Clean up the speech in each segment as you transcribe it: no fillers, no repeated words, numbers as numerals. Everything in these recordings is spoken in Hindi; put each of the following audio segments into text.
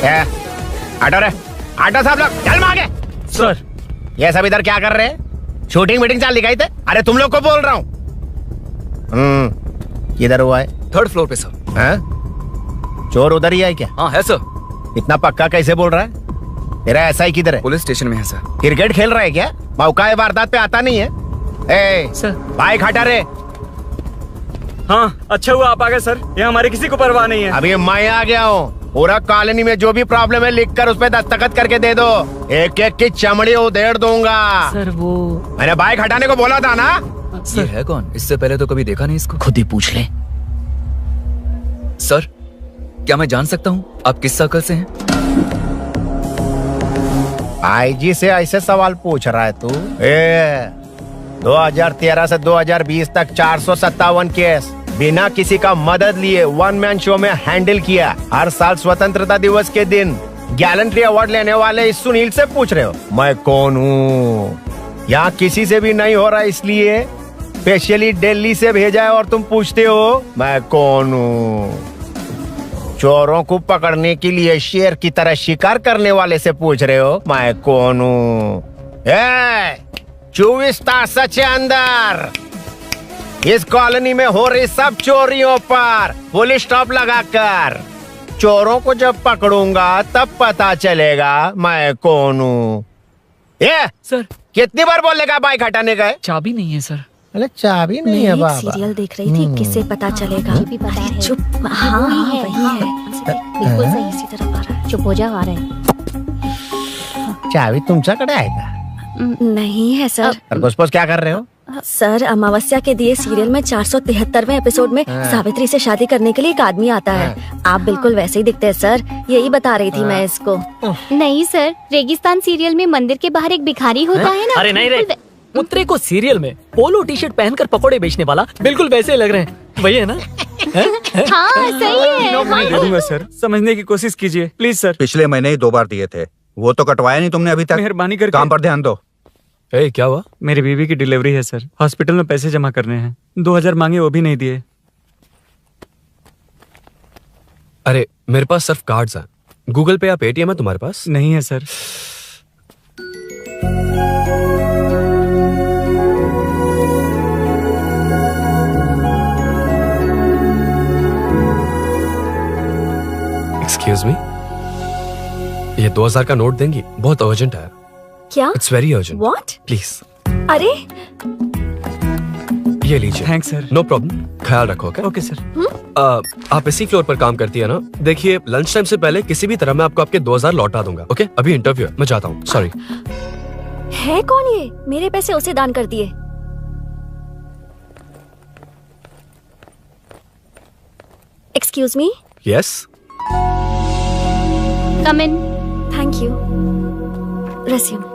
ऑटो रे, ऑटो साहब लोग चल मांगे। सर ये सब इधर क्या कर रहे हैं? शूटिंग मीटिंग चाल दिखाई थे? अरे तुम लोग को बोल रहा हूँ। किधर हुआ है? 3rd फ्लोर पे सर। चोर उधर ही है क्या? हाँ है सर। इतना पक्का कैसे बोल रहा है? तेरा एसआई किधर है? पुलिस स्टेशन में है सर। क्रिकेट खेल रहा है क्या? मौका है वारदात पे आता नहीं है। सर बाइक हटा रे। हाँ अच्छा हुआ आप आ गए सर, यहाँ हमारे किसी को परवाह नहीं है। अभी मैं आ गया हूँ। पूरा कॉलोनी में जो भी प्रॉब्लम है लिख कर उस पे दस्तखत करके दे दो। एक एक की चमड़ी उधेड़ दूंगा। सर वो मैंने बाइक हटाने को बोला था ना। ये है कौन? इससे पहले तो कभी देखा नहीं इसको। खुद ही पूछ ले। सर क्या मैं जान सकता हूँ आप किस सर्कल से हैं? आईजी से ऐसे सवाल पूछ रहा है तू? 2013 से 2020 तक 457 केस बिना किसी का मदद लिए 1 मैन शो में हैंडल किया। हर साल स्वतंत्रता दिवस के दिन गैलेंट्री अवार्ड लेने वाले इस सुनील से पूछ रहे हो मैं कौन हूँ? यहाँ किसी से भी नहीं हो रहा, इसलिए स्पेशली दिल्ली से भेजा है और तुम पूछते हो मैं कौन हूँ? चोरों को पकड़ने के लिए शेर की तरह शिकार करने वाले से पूछ रहे हो मैं कौन हूँ? 24 तास से अंदर इस कॉलोनी में हो रही सब चोरियों पर पुलिस स्टॉप लगाकर चोरों को जब पकड़ूंगा तब पता चलेगा मैं कौन हूँ। सर कितनी बार बोलेगा बाइक हटाने का है? चाबी नहीं है सर। अरे चाबी नहीं है बाबा। सीरियल देख रही थी, किससे पता चलेगा? अरे चुप। हाँ वही है। बिल्कुल सही, इसी तरफ आ रहा है। चुप हो जा, आ रहे हैं। चाबी तुमच्याकडे आहे का? नहीं है सर। खरगोश क्या कर रहे हो? सर अमावस्या के दिए सीरियल में 473वें एपिसोड में सावित्री से शादी करने के लिए एक आदमी आता है। आप बिल्कुल वैसे ही दिखते हैं सर, यही बता रही थी मैं इसको। नहीं सर, रेगिस्तान सीरियल में मंदिर के बाहर एक भिखारी होता है ना। अरे नहीं रे, पुत्रे को सीरियल में पोलो टी शर्ट पहनकर पकोड़े बेचने वाला बिल्कुल वैसे लग रहे हैं, वही है ना? हाँ सही है। मैं दे दूंगा सर, समझने की कोशिश कीजिए प्लीज सर। पिछले महीने ही 2 बार दिए थे, वो तो कटवाया नहीं तुमने अभी तक। मेहरबानी करके काम पर ध्यान दो। क्या हुआ? मेरी बीवी की डिलीवरी है सर, हॉस्पिटल में पैसे जमा करने हैं। 2000 मांगे, वो भी नहीं दिए। अरे मेरे पास सिर्फ कार्ड्स हैं। गूगल पे या पेटीएम है तुम्हारे पास? नहीं है सर। एक्सक्यूज मी, ये 2000 का नोट देंगी? बहुत अर्जेंट है। क्या? It's very urgent. What? Please. अरे ये लीजिए। Thanks sir. नो प्रॉब्लम, ख्याल रखो। Okay sir. आप इसी फ्लोर पर काम करती है ना? देखिए लंच टाइम से पहले किसी भी तरह मैं आपको आपके 2000 लौटा दूंगा। ओके अभी इंटरव्यू है, मैं जाता हूँ। सॉरी। है कौन ये? मेरे पैसे उसे दान कर दिए। Excuse me. Yes. Come in. Thank you. Resume.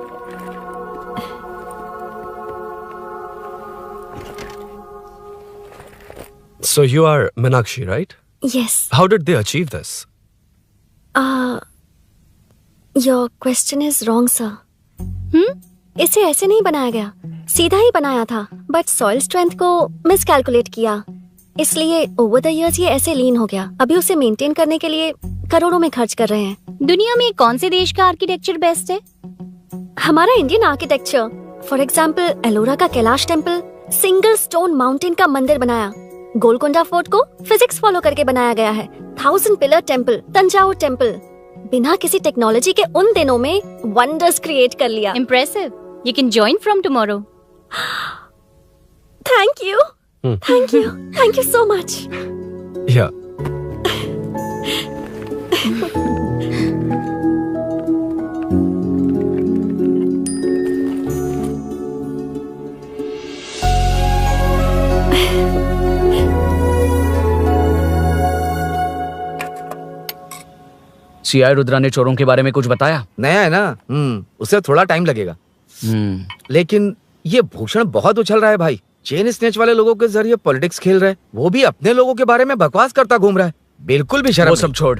So you are Meenakshi, right? Yes. How did they achieve this? Your question is wrong, sir. इसे ऐसे नहीं बनाया गया, सीधा ही बनाया था, बट सॉइल स्ट्रेंथ को मिसकैलकुलेट किया, इसलिए ओवर द इयर्स ये ऐसे लीन हो गया। अभी उसे मेंटेन करने के लिए करोड़ों में खर्च कर रहे हैं। दुनिया में कौन से देश का आर्किटेक्चर बेस्ट है? हमारा Indian architecture. For example Ellora का Kailash temple, single stone mountain का मंदिर बनाया। गोलकोंडा फोर्ट को फिजिक्स फॉलो करके बनाया गया है। 1000 पिलर टेम्पल, तंजावुर टेम्पल, बिना किसी टेक्नोलॉजी के उन दिनों में वंडर्स क्रिएट कर लिया। Impressive. You can join from tomorrow. Thank you. Thank you. Thank you so much. Yeah. CI Rudra ने चोरों के बारे में कुछ बताया? नया है ना, उसे थोड़ा टाइम लगेगा। लेकिन ये भूषण बहुत उछल रहा है भाई। चेन स्नेच वाले लोगों के जरिए पॉलिटिक्स खेल रहा है, वो भी अपने लोगों के बारे में बकवास करता घूम रहा है। बिल्कुल भी शर्म वो सब छोड़,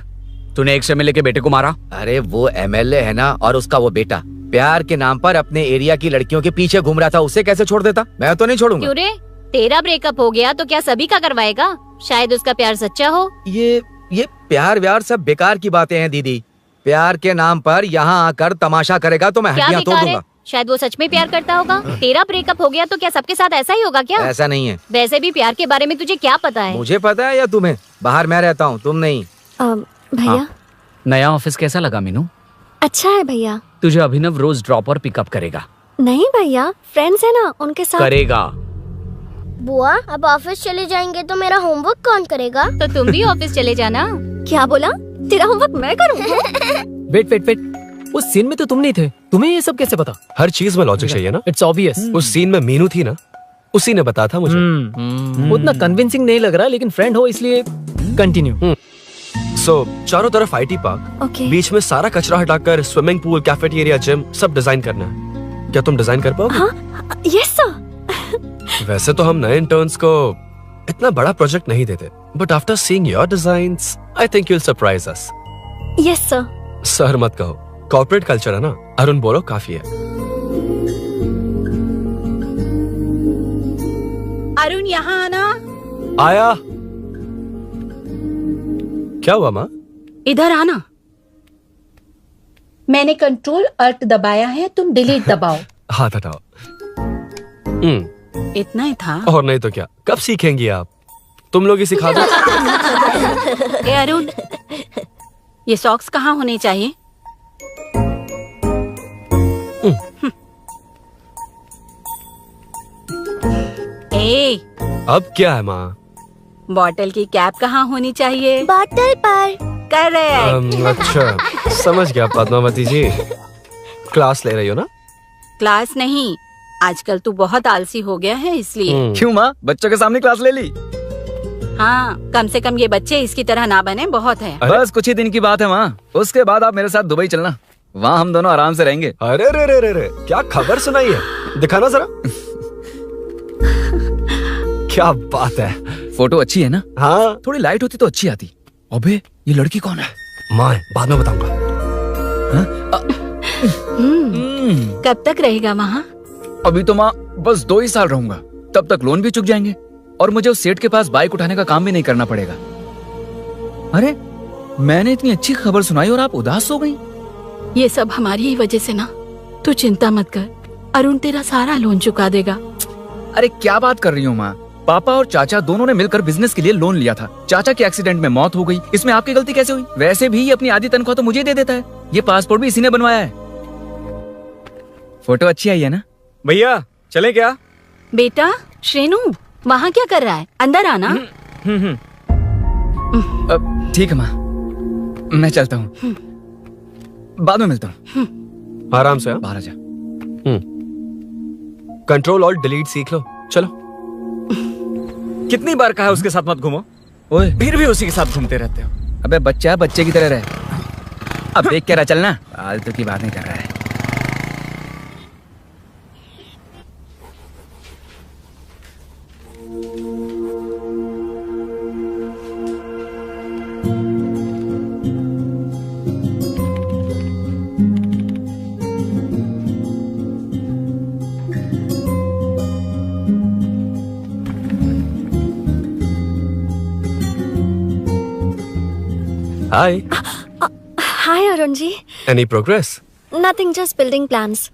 तूने एक एमएलए के बेटे को मारा। अरे वो एमएलए है ना, और उसका वो बेटा प्यार के नाम पर अपने एरिया की लड़कियों के पीछे घूम रहा था, उसे कैसे छोड़ देता? मैं तो नहीं छोड़ूंगा। क्यों रे? तेरा ब्रेकअप हो गया तो क्या सभी का करवाएगा? शायद उसका प्यार सच्चा हो। ये प्यार व्यार सब बेकार की बातें हैं दीदी। प्यार के नाम पर यहाँ आकर तमाशा करेगा तो मैं क्या हड्डियां तोड़ बेकार है? दूंगा। शायद वो सच में प्यार करता होगा। तेरा ब्रेकअप हो गया तो क्या सबके साथ ऐसा ही होगा क्या? ऐसा नहीं है। वैसे भी प्यार के बारे में तुझे क्या पता है? मुझे पता है या तुम्हें? बाहर मैं रहता हूँ, तुम नहीं। भैया नया ऑफिस कैसा लगा मीनू? अच्छा है भैया। तुझे अभिनव रोज ड्रॉप और पिकअप करेगा। नहीं भैया, फ्रेंड्स है ना, उनके साथ। करेगा। बुआ अब ऑफिस चले जाएंगे तो मेरा होमवर्क कौन करेगा? तो तुम भी ऑफिस चले जाना। क्या बोला? तेरा होमवर्क मैं करूँ? वेट वेट वेट, उस सीन में तो तुम नहीं थे, तुम्हें ये सब कैसे पता? हर चीज में लॉजिक चाहिए ना। It's obvious. उस सीन में मीनू थी ना, उसी ने बताया था मुझे। उतना कन्विंसिंग नहीं लग रहा, लेकिन फ्रेंड हो इसलिए कंटिन्यू। सो चारों तरफ IT पार्क, ओके। बीच में सारा कचरा हटाकर स्विमिंग पूल, कैफेटेरिया, जिम सब डिजाइन करना है। क्या तुम डिजाइन कर पाओगे? हाँ, यस सर। वैसे तो हम नए इंटर्न्स को इतना बड़ा प्रोजेक्ट नहीं देते, but after seeing your designs I think you will surprise us. Yes sir. Sir मत कहो, कॉर्पोरेट कल्चर है ना। अरुण बोलो काफी है। अरुण यहाँ आना। आया। क्या हुआ माँ? इधर आना। मैंने कंट्रोल अल्ट दबाया है, तुम डिलीट दबाओ। हाथ हटाओ। इतना ही था। और नहीं तो क्या, कब सीखेंगी आप? तुम लोग ही सिखा दो। ए अरुण, ये सॉक्स कहाँ होने चाहिए? ए, अब क्या है माँ? बॉटल की कैप कहाँ होनी चाहिए? बॉटल पर। करेक्ट। अच्छा, समझ गया पद्मावती जी। क्लास ले रही हो ना? क्लास नहीं, आजकल तू बहुत आलसी हो गया है इसलिए। क्यों माँ, बच्चों के सामने क्लास ले ली? हाँ, कम से कम ये बच्चे इसकी तरह ना बने, बहुत है। बस कुछ ही दिन की बात है माँ, उसके बाद आप मेरे साथ दुबई चलना, वहाँ हम दोनों आराम से रहेंगे। अरे रे रे रे रे, क्या खबर सुनाई है, दिखाना जरा। क्या बात है। फोटो अच्छी है ना? हाँ, थोड़ी लाइट होती तो अच्छी आती। अबे ये लड़की कौन है? माँ बाद में बताऊंगा। कब तक रहेगा वहाँ? अभी तो माँ बस 2 ही साल रहूंगा, तब तक लोन भी चुक जाएंगे और मुझे उस सेठ के पास बाइक उठाने का काम भी नहीं करना पड़ेगा। अरे मैंने इतनी अच्छी खबर सुनाई और आप उदास हो गई। ये सब हमारी ही वजह से ना। तू चिंता मत कर, अरुण तेरा सारा लोन चुका देगा। अरे क्या बात कर रही हो माँ, पापा और चाचा दोनों ने मिलकर बिजनेस के लिए लोन लिया था। चाचा के एक्सीडेंट में मौत हो गई, इसमें आपकी गलती कैसे हुई? वैसे भी ये अपनी आधी तनख्वाह तो मुझे दे देता है। ये पासपोर्ट भी इसी ने बनवाया है। फोटो अच्छी आई है ना? भैया चले क्या? बेटा श्रेनु, वहाँ क्या कर रहा है? अंदर आना। ठीक है माँ, मैं चलता हूँ, बाद में मिलता हूँ। आराम से। बाहर आ जा। कंट्रोल और डिलीट सीख लो, चलो। कितनी बार कहा है उसके साथ मत घूमो, ओए फिर भी उसी के साथ घूमते रहते हो। अबे बच्चा है, बच्चे की तरह रहे। अब देख क्या रहा, चलना। फालतू की बात नहीं कर रहा है। Hi. Hi Arun ji. Any progress? Nothing, just building plans.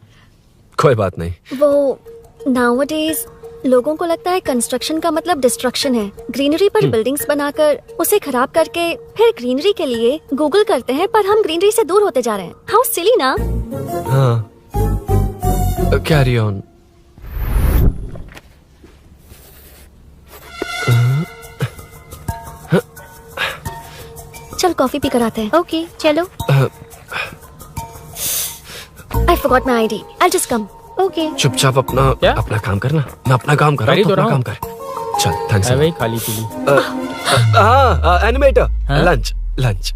कोई बात नहीं। वो नाउअडेज लोगों को लगता है कंस्ट्रक्शन का मतलब डिस्ट्रक्शन है। ग्रीनरी पर बिल्डिंग्स बनाकर उसे खराब करके फिर ग्रीनरी के लिए गूगल करते हैं, पर हम ग्रीनरी से दूर होते जा रहे हैं। हाउ सिली ना। हाँ, कैरी ऑन। चल कॉफी पी कर आते हैं। ओके चलो। I forgot my ID. I'll just come. Okay. चुपचाप अपना काम करना। मैं अपना काम कर रहा हूँ, अपना काम कर। चल, थैंक्स। भाई खाली पीली। हाँ, एनिमेटर। Lunch lunch.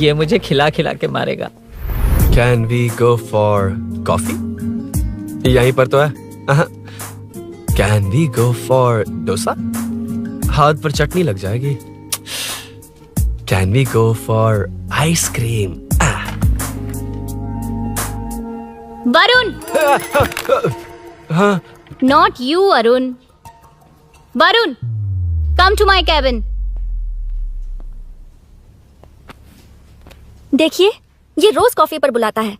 ये मुझे खिला खिला के मारेगा। Can we go for coffee? यहीं पर तो है। Can we go for dosa? हाथ पर चटनी लग जाएगी। Can we go for ice cream? Varun, हाँ। Not you Arun. Varun, come to my cabin. देखिए, ये रोज कॉफी पर बुलाता है,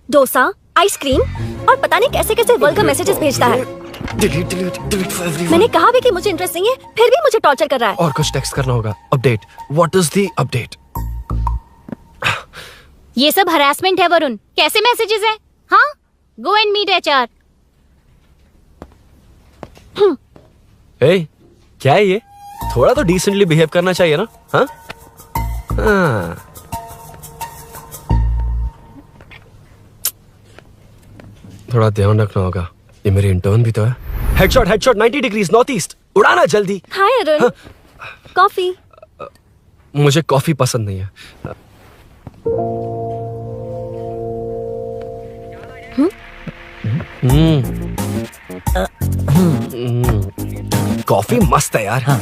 डोसा, आइसक्रीम और पता नहीं कैसे कैसे वल्गर मैसेजेस भेजता है। Delete for everyone. मैंने कहा भी कि मुझे इंटरेस्ट नहीं है, फिर भी मुझे टॉर्चर कर रहा है। और कुछ टेक्स्ट करना होगा। Update, what is the update? ये सब हरासमेंट है वरुण। कैसे मैसेजेस है? हाँ, गो एंड मीट HR। ए, क्या है ये? थोड़ा तो डिसेंटली बिहेव करना चाहिए ना? हाँ हाँ। थोड़ा ध्यान रखना होगा, ये मेरी इंटर्न भी तो है। हेडशॉट 90 डिग्रीज नॉर्थ ईस्ट, उड़ाना जल्दी। हाय अरुण, कॉफी। मुझे कॉफी पसंद नहीं है। कॉफी मस्त है यार। हाँ।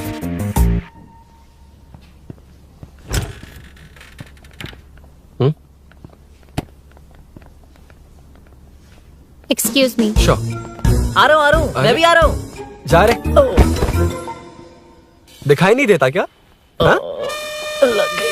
Excuse me. श्योर। आ रहा हूँ, मैं भी आ रहा हूँ। जा रहे? दिखाई नहीं देता क्या? हाँ? लग गई।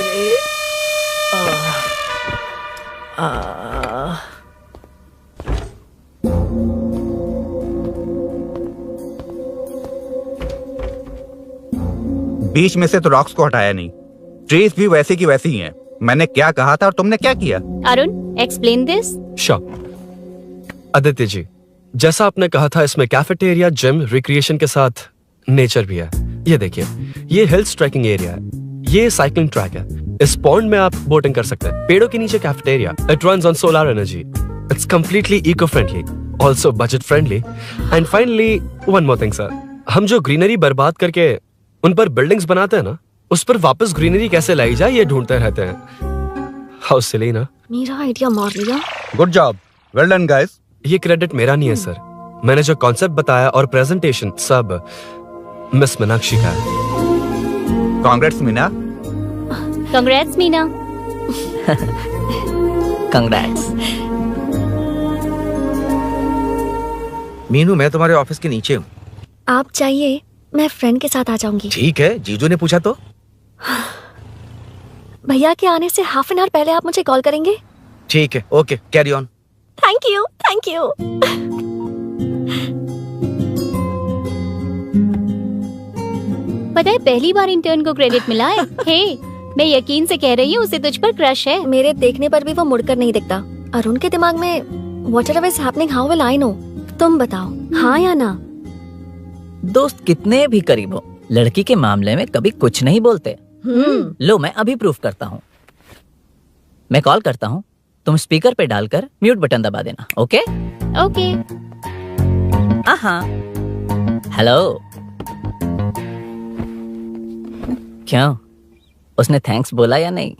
बीच में से तो रॉक्स को हटाया नहीं, ट्रीज भी वैसी की वैसी ही हैं। मैंने क्या कहा था और तुमने क्या किया? Arun, explain this. Sure. Aditya ji, जैसा आपने कहा था, इसमें कैफेटेरिया, जिम, रिक्रिएशन के साथ नेचर भी है। ये देखिए, ये हिल्स ट्रैकिंग एरिया है, ये साइकिलिंग ट्रैक है, इस पॉन्ड में आप बोटिंग कर सकते हैं, पेड़ों के नीचे cafeteria, it runs on solar energy, it's completely eco friendly, also budget friendly, and finally one more thing sir, हम जो ग्रीनरी बर्बाद करके उन पर बिल्डिंग्स बनाते हैं ना, उस पर वापस ग्रीनरी कैसे लाई जाए ये ढूंढते रहते हैं। हाउ सिली ना? मेरा आइडिया मार लिया। Good job, well done guys. ये क्रेडिट मेरा नहीं है सर, मैंने जो कॉन्सेप्ट बताया और प्रेजेंटेशन सब मिस मीनाक्षी का है। Congrats Meena. Congrats Meena. Congrats. Meenu, मैं तुम्हारे ऑफिस के नीचे हूँ। आप चाहिए, मैं फ्रेंड के साथ आ जाऊंगी। ठीक है, जीजू ने पूछा तो। भैया के आने से हाफ एन आवर पहले आप मुझे कॉल करेंगे? ठीक है, okay, carry on. Thank you, thank you. पता है, पहली बार इंटर्न को क्रेडिट मिला है। हे, मैं यकीन से कह रही हूँ, उसे तुझ पर क्रश है। मेरे देखने पर भी वो मुड़कर नहीं दिखता। अरुण के दिमाग में whatever is happening, how will I know? तुम बताओ, हाँ या ना? दोस्त कितने भी करीब हो, लड़की के मामले में कभी कुछ नहीं बोलते। लो, मैं अभी प्रूफ करता हूँ। मैं कॉल करता हूँ, तुम स्पीकर पे डालकर म्यूट बटन दबा देना। Okay okay. हाँ। हेलो। क्यों, उसने थैंक्स बोला या नहीं?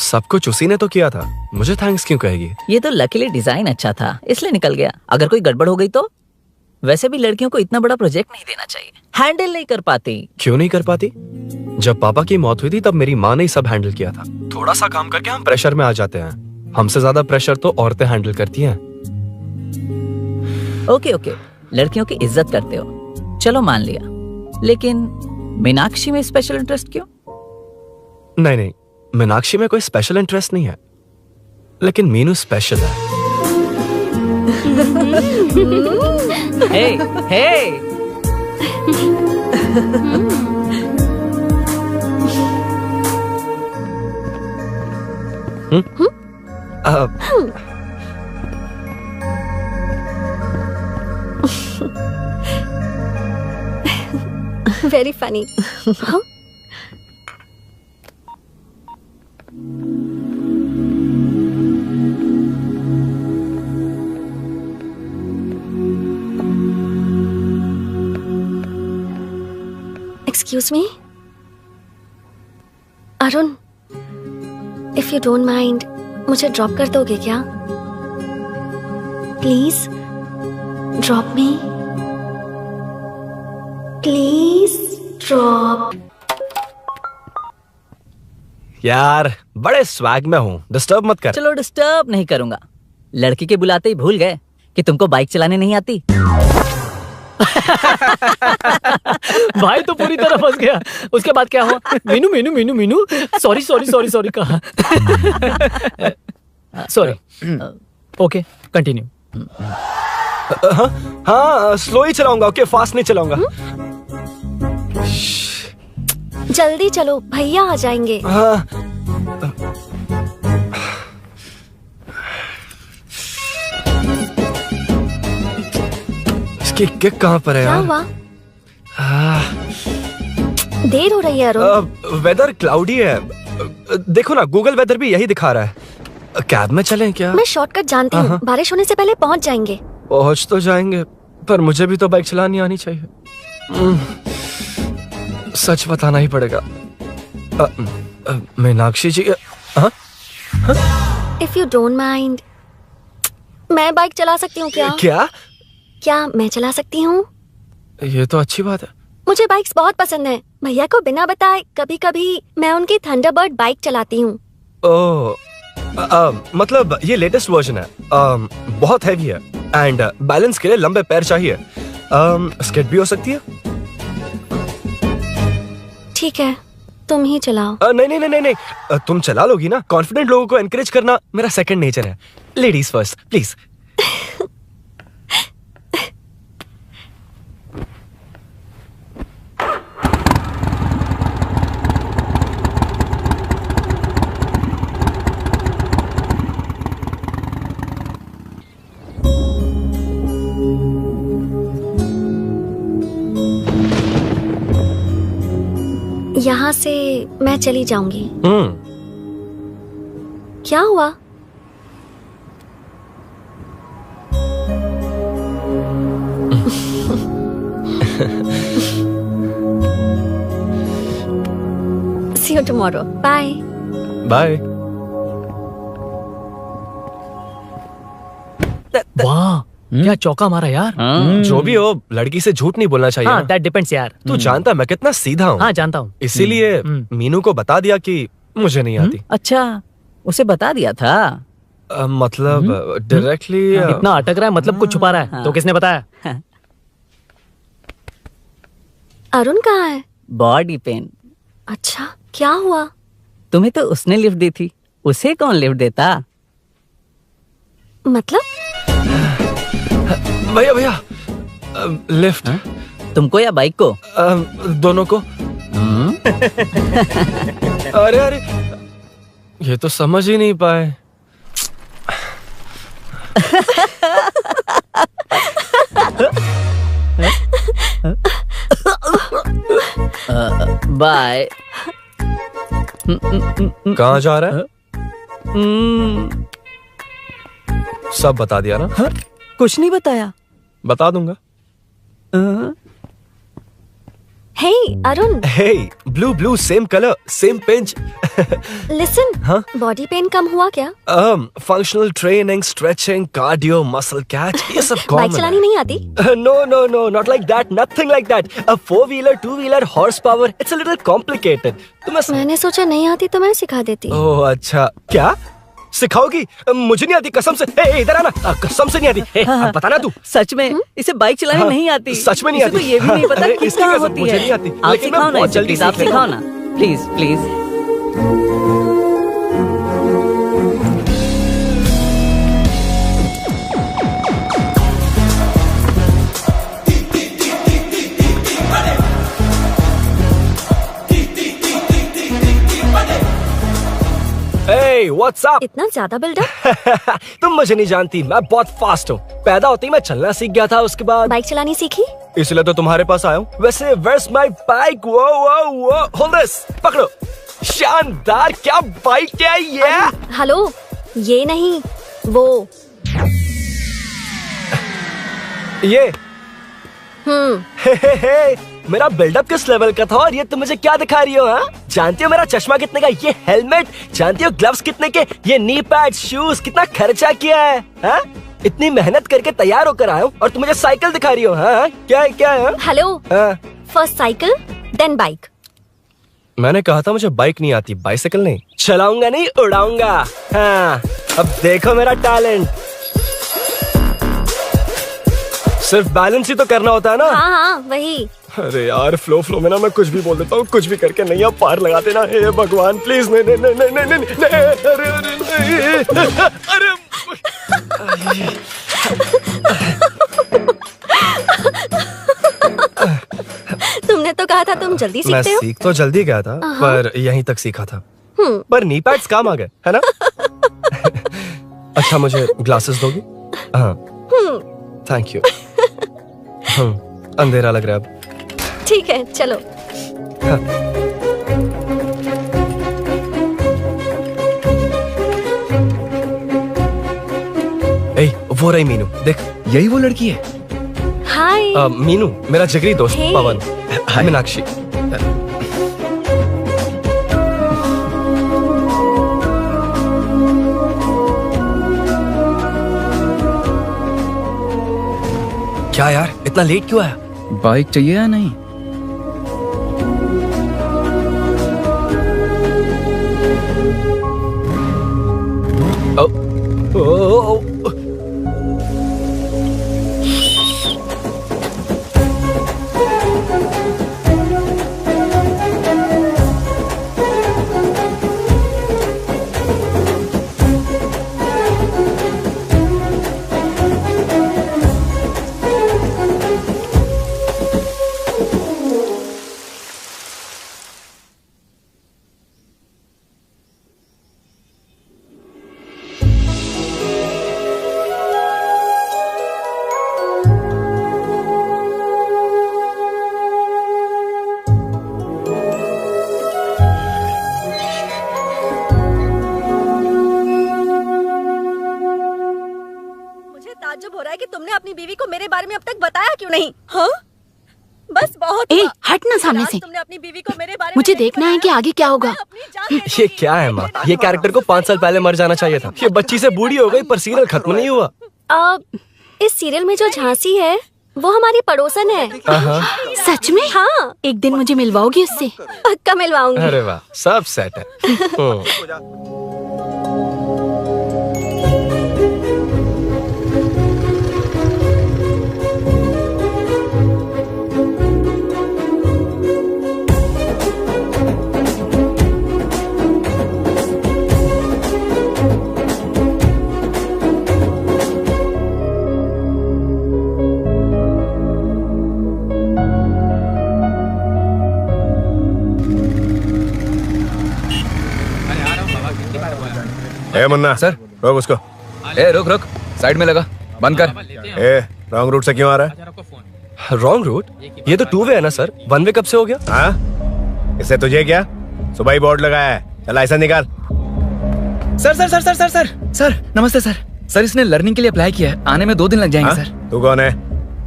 सब कुछ उसी ने तो किया था, मुझे थैंक्स क्यों कहेगी? ये तो लकीली डिजाइन अच्छा था, इसलिए निकल गया। अगर कोई गड़बड़ हो गई तो? वैसे भी लड़कियों को इतना बड़ा प्रोजेक्ट नहीं देना चाहिए, हैंडल नहीं कर पाती। क्यों नहीं कर पाती? जब पापा की मौत हुई थी तब मेरी माँ ने ही सब हैंडल किया था। थोड़ा सा काम करके हम प्रेशर में आ जाते हैं, हमसे ज्यादा प्रेशर तो औरतें हैंडल करती हैं। ओके ओके, लड़कियों की इज्जत करते हो, चलो मान लिया, लेकिन मीनाक्षी में स्पेशल इंटरेस्ट क्यों? नहीं, मीनाक्षी में कोई स्पेशल इंटरेस्ट नहीं है, लेकिन मीनू स्पेशल है। Hey, hey. Very funny. Excuse me Arun, if you don't mind, मुझे ड्रॉप कर दोगे क्या? Please drop me, please drop. यार बड़े स्वैग में हूँ, डिस्टर्ब मत कर। चलो डिस्टर्ब नहीं करूंगा। लड़की के बुलाते ही भूल गए कि तुमको बाइक चलाने नहीं आती। भाई तो पूरी तरह फंस गया। उसके बाद क्या हुआ? Meenu Meenu Meenu Meenu sorry sorry sorry sorry कहा। सॉरी। Okay continue. हाँ स्लो ही चलाऊंगा, ओके फास्ट नहीं चलाऊंगा। जल्दी चलो, भैया आ जाएंगे। हाँ। इसकी किक कहाँ पर है क्या यार? हुआ? देर हो रही है अरुण। वेदर क्लाउडी है। देखो ना, गूगल वेदर भी यही दिखा रहा है। कैब में चलें क्या? मैं शॉर्टकट जानती हूँ, बारिश होने से पहले पहुँच जाएंगे। पहुंच तो जाएंगे, पर मुझे भी तो बाइक चलानी आनी चाहिए। सच बताना ही पड़ेगा। मीनाक्षी जी। इफ यू डोंट माइंड, मैं बाइक चला सकती हूँ क्या? क्या मैं चला सकती हूँ? ये तो अच्छी बात है। मुझे बाइक्स बहुत पसंद है। भैया को बिना बताए कभी कभी मैं उनकी थंडरबर्ड बाइक चलाती हूँ। ओह, मतलब ये लेटेस्ट वर्जन है। बहुत हैवी है एंड बैलेंस के लिए लंबे पैर चाहिए। स्केट भी हो सकती है। ठीक है, तुम ही चलाओ। नहीं नहीं नहीं नहीं, तुम चला लोगी ना। कॉन्फिडेंट लोगों को एनकरेज करना मेरा सेकंड नेचर है। Ladies first please. यहाँ से मैं चली जाऊंगी। क्या हुआ? See you tomorrow. Bye. Bye. वाह, क्या चौका मारा यार। जो भी हो, लड़की से झूठ नहीं बोलना चाहिए। हाँ, that depends यार। तू जानता मैं कितना सीधा हूँ। हाँ जानता हूँ। इसीलिए मीनू को बता दिया कि मुझे नहीं आती। अच्छा, उसे बता दिया था। मतलब डायरेक्टली। इतना अटक रहा है, मतलब कुछ छुपा रहा है। तो किसने बताया? अरुण कहाँ है? Body pain. अच्छा, क्या हुआ? तुम्हें तो उसने लिफ्ट दी थी, उसे कौन लिफ्ट देता? मतलब? भैया भैया, लिफ्ट। तुमको या बाइक को? दोनों को। अरे अरे, ये तो समझ ही नहीं पाए। बाय। कहाँ जा रहा है? सब बता दिया ना? कुछ नहीं बताया। बता दूंगा। Hey, Arun. Hey, blue, same color, same pinch. Listen. हाँ? बॉडी पेन कम हुआ क्या? Functional training, stretching, cardio, muscle catch, ये सब कॉमन है। बाइक चलानी नहीं आती? No, not like that, nothing like that. A 4-wheeler, 2-wheeler, horsepower, it's a little complicated. मैंने सोचा नहीं आती तो मैं सिखा देती। ओह अच्छा, क्या सिखाओगी? मुझे नहीं आती कसम से। इधर आना, कसम से नहीं आती। बताना तू। सच में इसे बाइक चलानी नहीं आती। सच में नहीं आती। तो ये भी नहीं पता कि इसकी कहाँ कसम, होती मुझे है। नहीं आती। आप लेकिन मैं सिखाओ ना बहुत इसे, जल्दी प्लीज आप सीख लेता सिखाओ हूँ। ना, please please. Hey, what's up? इतना ज्यादा बिल्डअप? तुम मुझे नहीं जानती, मैं बहुत फास्ट हूँ। पैदा होते ही मैं चलना सीख गया था, उसके बाद बाइक चलानी सीखी? इसलिए तो तुम्हारे पास आया हूँ। वैसे where's my bike? वो hold this, पकड़ो। शानदार, क्या बाइक है ये? हेलो, ये नहीं, वो। ये हे, मेरा बिल्डअप किस लेवल का था और ये तुम मुझे क्या दिखा रही हो? हाँ, जानती हो मेरा चश्मा कितने का, ये हेलमेट, जानती हो ग्लव्स कितने के, ये नी पैड, शूज, कितना खर्चा किया है? हाँ? इतनी मेहनत करके तैयार होकर आया हूँ और तुम मुझे साइकिल दिखा रही हो? हाँ? क्या है? Hello, first cycle then bike. मैंने कहा था मुझे बाइक नहीं आती, बाइसाइकिल नहीं। चलाऊंगा नहीं, उड़ाऊंगा। हाँ, अब देखो मेरा टैलेंट। सिर्फ बैलेंस ही तो करना होता है ना। हाँ हाँ वही। अरे यार फ्लो में ना मैं कुछ भी बोल देता हूँ, कुछ भी करके नहीं आप पार लगा देना। हे भगवान प्लीज नहीं नहीं नहीं नहीं नहीं नहीं, अरे अरे अरे तुमने तो कहा था तुम जल्दी मैं सीखते हो। सीख तो जल्दी गया था पर यहीं तक सीखा था। पर नी पैड्स काम आ गए है ना। अच्छा मुझे ग्लासेस दोगी? हाँ थैंक यू। अंधेरा लग रहा है अब। ठीक है चलो। ए, वो रही मीनू, देख यही वो लड़की है। हाय। मीनू मेरा जिगरी दोस्त Hey. पवन। मीनाक्षी। क्या यार इतना लेट क्यों आया? बाइक चाहिए या नहीं? ओ, मुझे ताज्जुब हो रहा है कि तुमने अपनी बीवी को मेरे बारे में अब तक बताया क्यों नहीं? हाँ बस बहुत ए हुआ। हट ना सामने आज से। तुमने अपनी बीवी को मेरे बारे में मुझे नहीं देखना है कि आगे क्या होगा। ये क्या है माँ? ये कैरेक्टर को 5 साल पहले मर जाना चाहिए था। ये बच्ची से बूढ़ी हो गई पर सीरियल खत्म नहीं हुआ। इस सीरियल में जो झांसी है वो हमारी पड़ोसन है। सच में? हाँ एक दिन मुझे मिलवाओगी उससे? पक्का मिलवाऊंगी। अरे वाह सब सेट है। ए मुन्ना सर। रोक उसको। ए रुक रुक, साइड में लगा, बंद कर। ए रॉन्ग रूट से क्यों आ रहा है? Wrong route? ये तो 2 वे है ना सर, 1 वे कब से हो गया? हाँ इससे तुझे क्या? सुबह ही बोर्ड लगाया है, चल लाइसेंस निकाल। Sir sir sir sir sir sir sir नमस्ते सर। सर इसने लर्निंग के लिए अप्लाई किया है, आने में 2 दिन लग जाएंगे हाँ? सर। तू कौन है?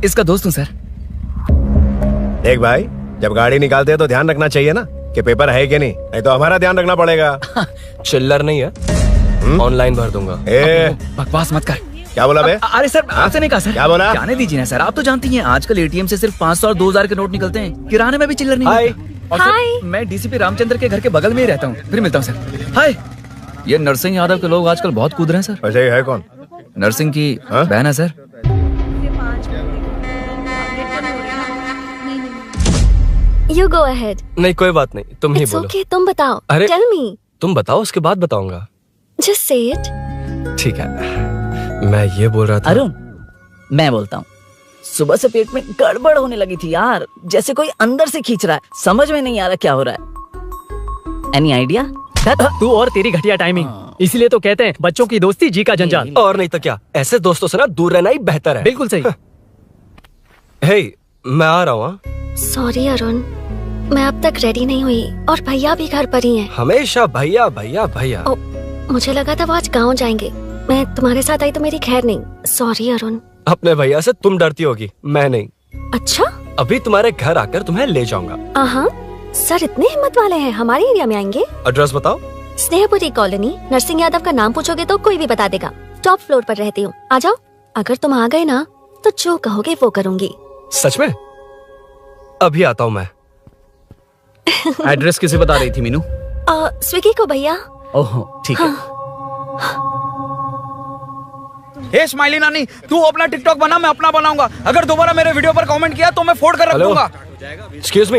इसका दोस्त हूँ सर। देख भाई जब गाड़ी निकालते हैं तो ध्यान रखना चाहिए ना कि पेपर है कि नहीं तो हमारा ध्यान रखना पड़ेगा। चिल्लर नहीं है, ऑनलाइन भर दूंगा। ए बकवास मत कर। क्या बोला बे? अरे सर आपसे नहीं कहा सर। क्या बोला? जाने दीजिए ना सर, आप तो जानती हैं आजकल एटीएम से सिर्फ 500 और 2000 के नोट निकलते हैं, किराने में भी चिल्लर नहीं हाय। मिलता। और सर, मैं डीसीपी रामचंद्र के घर के बगल में ही रहता हूँ। फिर मिलता हूँ सर। हाय। ये नरसिंह यादव के लोग आजकल बहुत कूद रहे हैं सर। वैसे ही है कौन? नरसिंह की बहन है सर। You go ahead. नहीं कोई बात नहीं, तुम ही It's बोलो। okay, तुम बताओ। अरे Tell me. तुम बताओ उसके बाद बताऊंगा। Just say it. ठीक है, मैं ये बोल रहा था। अरुण मैं बोलता हूँ, सुबह से पेट में गड़बड़ होने लगी थी यार, जैसे कोई अंदर से खींच रहा है, समझ में नहीं आ रहा क्या हो रहा है। Any idea? तू और तेरी घटिया टाइमिंग, इसीलिए तो कहते हैं बच्चों की दोस्ती जी का जंजाल। और नहीं तो क्या, ऐसे दोस्तों से ना दूर रहना ही बेहतर है। बिल्कुल सही। हे मैं आ रहा हूँ। Sorry अरुण, मैं अब तक रेडी नहीं हुई और भैया भी घर पर ही हैं। हमेशा भैया भैया भैया। मुझे लगा था वो आज गाँव जाएंगे, मैं तुम्हारे साथ आई तो मेरी खैर नहीं। सॉरी अरुण। अपने भैया से तुम डरती होगी, मैं नहीं। अच्छा? अभी तुम्हारे घर आकर तुम्हें ले जाऊंगा। हाँ सर इतने हिम्मत वाले हैं, हमारे एरिया में आएंगे। एड्रेस बताओ। स्नेहपुरी कॉलोनी, नरसिंह यादव का नाम पूछोगे तो कोई भी बता देगा। टॉप फ्लोर पर रहती हूँ, आ जाओ। अगर तुम आ गए ना तो जो कहोगे वो करूँगी। सच में? अभी आता हूँ मैं। एड्रेस किसे बता रही थी मीनू? स्विगी को भैया। ओहो ठीक है। हे स्माइली नानी, तू अपना टिकटॉक बना, मैं अपना बनाऊंगा। अगर दोबारा मेरे वीडियो पर कमेंट किया तो मैं फोड़ कर रख हेलो। दूंगा। एक्सक्यूज मी,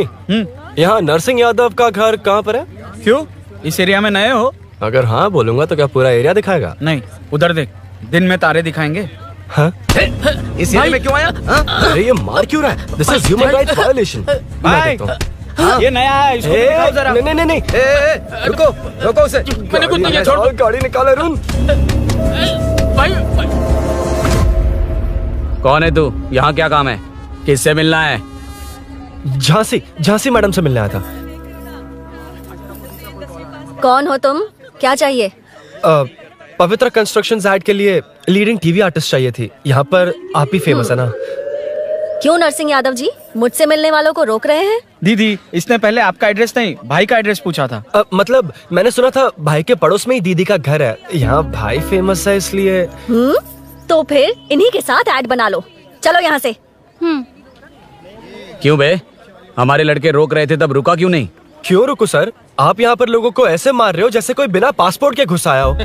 यहाँ नरसिंह यादव का घर कहाँ पर है? क्यों, इस एरिया में नए हो? अगर हाँ बोलूंगा तो क्या पूरा एरिया दिखाएगा? नहीं, उधर देख, दिन में तारे दिखाएंगे। हाँ? इस एरिया में क्यों आया? अरे ये मार क्यों रहा है? This is human rights violation. भाई, ये नया है, इसको दिखाओ जरा। नहीं नहीं, रुको रुको उसे, मैंने कुछ नहीं किया, छोड़। गाड़ी निकाल अरुण। कौन है तू? यहाँ क्या काम है? किससे मिलना है? झांसी मैडम से मिलने आया था। कौन हो तुम, क्या चाहिए? पवित्र कंस्ट्रक्शंस ऐड के लिए लीडिंग टीवी आर्टिस्ट चाहिए थी। यहाँ पर आप ही फेमस है ना? क्यों नरसिंह यादव जी मुझसे मिलने वालों को रोक रहे हैं? दीदी, इसने पहले आपका एड्रेस नहीं, भाई का एड्रेस पूछा था। मतलब मैंने सुना था भाई के पड़ोस में ही दीदी का घर है। यहाँ भाई फेमस है इसलिए। तो फिर इन्हीं के साथ ऐड बना लो, चलो यहाँ से। क्यों बे, हमारे लड़के रोक रहे थे तब रुका क्यों नहीं? क्यों रुको सर, आप यहाँ पर लोगों को ऐसे मार रहे हो जैसे कोई बिना पासपोर्ट के घुस आया हो।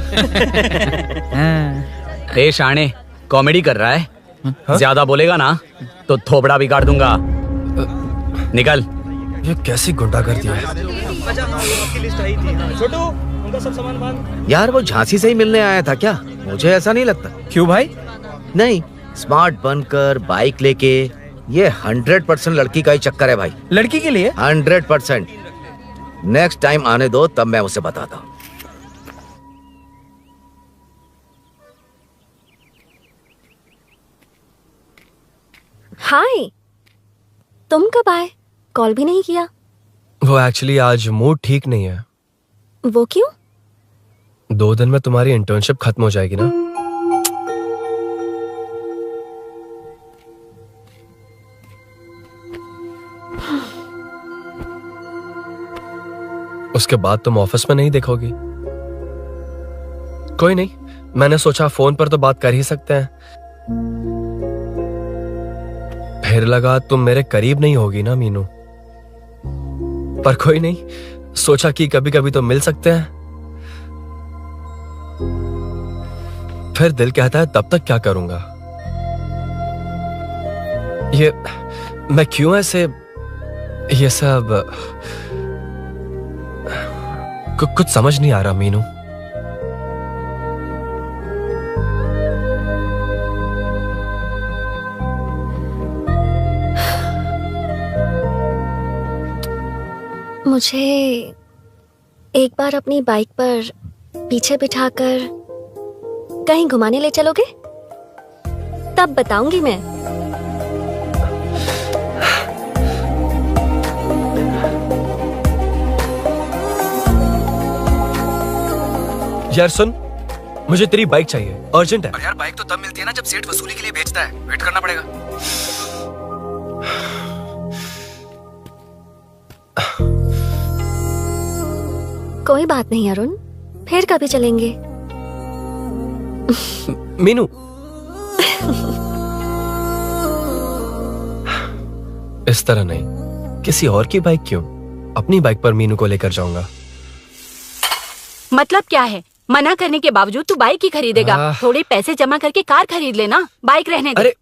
ए शाणे, कॉमेडी कर रहा है? ज्यादा बोलेगा ना तो थोबड़ा बिगाड़ दूंगा। निकल। ये कैसी गुंडागर्दी है? छोटू, उनका सब सामान बांध। यार वो झांसी से ही मिलने आया था क्या? मुझे ऐसा नहीं लगता। क्यों भाई? नहीं, स्मार्ट बनकर बाइक लेके, ये 100% लड़की का ही चक्कर है भाई। लड़की के लिए? 100%। नेक्स्ट टाइम आने दो, तब मैं उसे बताता हूँ। हाय, तुम कब आए? कॉल भी नहीं किया। वो एक्चुअली आज मूड ठीक नहीं है। वो क्यों? 2 दिन में तुम्हारी इंटर्नशिप खत्म हो जाएगी ना। उसके बाद तुम ऑफिस में नहीं देखोगी। कोई नहीं, मैंने सोचा फोन पर तो बात कर ही सकते हैं। फिर लगा तुम मेरे करीब नहीं होगी ना मीनू, पर कोई नहीं, सोचा कि कभी कभी तो मिल सकते हैं। फिर दिल कहता है तब तक क्या करूंगा। ये मैं क्यों ऐसे, ये सब कुछ समझ नहीं आ रहा मीनू। मुझे एक बार अपनी बाइक पर पीछे बिठाकर कहीं घुमाने ले चलोगे? तब बताऊंगी मैं। यार सुन, मुझे तेरी बाइक चाहिए, अर्जेंट है। यार बाइक तो तब मिलती है ना जब सेठ वसूली के लिए बेचता है, वेट करना पड़ेगा। कोई बात नहीं अरुण, फिर कभी चलेंगे। मीनू, इस तरह नहीं, किसी और की बाइक क्यों, अपनी बाइक पर मीनू को लेकर जाऊंगा। मतलब क्या है? मना करने के बावजूद तू बाइक ही खरीदेगा? थोड़े पैसे जमा करके कार खरीद लेना, बाइक रहने दे। अरे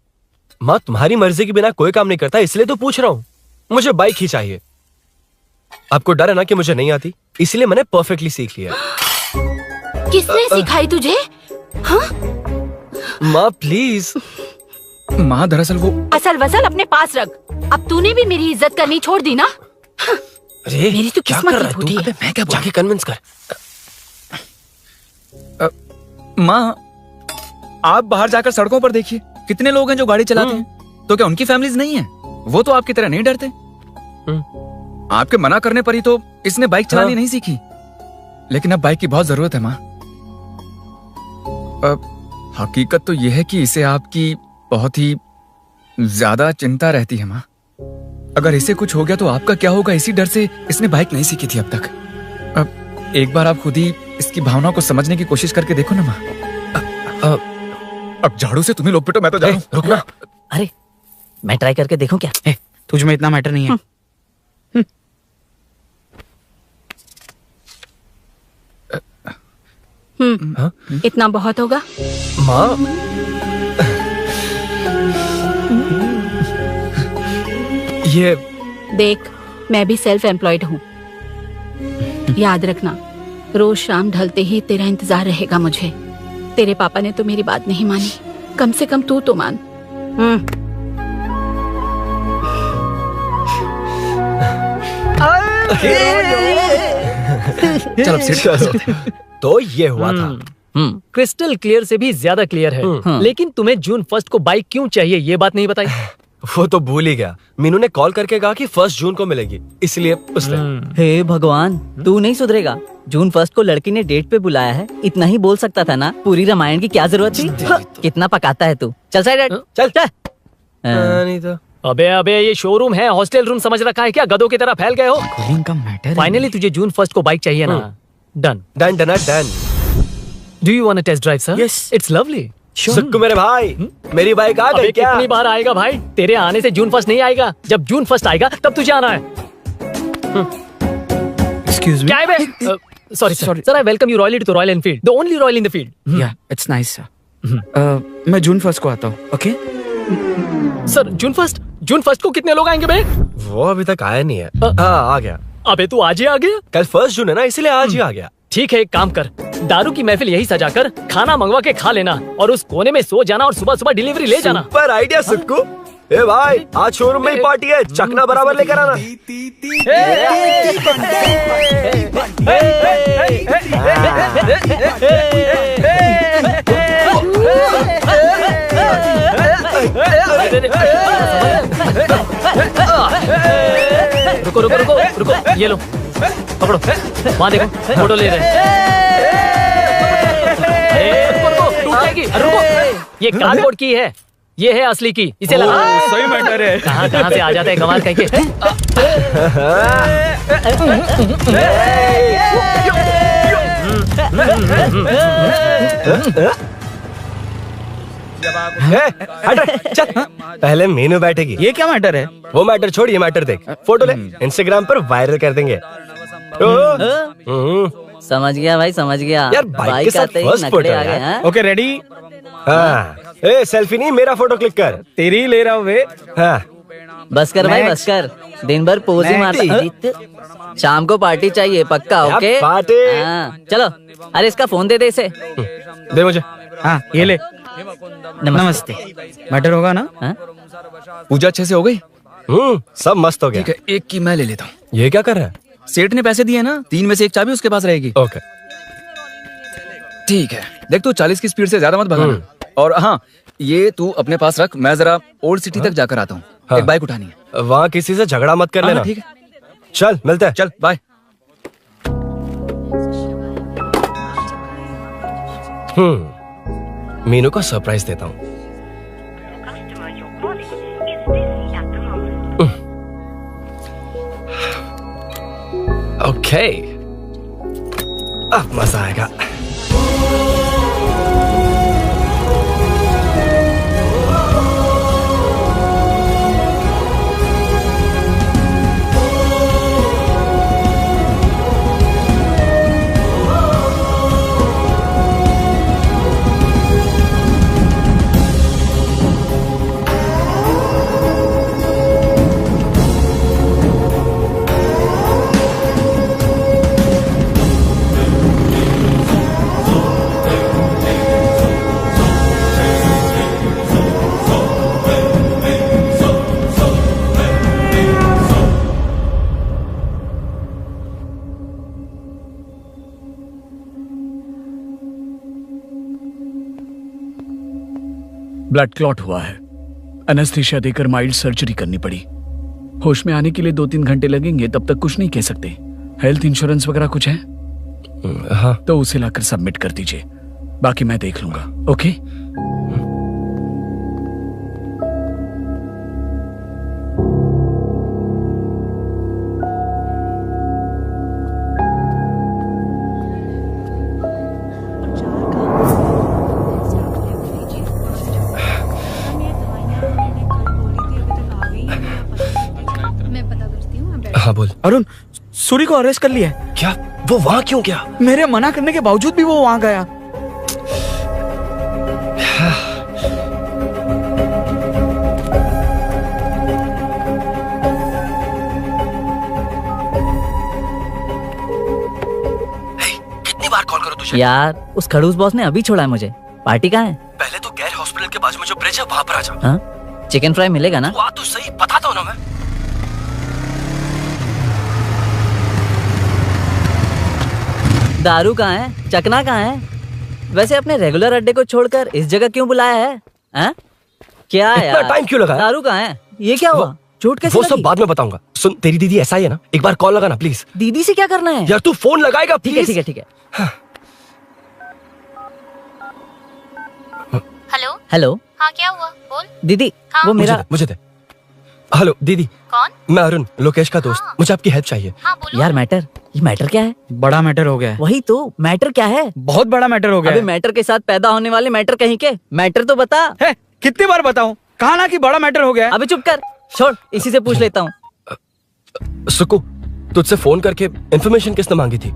माँ, तुम्हारी मर्जी के बिना कोई काम नहीं करता, इसलिए तो पूछ रहा हूँ। मुझे बाइक ही चाहिए। आपको डर है ना कि मुझे नहीं आती, इसलिए मैंने परफेक्टली सीख लिया। किसने सिखाई तुझे? हाँ? माँ प्लीज। माँ दरअसल वो असल वसल अपने पास रख। अब तूने भी मेरी इज्जत करनी छोड़ दी ना। अरे मेरी तो क्या किस्मत कर ही रहा है फूटी तू? है। मैं क्या जाके कन्विंस कर। माँ, आप बाहर जाकर सड़कों पर देखिए, कितने लोग हैं जो गाड़ी चलाते हैं। तो क्या उनकी फैमिलीज नहीं है? वो तो आपकी तरह नहीं डरते। आपके मना करने पर ही तो इसने बाइक चलानी नहीं सीखी। लेकिन अब बाइक की बहुत जरूरत है माँ। हकीकत तो यह है कि इसे आपकी बहुत ही ज्यादा चिंता रहती है माँ। अगर इसे कुछ हो गया तो आपका क्या होगा, इसी डर से इसने बाइक नहीं सीखी थी अब तक। अब एक बार आप खुद ही इसकी भावना को समझने की कोशिश करके देखो ना माँ। अब झाड़ू से तुम्हें लोग पिटो, मैं तो जा रहा हूं। रुकना। अरे मैं ट्राई करके देखूं क्या? तुझ में इतना मैटर नहीं है। इतना बहुत होगा। माँ, ये देख, मैं भी सेल्फ एम्प्लॉयड हूँ। याद रखना, रोज शाम ढलते ही तेरा इंतजार रहेगा मुझे। तेरे पापा ने तो मेरी बात नहीं मानी, कम से कम तू तो मान। चलो चलो। तो ये हुआ था। क्रिस्टल क्लियर से भी ज्यादा क्लियर है। लेकिन तुम्हें जून 1 को बाइक क्यों चाहिए, ये बात नहीं बताई। वो तो भूल ही गया। मीनू ने कॉल करके कहा कि 1 जून को मिलेगी, इसलिए उसने। हे भगवान, तू नहीं सुधरेगा। जून 1 को लड़की ने डेट पे बुलाया है, इतना ही बोल सकता था ना। पूरी रामायण की क्या जरूरत थी? कितना पकाता है तू। चल साइड, चल चल। नहीं तो अबे ये शोरूम है, हॉस्टल रूम समझ रखा है क्या? गधों की तरह फैल गए हो। फाइनली तुझे जून 1 को बाइक चाहिए ना? Done done done done. Do you want to test drive sir? Yes. It's lovely. Sukku मेरे भाई, मेरी बाइक आ अबे गई क्या? कितनी बार आएगा भाई? तेरे आने से जून 1 नहीं आएगा। जब जून 1 आएगा तब तुझे आना है। Excuse me. क्या है बे? Sorry sir, I welcome you royally to Royal Enfield, the only Royal in the field. Yeah, it's nice sir. मैं जून 1 को आता हूँ, okay? सर जून 1 को कितने लोग आएंगे बे? वो अभी तक आया नहीं है। हाँ, आ गया। अबे तू आज ही आ गया? कल 1 जून है ना, इसलिए आज ही आ गया। ठीक है, एक काम कर, दारू की महफिल यही सजाकर खाना मंगवा के खा लेना और उस कोने में सो जाना और सुबह सुबह डिलीवरी ले जाना। Super idea Sukhu. ए भाई, आज शोरूम में ही पार्टी है, चखना बराबर लेकर आना। रुको रुको रुको रुको, ये लो पकड़ो, वहाँ देखो फोटो ले रहे हैं। रुको टूट जाएगी, रुको। ये कार्डबोर्ड की है, ये है असली की, इसे लगा। सही मैटर है। कहाँ से आ जाता है कमाल कहीं के। चल, पहले मीनू बैठेगी। ये क्या मैटर है? वो मैटर छोड़, ये मैटर देख। फोटो ले, इंस्टाग्राम पर वायरल कर देंगे। समझ गया भाई, समझ गया। यार बाइक के साथ आते ही फर्स्ट नखरे फोटो आ गए, है। हाँ? Okay ready? हाँ, ए सेल्फी नहीं, मेरा फोटो क्लिक कर। तेरी ले रहा हूँ वे। हाँ, बस कर भाई, बस कर। दिन भर पोज ही मारता। शाम को पार्टी चाहिए पक्का, ओके? पार्टी। हाँ, चलो। अरे इसका फोन दे इसे। दे मुझे। हाँ, ये ले। नमस्ते। मैटर होगा ना? पूजा अच्छे से हो गई? सब मस्त हो गया। ठीक है, एक की मैं ले लेता हूँ। ये क्या कर रहा है? सेठ ने पैसे दिए ना, 3 में से 1 चाबी उसके पास रहेगी। ओके ठीक है, देख तू 40 की स्पीड से ज्यादा मत भगाना। और हाँ, ये तू अपने पास रख, मैं जरा ओल्ड सिटी तक जाकर आता हूँ। हाँ। एक बाइक उठानी है। वहाँ किसी से झगड़ा मत कर लेना। ठीक है, चल मिलते हैं। चल बाय। मीनू को सरप्राइज देता हूँ। ओके, अब मजा आएगा। ब्लड क्लॉट हुआ है। एनेस्थीसिया देकर माइल्ड सर्जरी करनी पड़ी। होश में आने के लिए 2-3 घंटे लगेंगे, तब तक कुछ नहीं कह सकते। हेल्थ इंश्योरेंस वगैरह कुछ है? हाँ। तो उसे लाकर सबमिट कर दीजिए, बाकी मैं देख लूंगा। ओके? हाँ बोल। अरुण, सूरी को अरेस्ट कर लिया है। क्या? वो वहाँ क्यों गया? मेरे मना करने के बावजूद भी वो वहाँ गया। कितनी बार कॉल करो तुझे? यार उस खड़ूस बॉस ने अभी छोड़ा है मुझे। पार्टी कहाँ है? पहले तो गैर हॉस्पिटल के बाजू में जो ब्रिज है वहां पर आ जा। हाँ? चिकन फ्राई मिलेगा ना? वहाँ तो सही बताता हूँ ना मैं। दारू कहाँ है? चकना कहाँ है? वैसे अपने रेगुलर अड्डे को छोड़कर इस जगह क्यों बुलाया है? हैं? क्या इतना यार? टाइम क्यों लगाया? दारू कहाँ है? ये क्या हुआ? चोट कैसे वो सब लगी? बाद में बताऊंगा। सुन, तेरी दीदी ऐसा ही है ना, एक बार कॉल लगाना प्लीज। दीदी से क्या करना है? यार तू फोन लगाएगा ठीक है प्लीज। ठीक है ठीक है। हेलो हेलो हाँ क्या हुआ बोल। दीदी वो मेरा मुझे दे। हेलो दीदी। कौन? मैं अरुण, लोकेश का दोस्त। मुझे आपकी हेल्प चाहिए। यार मैटर, ये मैटर क्या है? बड़ा मैटर हो गया है। वही तो मैटर क्या है? बहुत बड़ा मैटर हो गया अबे है। मैटर के साथ पैदा होने वाले मैटर कहीं के, मैटर तो बता। है, कितनी बार बताऊं? कहा ना कि बड़ा मैटर हो गया है। अबे चुप कर, छोड़, इसी से पूछ लेता हूँ। सुकू, तुझसे फोन करके इन्फॉर्मेशन किसने मांगी थी?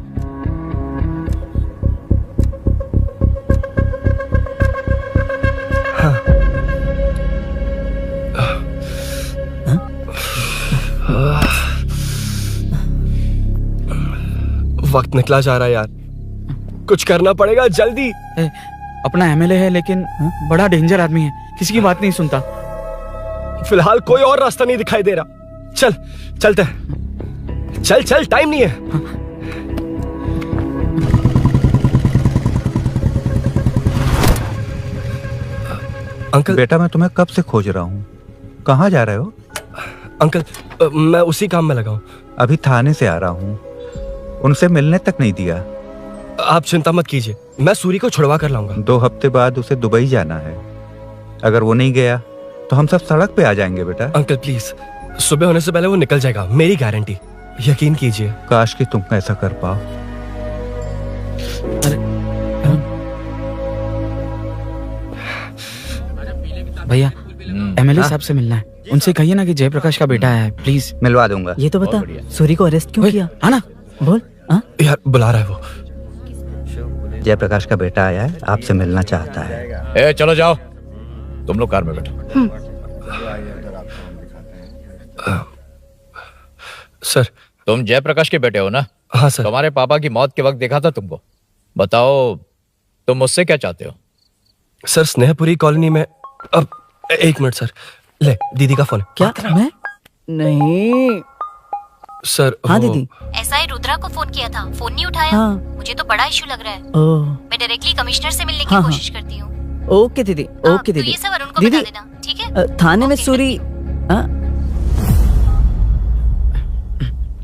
वक्त निकला जा रहा है यार, कुछ करना पड़ेगा जल्दी। अपना एमएलए है लेकिन बड़ा डेंजर आदमी है, किसी की बात नहीं सुनता। फिलहाल कोई और रास्ता नहीं दिखाई दे रहा। चल चलते हैं, चल चल, टाइम नहीं है। अंकल। बेटा मैं तुम्हें कब से खोज रहा हूँ, कहाँ जा रहे हो? अंकल मैं उसी काम में लगा हूँ। अभी थाने से आ रहा हूँ, उनसे मिलने तक नहीं दिया। आप चिंता मत कीजिए, मैं सूरी को छुड़वा कर लाऊंगा। 2 हफ्ते बाद उसे दुबई जाना है, अगर वो नहीं गया तो हम सब सड़क पे आ जाएंगे बेटा। अंकल प्लीज, सुबह होने से पहले वो निकल जाएगा, मेरी गारंटी, यकीन कीजिए। काश कि तुम ऐसा कर पाओ। भैया एमएलए साहब से मिलना है, उनसे कहिए ना कि जयप्रकाश का बेटा है, प्लीज। मिलवा दूंगा। ये तो बता, सूरी को अरेस्ट क्यों किया? हाँ ना, बोल। यार बुला रहा है वो। जयप्रकाश का बेटा आया है, आपसे मिलना चाहता है। चलो जाओ, तुम लोग कार में बैठो। सर। तुम जयप्रकाश के बेटे हो ना? हाँ सर। तुम्हारे पापा की मौत के वक्त देखा था तुमको। बताओ तुम मुझसे क्या चाहते हो? सर स्नेहपुरी कॉलोनी में, अब 1 मिनट सर, ले दीदी का फोन। क्या? मैं नहीं सर। हाँ दीदी। एसआई रुद्रा को फोन किया था, फोन नहीं उठाया। हाँ। मुझे तो बड़ा इशू लग रहा है। ओह। मैं डायरेक्टली कमिश्नर से मिलने की हाँ, कोशिश करती हूँ। ओके दीदी, ओके तो दीदी। ये सब अरुण को दीदी, बता देना, ठीक है? थाने में सूरी।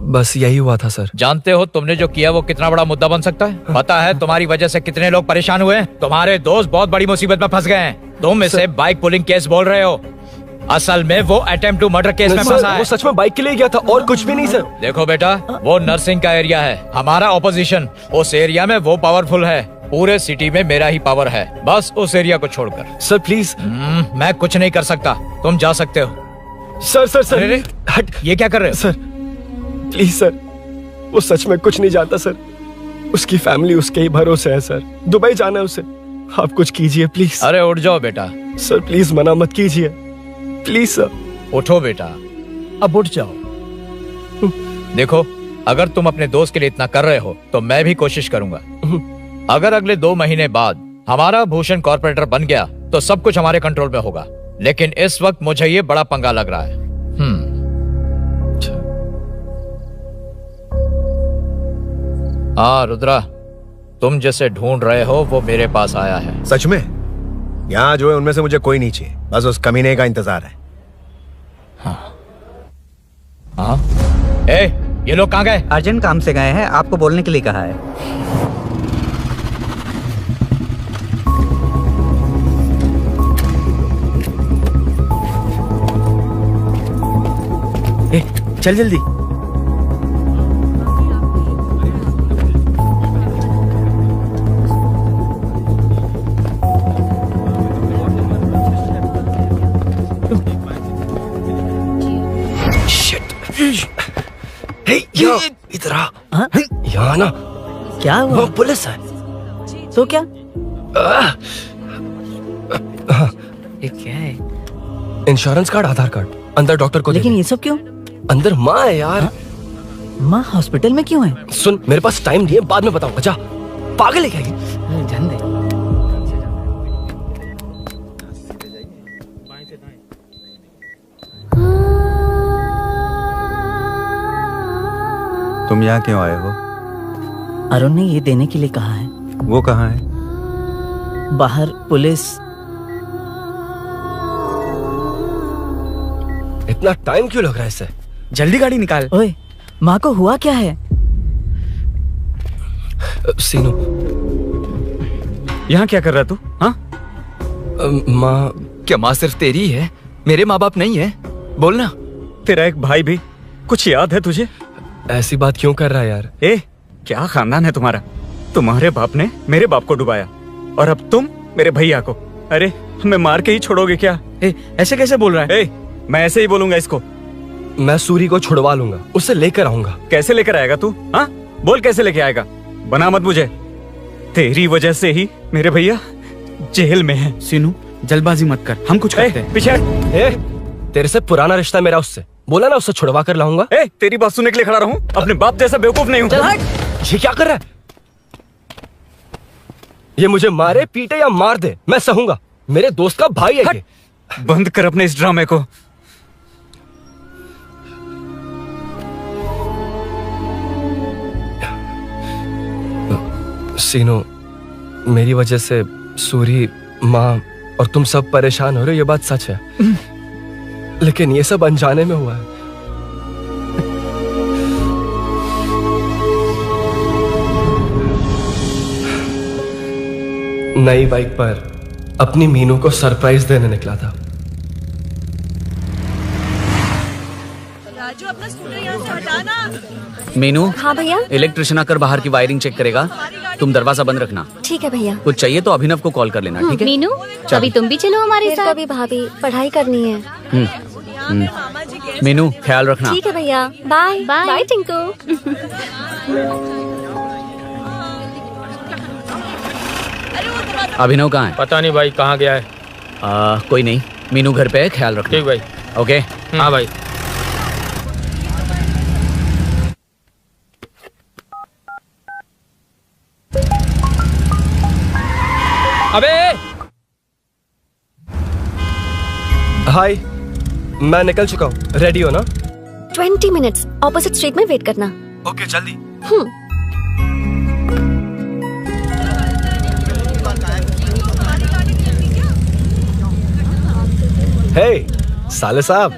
बस यही हुआ था सर। जानते हो तुमने जो किया वो कितना बड़ा मुद्दा बन सकता है? पता है तुम्हारी वजह से कितने लोग परेशान हुए? तुम्हारे दोस्त बहुत बड़ी मुसीबत में फंस गए हैं। तुम इसे बाइक पुलिंग केस बोल रहे हो, असल में वो अटेम्प्ट टू मर्डर केस में फंसा है। वो सच में बाइक के लिए गया था और कुछ भी नहीं सर। देखो बेटा, वो नर्सिंग का एरिया है, हमारा ऑपोजिशन उस एरिया में वो पावरफुल है। पूरे सिटी में मेरा ही पावर है, बस उस एरिया को छोड़कर। Sir please. मैं कुछ नहीं कर सकता, तुम जा सकते हो। Sir sir sir. अरे हट, ये क्या कर रहे हो? सर प्लीज सर, वो सच में कुछ नहीं जानता सर, उसकी फैमिली उसके ही भरोसे है सर, दुबई जाना है उसे, आप कुछ कीजिए प्लीज। अरे उठ जाओ बेटा। सर प्लीज मना मत कीजिए, प्लीज सर। उठो बेटा, अब उठ जाओ। देखो, अगर तुम अपने दोस्त के लिए इतना कर रहे हो तो मैं भी कोशिश करूंगा। अगर अगले 2 महीने बाद हमारा भूषण कॉर्पोरेटर बन गया तो सब कुछ हमारे कंट्रोल में होगा, लेकिन इस वक्त मुझे ये बड़ा पंगा लग रहा है। हाँ रुद्रा, तुम जिसे ढूंढ रहे हो वो मेरे पास आया है। सच में? यहाँ जो है उनमें से मुझे कोई नहीं चाहिए, बस उस कमीने का इंतजार है। हाँ? ए, ये लोग कहाँ गए? अर्जेंट काम से गए हैं, आपको बोलने के लिए कहा है। चल जल्दी। इधर आ। यहाँ ना क्या हुआ? वो पुलिस है। तो क्या? ये क्या है? इंश्योरेंस कार्ड, आधार कार्ड, अंदर डॉक्टर को लेकिन ये सब क्यों? अंदर माँ है यार। माँ हॉस्पिटल में क्यों है? सुन, मेरे पास टाइम नहीं है, बाद में बताऊंगा। जा, पागल है क्या ये? जान दे। तुम यहाँ क्यों आए हो? अरुण ने ये देने के लिए कहा है। वो कहाँ है? बाहर पुलिस। इतना टाइम क्यों लग रहा है इससे? जल्दी गाड़ी निकाल। ओए, माँ को हुआ क्या है? सीनू, यहाँ क्या कर रहा तू? हाँ? माँ। क्या माँ सिर्फ तेरी है? मेरे माँ बाप नहीं है? बोलना। तेरा एक भाई भी। कुछ याद है तुझे? ऐसी बात क्यों कर रहा है यार? क्या खानदान है तुम्हारा? तुम्हारे बाप ने मेरे बाप को डुबाया और अब तुम मेरे भैया को। अरे हमें मार के ही छोड़ोगे क्या? ऐसे कैसे बोल रहा है? मैं ऐसे ही बोलूंगा इसको। मैं सूरी को छुड़वा लूंगा, उसे लेकर आऊंगा। कैसे लेकर आएगा तू? हाँ, बोल कैसे लेके आएगा? बना मत मुझे। तेरी वजह से ही मेरे भैया जेल में है। सीनू, जल्दबाजी मत कर, हम कुछ करते हैं। पीछे। तेरे से पुराना रिश्ता मेरा उससे। बोला ना उससे छुड़वा कर लाऊंगा। तेरी बात सुनने के लिए खड़ा रहूं? अपने बाप जैसा बेवकूफ नहीं हूं। ये क्या कर रहा है? ये मुझे मारे, पीटे या मार दे, मैं सहूंगा। मेरे दोस्त का भाई है ये। बंद कर अपने इस ड्रामे को। सीनो, मेरी वजह से सूरी, माँ और तुम सब परेशान हो रहे हो, ये बात सच है। लेकिन ये सब अनजाने में हुआ है। नई बाइक पर अपनी मीनू को सरप्राइज देने निकला था। राजू, अपना स्कूटर यहाँ से हटाना। मीनू। हाँ भैया। इलेक्ट्रिशियन आकर बाहर की वायरिंग चेक करेगा, तुम दरवाजा बंद रखना। ठीक है भैया। कुछ चाहिए तो अभिनव को कॉल कर लेना, ठीक है? मीनू, अभी तुम भी चलो हमारे साथ। कभी भाभी, पढ़ाई करनी है। मीनू, ख्याल रखना। ठीक है भैया, बाय बाय टिंकू। अभिनव कहाँ है? पता नहीं भाई, कहाँ गया है। कोई नहीं, मीनू घर पे है, ख्याल रखना। ठीक भाई। ओके। हाँ भाई। अबे हाय, मैं निकल चुका हूँ, रेडी हो ना? 20 मिनट्स ऑपोजिट स्ट्रीट में वेट करना। ओके, जल्दी। हे साले साहब,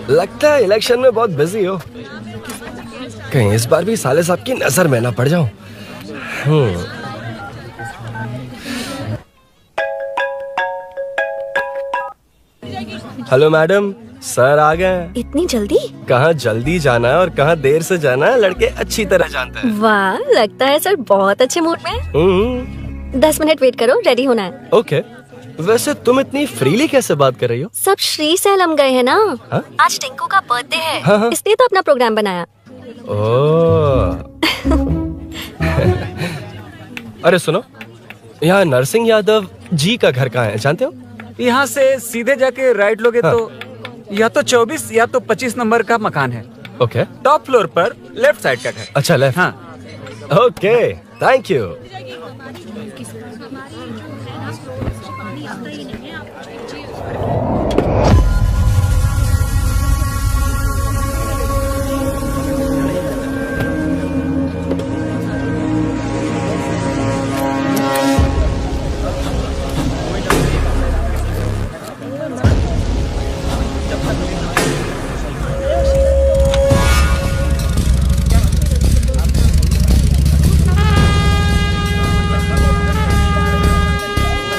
लगता है इलेक्शन में बहुत बिजी हो। कहीं इस बार भी साले साहब की नजर में ना पड़ जाऊं। हेलो मैडम, सर आ गए। इतनी जल्दी? कहाँ जल्दी जाना है और कहाँ देर से जाना है, लड़के अच्छी तरह जानते हैं। वाह, लगता है सर बहुत अच्छे मूड में। 10 मिनट वेट करो, रेडी होना है। ओके। वैसे तुम इतनी फ्रीली कैसे बात कर रही हो? सब श्री सैलम गए हैं ना। हा? आज टिंकू का बर्थडे है। हाँ। इसलिए तो अपना प्रोग्राम बनाया। अरे सुनो, यहाँ नरसिंह यादव जी का घर कहाँ है, जानते हो? यहाँ से सीधे जाके राइट लोगे तो या तो 24 या तो 25 नंबर का मकान है। ओके। टॉप फ्लोर पर लेफ्ट साइड का घर। अच्छा, लेफ्ट। हाँ। Okay, thank you.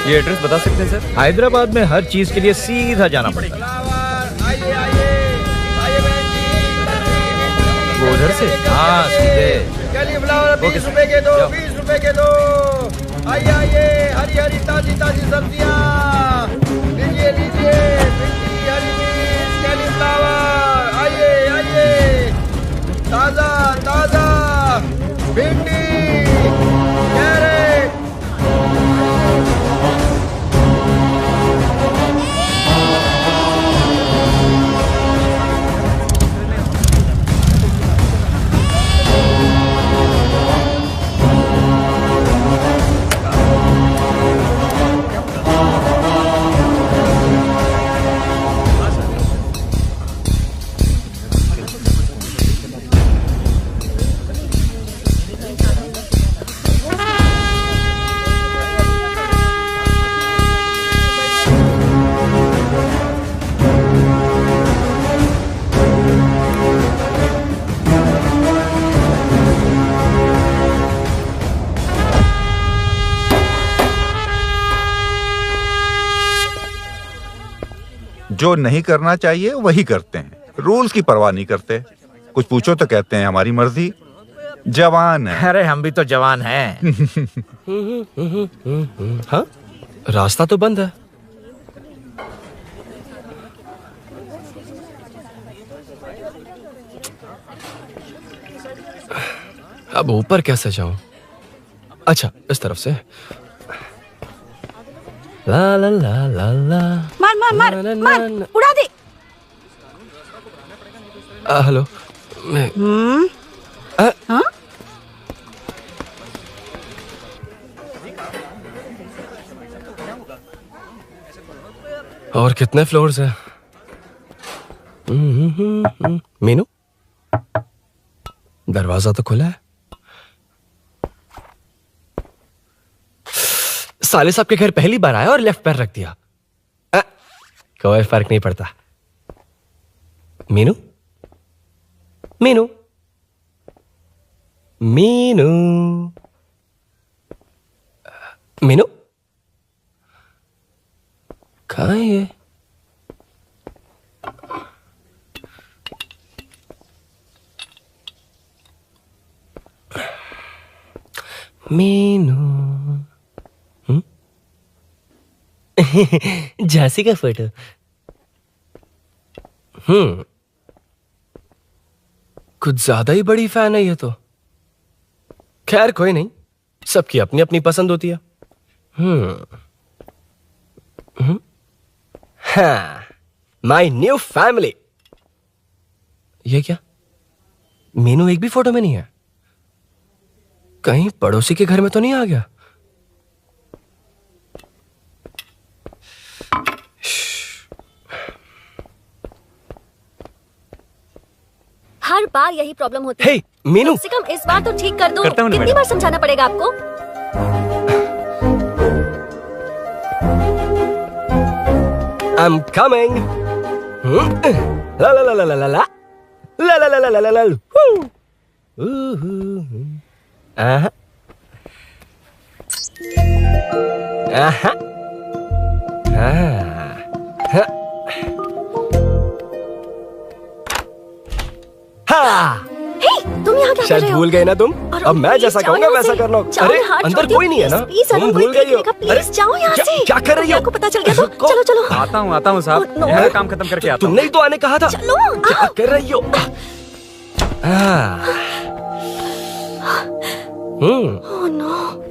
ये एड्रेस बता सकते हैं सर? हैदराबाद में हर चीज के लिए सीधा जाना पड़ेगा। वो उधर से? हाँ, सीधे। 20 रुपए के दो, 20 रुपए के दो। आइए आइए, हरी हरी ताजी ताजी सब्जियाँ लीजिए लीजिए। भिंडी, हरी मिर्च, कैलीफ्लावर, आइए आइए, ताजा ताजा भिंडी, कैरेट। जो नहीं करना चाहिए वही करते हैं, रूल्स की परवाह नहीं करते। कुछ पूछो तो कहते हैं हमारी मर्जी। जवान है। अरे हम भी तो जवान हैं। हाँ, रास्ता तो बंद है। अब ऊपर कैसे जाऊं? अच्छा, इस तरफ से। ला ला ला ला ला। मार मार मार मार, उड़ा दे। हेलो, मैं हाँ? और कितने फ्लोर्स हैं? मीनू, दरवाजा तो खुला है। साले साहब के घर पहली बार आया और लेफ्ट पैर रख दिया। कोई फर्क नहीं पड़ता। मीनू, मीनू, मीनू, मीनू, कहाँ है ये? मीनू, झांसी का फोटो। कुछ ज्यादा ही बड़ी फैन है ये तो। खैर कोई नहीं, सबकी अपनी अपनी पसंद होती है। हाँ, माई न्यू फैमिली। ये क्या? मीनू एक भी फोटो में नहीं है। कहीं पड़ोसी के घर में तो नहीं आ गया? हर बार यही प्रॉब्लम होती है। हे, मीनू, कम से कम इस बार तो ठीक कर दो। करता हूं ना कितनी मैडम। बार समझाना पड़ेगा आपको? I'm coming. La la la la la la la la la la la la la la. Aha. Aha. Ah. हाँ, तुम यहाँ क्या कर शायद रहे हो? भूल गए ना तुम। अरे अब मैं प्लीज जैसा जाओ कहूंगा यहाँ वैसा से। करना। जाओ, अरे हाथ अंदर छोड़ कोई दो, नहीं है ना? प्लीज, तुम अरुण, भूल कोई गई हो। देखेगा, प्लीज जाओ यहाँ से। क्या कर रही हो? को पता चल गया तो चलो चलो। आता हूँ साहब, यहाँ का काम खत्म करके आता हूँ। तुमने ही तो आने कहा था। चलो, क्या कर रही हो? Oh no.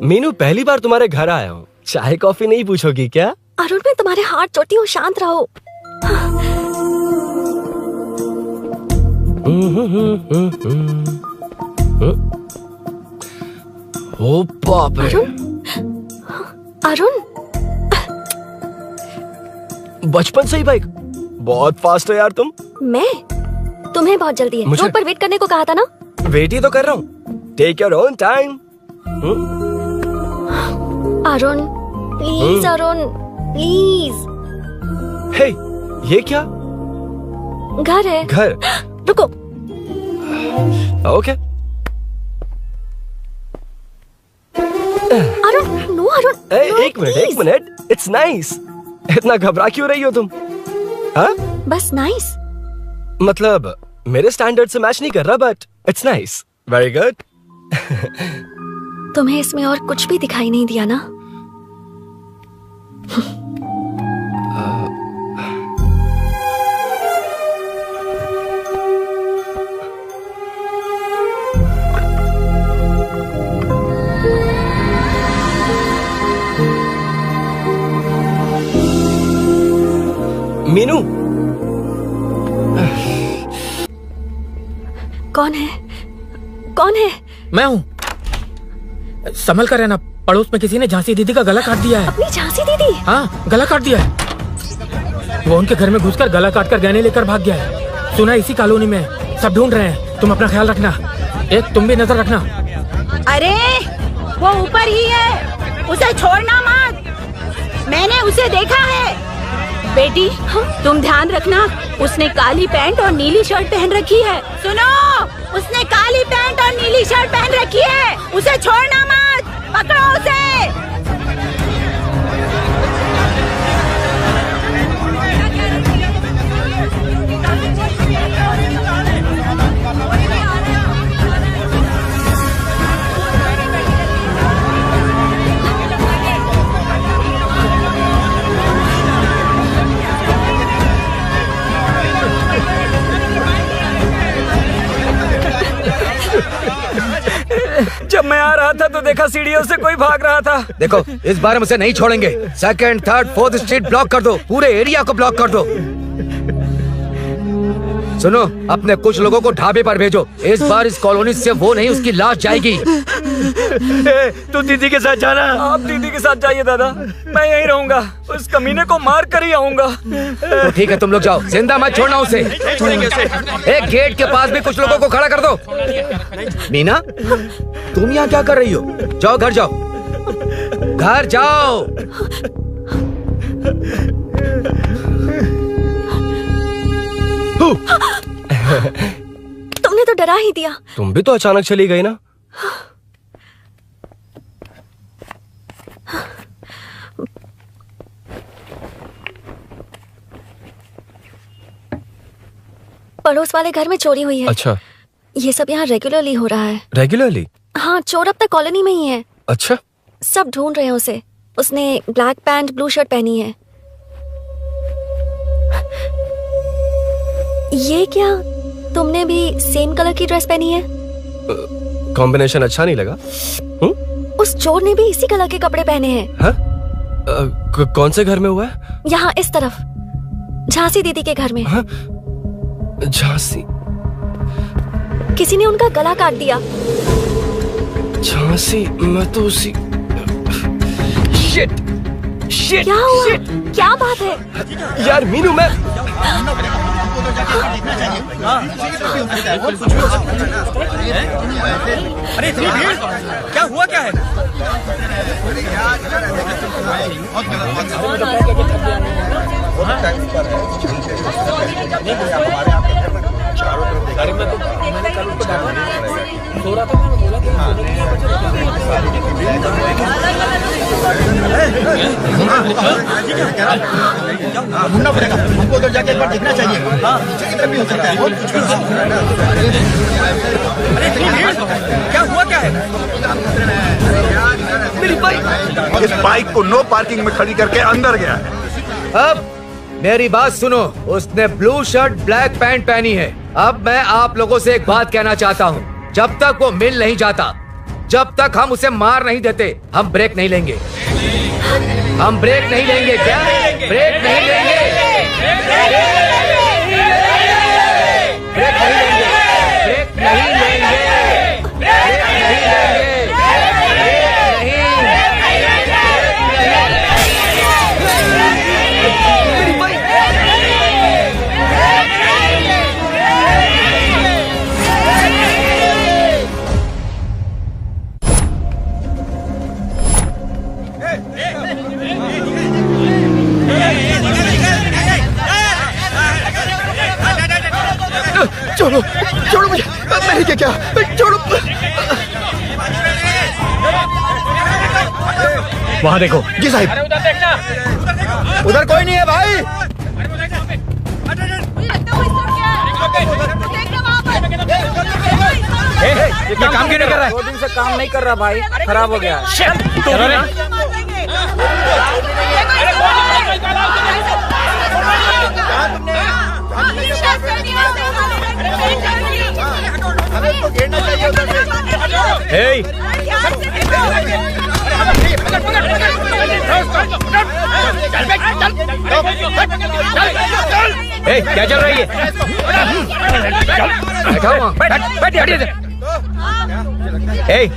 मीनू, पहली बार तुम्हारे घर आया हूँ। चाय कॉफी नहीं पूछोगी क्या? अरुण, मैं तुम्हारे हाथ जोड़ती हूँ, शांत रहो। ओ बाप रे। अरुण, बचपन से ही बाइक। बहुत फास्ट है यार तुम। मैं? तुम्हें बहुत जल्दी है। मुझे- रोड पर वेट करने को कहा था ना? वेट ही तो कर रहा हूँ। Take your own time. Arun, please Arun, please. Hey, ये क्या? घर है। घर? रुको। ओके। अरुण, नो अरुण। एक मिनट, इट्स नाइस। इतना घबरा क्यों रही हो तुम? हाँ? बस नाइस। मतलब मेरे स्टैंडर्ड से मैच नहीं कर रहा, but it's nice. Very good. तुम्हें इसमें और कुछ भी दिखाई नहीं दिया ना? मीनू, कौन है? कौन है? मैं हूँ। संभल कर रहना। पड़ोस में किसी ने झांसी दीदी का गला काट दिया है। अपनी झांसी दीदी? हाँ, गला काट दिया है। वो उनके घर में घुसकर गला काट कर गहने लेकर भाग गया है। सुना इसी कॉलोनी में है। सब ढूंढ रहे हैं। तुम अपना ख्याल रखना। एक तुम भी नजर रखना। अरे वो ऊपर ही है, उसे छोड़ना मत। मैंने उसे देखा है। बेटी, तुम ध्यान रखना। उसने काली पैंट और नीली शर्ट पहन रखी है। सुनो, उसने काली पैंट और नीली शर्ट पहन रखी है। उसे छोड़ना मत। पकड़ो उसे। मैं आ रहा था तो देखा सीढ़ियों से कोई भाग रहा था। देखो इस बार हम उसे नहीं छोड़ेंगे। Second, third, fourth street block कर दो, पूरे एरिया को ब्लॉक कर दो। सुनो, अपने कुछ लोगों को ढाबे पर भेजो। इस बार इस कॉलोनी से वो नहीं, उसकी लाश जाएगी। तू दीदी के साथ जाना। आप दीदी के साथ जाइए दादा, मैं यहीं रहूंगा। उस कमीने को मार कर ही आऊंगा। तो ठीक है, तुम लोग जाओ, जिंदा मत छोड़ना उसे। एक गेट के पास भी कुछ लोगों को खड़ा कर दो। मीना, तुम यहाँ क्या कर रही हो? जाओ घर जाओ, घर जाओ। तुमने तो डरा ही दिया। तुम भी तो अचानक चली गई ना। पड़ोस वाले घर में चोरी हुई है। अच्छा, ये सब यहाँ रेगुलरली हो रहा है। रेगुलरली? हाँ, चोर अब तक कॉलोनी में ही है। अच्छा, सब ढूंढ रहे हैं उसे। उसने ब्लैक पैंट ब्लू शर्ट पहनी है। ये क्या, तुमने भी सेम कलर की ड्रेस पहनी है? कॉम्बिनेशन अच्छा नहीं लगा? उस चोर ने भी इसी कलर के कपड़े पहने हैं। हाँ? कौन से घर में हुआ है? यहाँ इस तरफ, झांसी दीदी के घर में। हाँ? झांसी? किसी ने उनका गला काट दिया। झांसी? मैं तो उसी... शिट! शिट! क्या हुआ? क्या बात है? यार मीनू, मैं... अरे इतनी भीड़, क्या हुआ क्या है? ढूंढना पड़ेगा हमको, उधर जाके एक बार देखना चाहिए। हाँ, इधर भी हो सकता है। क्या हुआ क्या है? मेरी बाइक, इस बाइक को नो पार्किंग में खड़ी करके अंदर गया है। अब मेरी बात सुनो, उसने ब्लू शर्ट ब्लैक पैंट पहनी है। अब मैं आप लोगों से एक बात कहना चाहता हूँ, जब तक वो मिल नहीं जाता, जब तक हम उसे मार नहीं देते, हम ब्रेक नहीं लेंगे। हम ब्रेक नहीं लेंगे। क्या ब्रेक नहीं लेंगे? ब्रेक नहीं लेंगे। ब्रेक नहीं लेंगे। ब्रेक नहीं लेंगे। छोड़ो, छोड़ो मुझे, मैंने क्या छोड़ो। वहाँ देखो। जी साहिब। उधर देखना। उधर कोई नहीं है भाई। ये काम क्यों नहीं कर रहा है? 2 दिन से काम नहीं कर रहा भाई, खराब हो गया। चलो रे। हमें तो घेरना चाहिए उधर से। क्या चल रही है?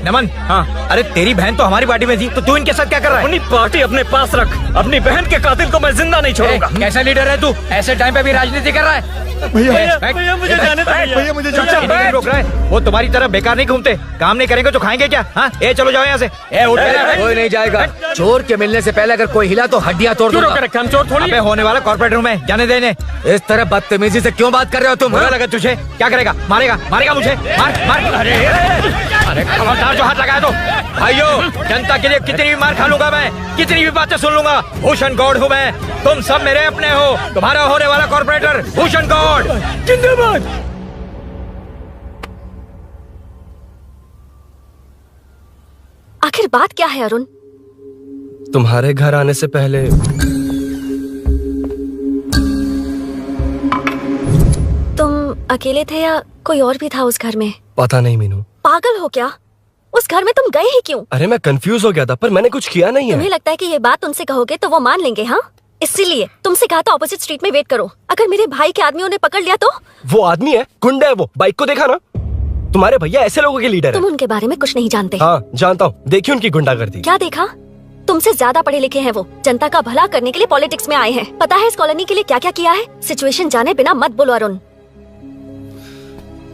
नमन। हाँ, अरे तेरी बहन तो हमारी पार्टी में थी, तो तू इनके साथ क्या कर रहा है? अपनी पार्टी अपने पास रख। अपनी बहन के कातिल को मैं जिंदा नहीं छोड़ूंगा। कैसा लीडर है तू? ऐसे टाइम पे भी राजनीति कर रहा है? भैया मुझे जाने दो। भैया मुझे नहीं रोक रहा है। वो तुम्हारी तरह बेकार नहीं घूमते। काम नहीं करेंगे तो खाएंगे क्या? हाँ, चलो जाओ यहाँ से। उठ के कोई नहीं जाएगा। चोर के मिलने से पहले अगर कोई हिला तो हड्डियां तोड़ दूंगा। हम चोर थोड़ी। अबे होने वाला कॉर्पोरेट रूम है, जाने देने। इस तरह बदतमीजी से क्यों बात कर रहे हो तुम? बुरा लगा तुझे? क्या करेगा? मारेगा? मारेगा मुझे? मार मार। अरे खबरदार जो हाथ लगाया तो। भाइयों, जनता के लिए कितनी भी मार खा लूंगा मैं, कितनी भी बातें सुन लूंगा। भूषण गौड़ हूँ मैं, तुम सब मेरे अपने हो। तुम्हारा होने वाला कॉर्पोरेटर भूषण गौड़ जिंदाबाद। आखिर बात क्या है अरुण? तुम्हारे घर आने से पहले तुम अकेले थे या कोई और भी था उस घर में? पता नहीं मीनू। पागल हो क्या? उस घर में तुम गए ही क्यों? अरे मैं कंफ्यूज हो गया था, पर मैंने कुछ किया नहीं है। तुम्हें लगता है कि ये बात उनसे कहोगे तो वो मान लेंगे? हाँ, इसीलिए तुमसे कहा था ऑपोजिट स्ट्रीट में वेट करो। अगर मेरे भाई के आदमियों ने पकड़ लिया तो? वो आदमी है, गुंडा है वो। बाइक को देखा ना? तुम्हारे भैया ऐसे लोगों के लीडर तुम है। उनके बारे में कुछ नहीं जानते। हाँ जानता हूँ, देखी उनकी गुंडागर्दी। क्या देखा? तुमसे ज्यादा पढ़े लिखे हैं वो। जनता का भला करने के लिए पॉलिटिक्स में आए हैं। पता है इस कॉलोनी के लिए क्या क्या किया है? सिचुएशन जाने बिना मत बोलो अरुण।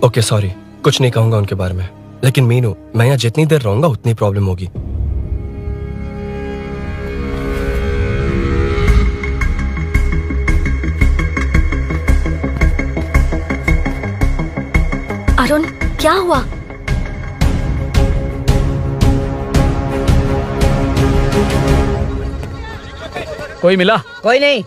ओके सॉरी, कुछ नहीं कहूंगा उनके बारे में। लेकिन मीनू, मैं यहाँ जितनी देर रहूंगा उतनी प्रॉब्लम होगी। अरुण, क्या हुआ? कोई मिला? कोई नहीं।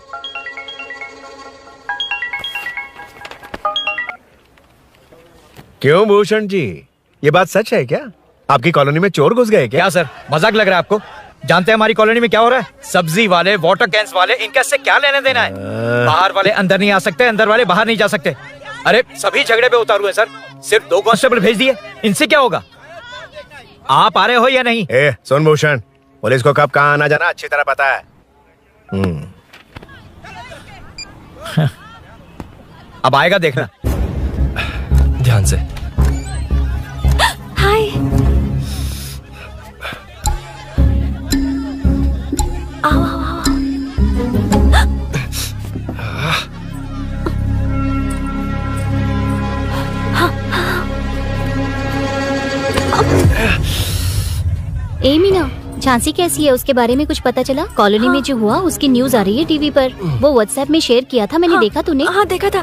क्यों भूषण जी, ये बात सच है क्या? आपकी कॉलोनी में चोर घुस गए क्या सर, मजाक लग रहा है आपको? जानते हैं हमारी कॉलोनी में क्या हो रहा है? सब्जी वाले, वाटर कैंस वाले, इनका इससे क्या लेना देना है? बाहर वाले अंदर नहीं आ सकते, अंदर वाले बाहर नहीं जा सकते। अरे सभी झगड़े पे उतारू है सर। सिर्फ 2 कांस्टेबल भेज दिए, इनसे क्या होगा? आप आ रहे हो या नहीं? ए, सुन भूषण, पुलिस को कब कहाँ आना जाना अच्छी तरह पता है। अब आएगा देखना। ध्यान से। हाय। आओ आओ आओ। ए मीना, झांसी कैसी है? उसके बारे में कुछ पता चला? कॉलोनी में जो हुआ उसकी न्यूज आ रही है टीवी पर। वो व्हाट्सएप में शेयर किया था, मैंने देखा। तूने? हाँ देखा था।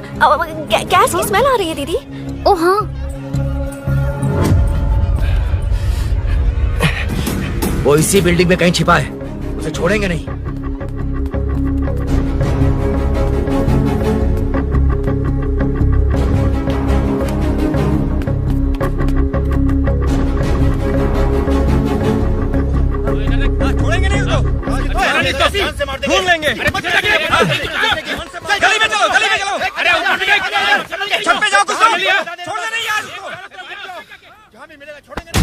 गैस की स्मेल आ रही है दीदी। ओ हाँ, वो इसी बिल्डिंग में कहीं छिपा है, उसे छोड़ेंगे नहीं। छोड़ेंगे नहीं उसको। ढूंढ लेंगे। गली में चलो, गली में चलो। अरे छत पे जाओ, कुछ छोड़ दे नहीं यार उसको। जहाँ भी मिलेगा छोड़ेंगे नहीं।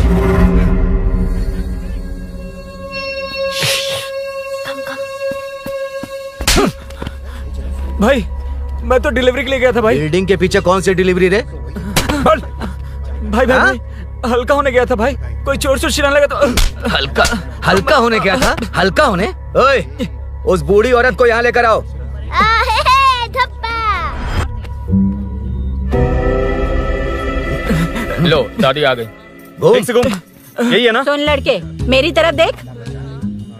भाई मैं तो डिलीवरी के लिए गया था भाई। बिल्डिंग के पीछे कौन सी डिलीवरी रे? भाई भाई हल्का होने गया था भाई, कोई चोर चोर चिल्लाने लगा तो। हल्का होने गया था? हल्का होने? ओए, उस बूढ़ी औरत को यहाँ लेकर आओ। लो दादी आ गई। ठीक से घूम, यही है ना? सुन लड़के, मेरी तरफ देख।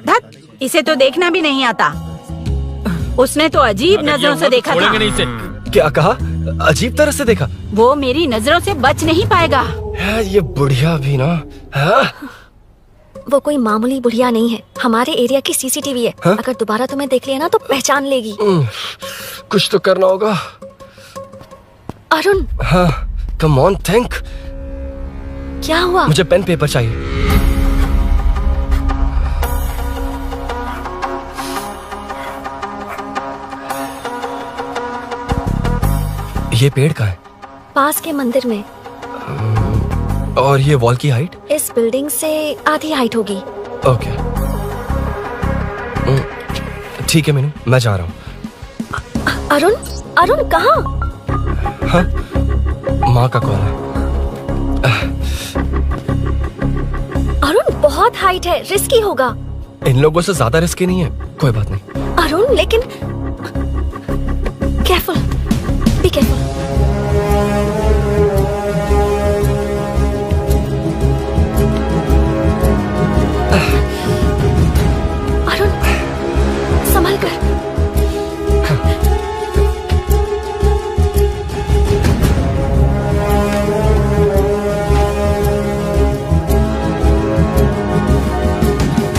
धत, इसे तो देखना भी नहीं आता। उसने तो अजीब नजरों से देखा था। नहीं से। क्या कहा? अजीब तरह से देखा? वो मेरी नजरों से बच नहीं पाएगा। ये बुढ़िया भी ना। वो कोई मामूली बुढ़िया नहीं है, हमारे एरिया की सीसीटीवी है। अगर दोबारा तुम्हें देख लिया ना तो पहचान लेगी। कुछ तो करना होगा। अरुण। हाँ, कम ऑन थिंक। क्या हुआ? मुझे पेन पेपर चाहिए। ये पेड़ का है? पास के मंदिर में। और ये वॉल की हाइट? इस बिल्डिंग से आधी हाइट होगी। ओके ठीक है मीनू, मैं जा रहा हूँ। अरुण, अरुण कहाँ? हाँ, माँ का कॉल है। अरुण बहुत हाइट है, रिस्की होगा। इन लोगों से ज्यादा रिस्की नहीं है, कोई बात नहीं। अरुण लेकिन केयरफुल, बी केयरफुल। अरुण संभल कर।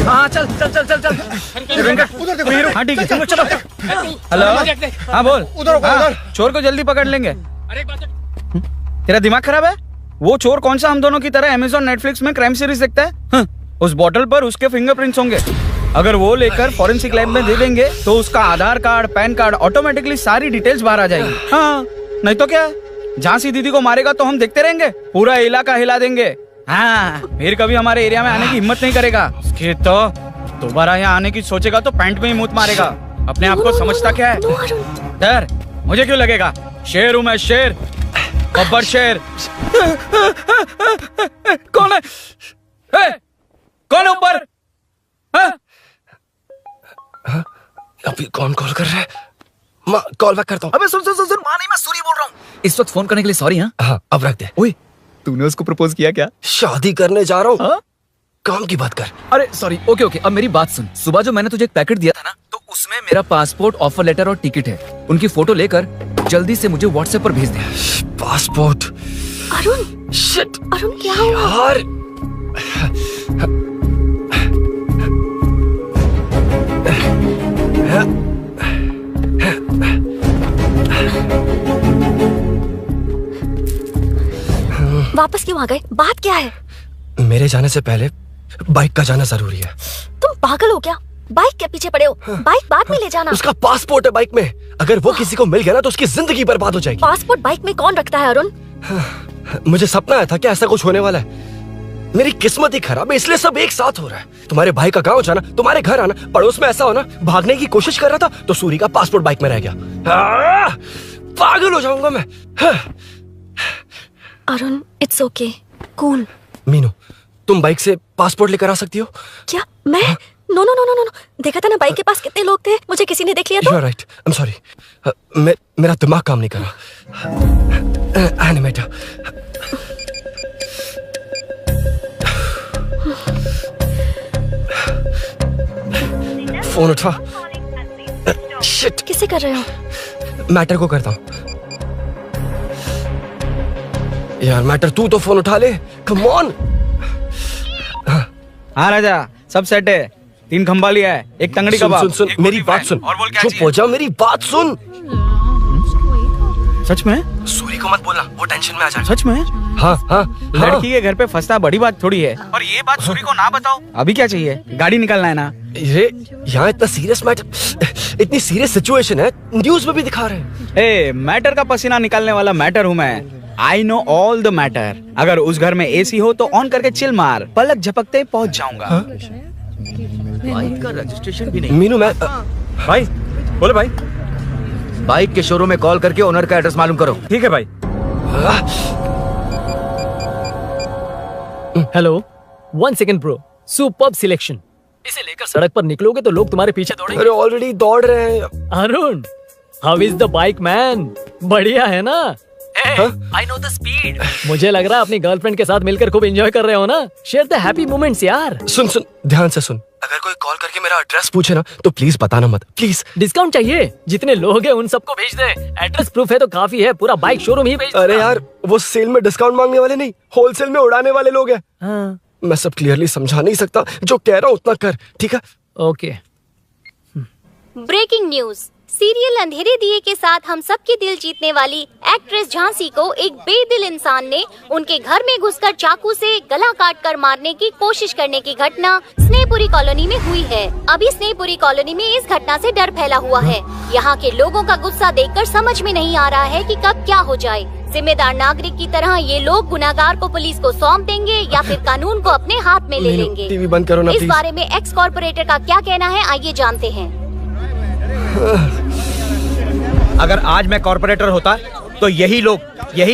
हाँ चल चल चल चल चल। उधर देखो। हाँ ठीक है, चलो चलो। हेलो, हाँ बोल। उधर उधर। चोर को जल्दी पकड़ लेंगे। तेरा दिमाग खराब है? वो चोर कौन सा हम दोनों की तरह अमेज़न नेटफ्लिक्स में क्राइम सीरीज देखता है? उस बॉटल पर उसके फिंगरप्रिंट्स होंगे। अगर वो लेकर फॉरेंसिक लैब में दे देंगे तो उसका आधार कार्ड, पैन कार्ड, ऑटोमेटिकली सारी डिटेल्स बाहर आ जाएगी। हाँ, नहीं तो क्या? झांसी दीदी को मारेगा तो हम देखते रहेंगे? पूरा इलाका हिला देंगे। हाँ, फिर कभी हमारे एरिया में आने की हिम्मत नहीं करेगा। उसके तो दोबारा यहाँ आने की सोचेगा तो पैंट में ही मूत मारेगा। अपने आप को समझता क्या है? डर मुझे क्यों लगेगा? शेर हूँ मैं, शेर, बब्बर शेर। कौन है? कौन है ऊपर? अभी कौन कॉल कर रहा है? माँ कॉल बैक करता हूँ। अबे सुन सुन सुन, माँ नहीं, मैं सूरी बोल रहा हूँ। इस वक्त फोन करने के लिए सॉरी। हाँ अब रख दे। ओए, तूने उसको प्रपोज किया क्या? शादी करने जा रहा हूँ। काम की बात कर। अरे सॉरी, ओके ओके, अब मेरी बात सुन। सुबह जो मैंने तुझे एक पैकेट दिया था ना, तो उसमें मेरा पासपोर्ट, ऑफर लेटर और टिकट है। उनकी फोटो लेकर जल्दी से मुझे व्हाट्सएप पर भेज दे। पासपोर्ट? अरुण, शिट, अरुण क्या हुआ? यार वापस क्यों आ गए? बात क्या है? मेरे जाने से पहले बाइक का जाना जरूरी है। तुम पागल हो क्या? बाइक के पीछे पड़े हो? बाइक बाद में ले जाना। उसका पासपोर्ट है बाइक में। अगर वो किसी को मिल गया ना तो उसकी जिंदगी बर्बाद हो जाएगी। पासपोर्ट बाइक में कौन रखता है अरुण? मुझे सपना आया था कि ऐसा कुछ होने वाला है। मेरी किस्मत ही खराब है, इसलिए सब एक साथ हो रहा है। तुम्हारे भाई का गांव जाना, तुम्हारे घर आना, पड़ोस में ऐसा होना। भागने की कोशिश कर रहा था तो सूरी का पासपोर्ट बाइक में रह गया। पागल हो जाऊंगा मैं। Arun, it's okay, cool. Meenu, तुम बाइक से पासपोर्ट लेकर आ सकती हो? क्या मैं? No no no no no, देखा था ना बाइक के पास कितने लोग थे। मुझे किसी ने देख लिया तो? You are right. I'm sorry. मेरा दिमाग काम नहीं कर रहा। एनिमेटर। फोन उठा। शिट। किसे कर रहे हो? मैटर को करता हूँ। यार मैटर, तू तो फोन उठा ले। Come on. हाँ राजा, सब सेट है। 3 खंबा लिया है, एक तंगड़ी सुन, कबाब। सुन, मेरी बात सुन। चुप हो जा, मेरी बात सुन। सच में? सूरी को मत बोलना, वो टेंशन में आ जाए। सच में? हाँ हाँ। लड़की के घर पे फंसना बड़ी बात थोड़ी है। और ये बात सूरी को ना बताओ। अभी क्या चाहिए? गाड़ी निकलना है ना? ये यहाँ इतना सीरियस मैटर, इतनी सीरियस सिचुएशन है, न्यूज में भी दिखा रहे हैं। ए, मैटर का पसीना निकालने वाला मैटर हूँ मैं। I know all the matter. अगर उस घर में एसी हो तो ऑन करके चिल मार, पलक झपकते पहुंच जाऊंगा। बाइक का रजिस्ट्रेशन भी नहीं। मीनू, मैं भाई बोले भाई। बाइक के शोरूम में कॉल करके ओनर का एड्रेस मालूम करो। ठीक है भाई। Hello, 1 second bro, superb selection. इसे लेकर सड़क पर निकलोगे तो लोग तुम्हारे पीछे दौड़ेंगे। अरे ऑलरेडी दौड़ रहे हैं। Arun, how is the bike man? बढ़िया है ना? I know the speed. मुझे लग रहा है अपनी गर्लफ्रेंड के साथ मिलकर खूब एंजॉय कर रहे हो ना? शेयर द हैप्पी मोमेंट्स यार। सुन सुन, ध्यान से सुन। अगर कोई कॉल करके मेरा एड्रेस पूछे ना तो प्लीज बताना मत, प्लीज। डिस्काउंट चाहिए? जितने लोग हैं उन सबको भेज दे। एड्रेस प्रूफ है तो काफी है, पूरा बाइक शोरूम ही भेज। अरे यार, वो सेल में डिस्काउंट मांगने वाले नहीं, होलसेल में उड़ाने वाले लोग हैं। हाँ। मैं सब क्लियरली समझा नहीं सकता, जो कह रहा हूँ उतना कर, ठीक है? ओके। Breaking news. सीरियल अंधेरे दिए के साथ हम सबके दिल जीतने वाली एक्ट्रेस झांसी को एक बेदिल इंसान ने उनके घर में घुसकर चाकू से गला काटकर मारने की कोशिश करने की घटना स्नेहपुरी कॉलोनी में हुई है। अभी स्नेहपुरी कॉलोनी में इस घटना से डर फैला हुआ है। यहाँ के लोगों का गुस्सा देखकर समझ में नहीं आ रहा है कि कब क्या हो जाए। जिम्मेदार नागरिक की तरह ये लोग गुनाहगार को पुलिस को सौंप देंगे या फिर कानून को अपने हाथ में ले लेंगे। टीवी बंद करो ना इस प्लीज। बारे में एक्स कॉर्पोरेटर का क्या कहना है, आइए जानते हैं। अगर आज मैं कॉर्पोरेटर होता तो यही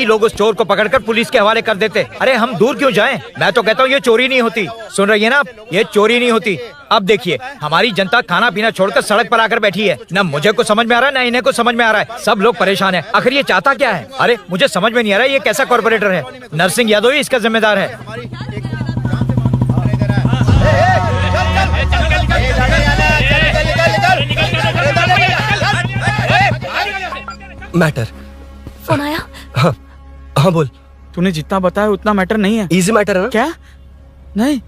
लोग उस चोर को पकड़कर पुलिस के हवाले कर देते। अरे हम दूर क्यों जाएं? मैं तो कहता हूँ ये चोरी नहीं होती। सुन रही है ना आप? ये चोरी नहीं होती। अब देखिए, हमारी जनता खाना पीना छोड़कर सड़क पर आकर बैठी है। ना मुझे को समझ में आ रहा है, ना इन्हें को समझ में आ रहा है। सब लोग परेशान हैं। आखिर ये चाहता क्या है? अरे मुझे समझ में नहीं आ रहा है, ये कैसा कॉर्पोरेटर है? नरसिंह यादव ही इसका जिम्मेदार है। मैटर। फोन आया? हाँ हाँ बोल। तूने जितना बताया उतना मैटर नहीं है। इजी मैटर है ना? क्या? नहीं,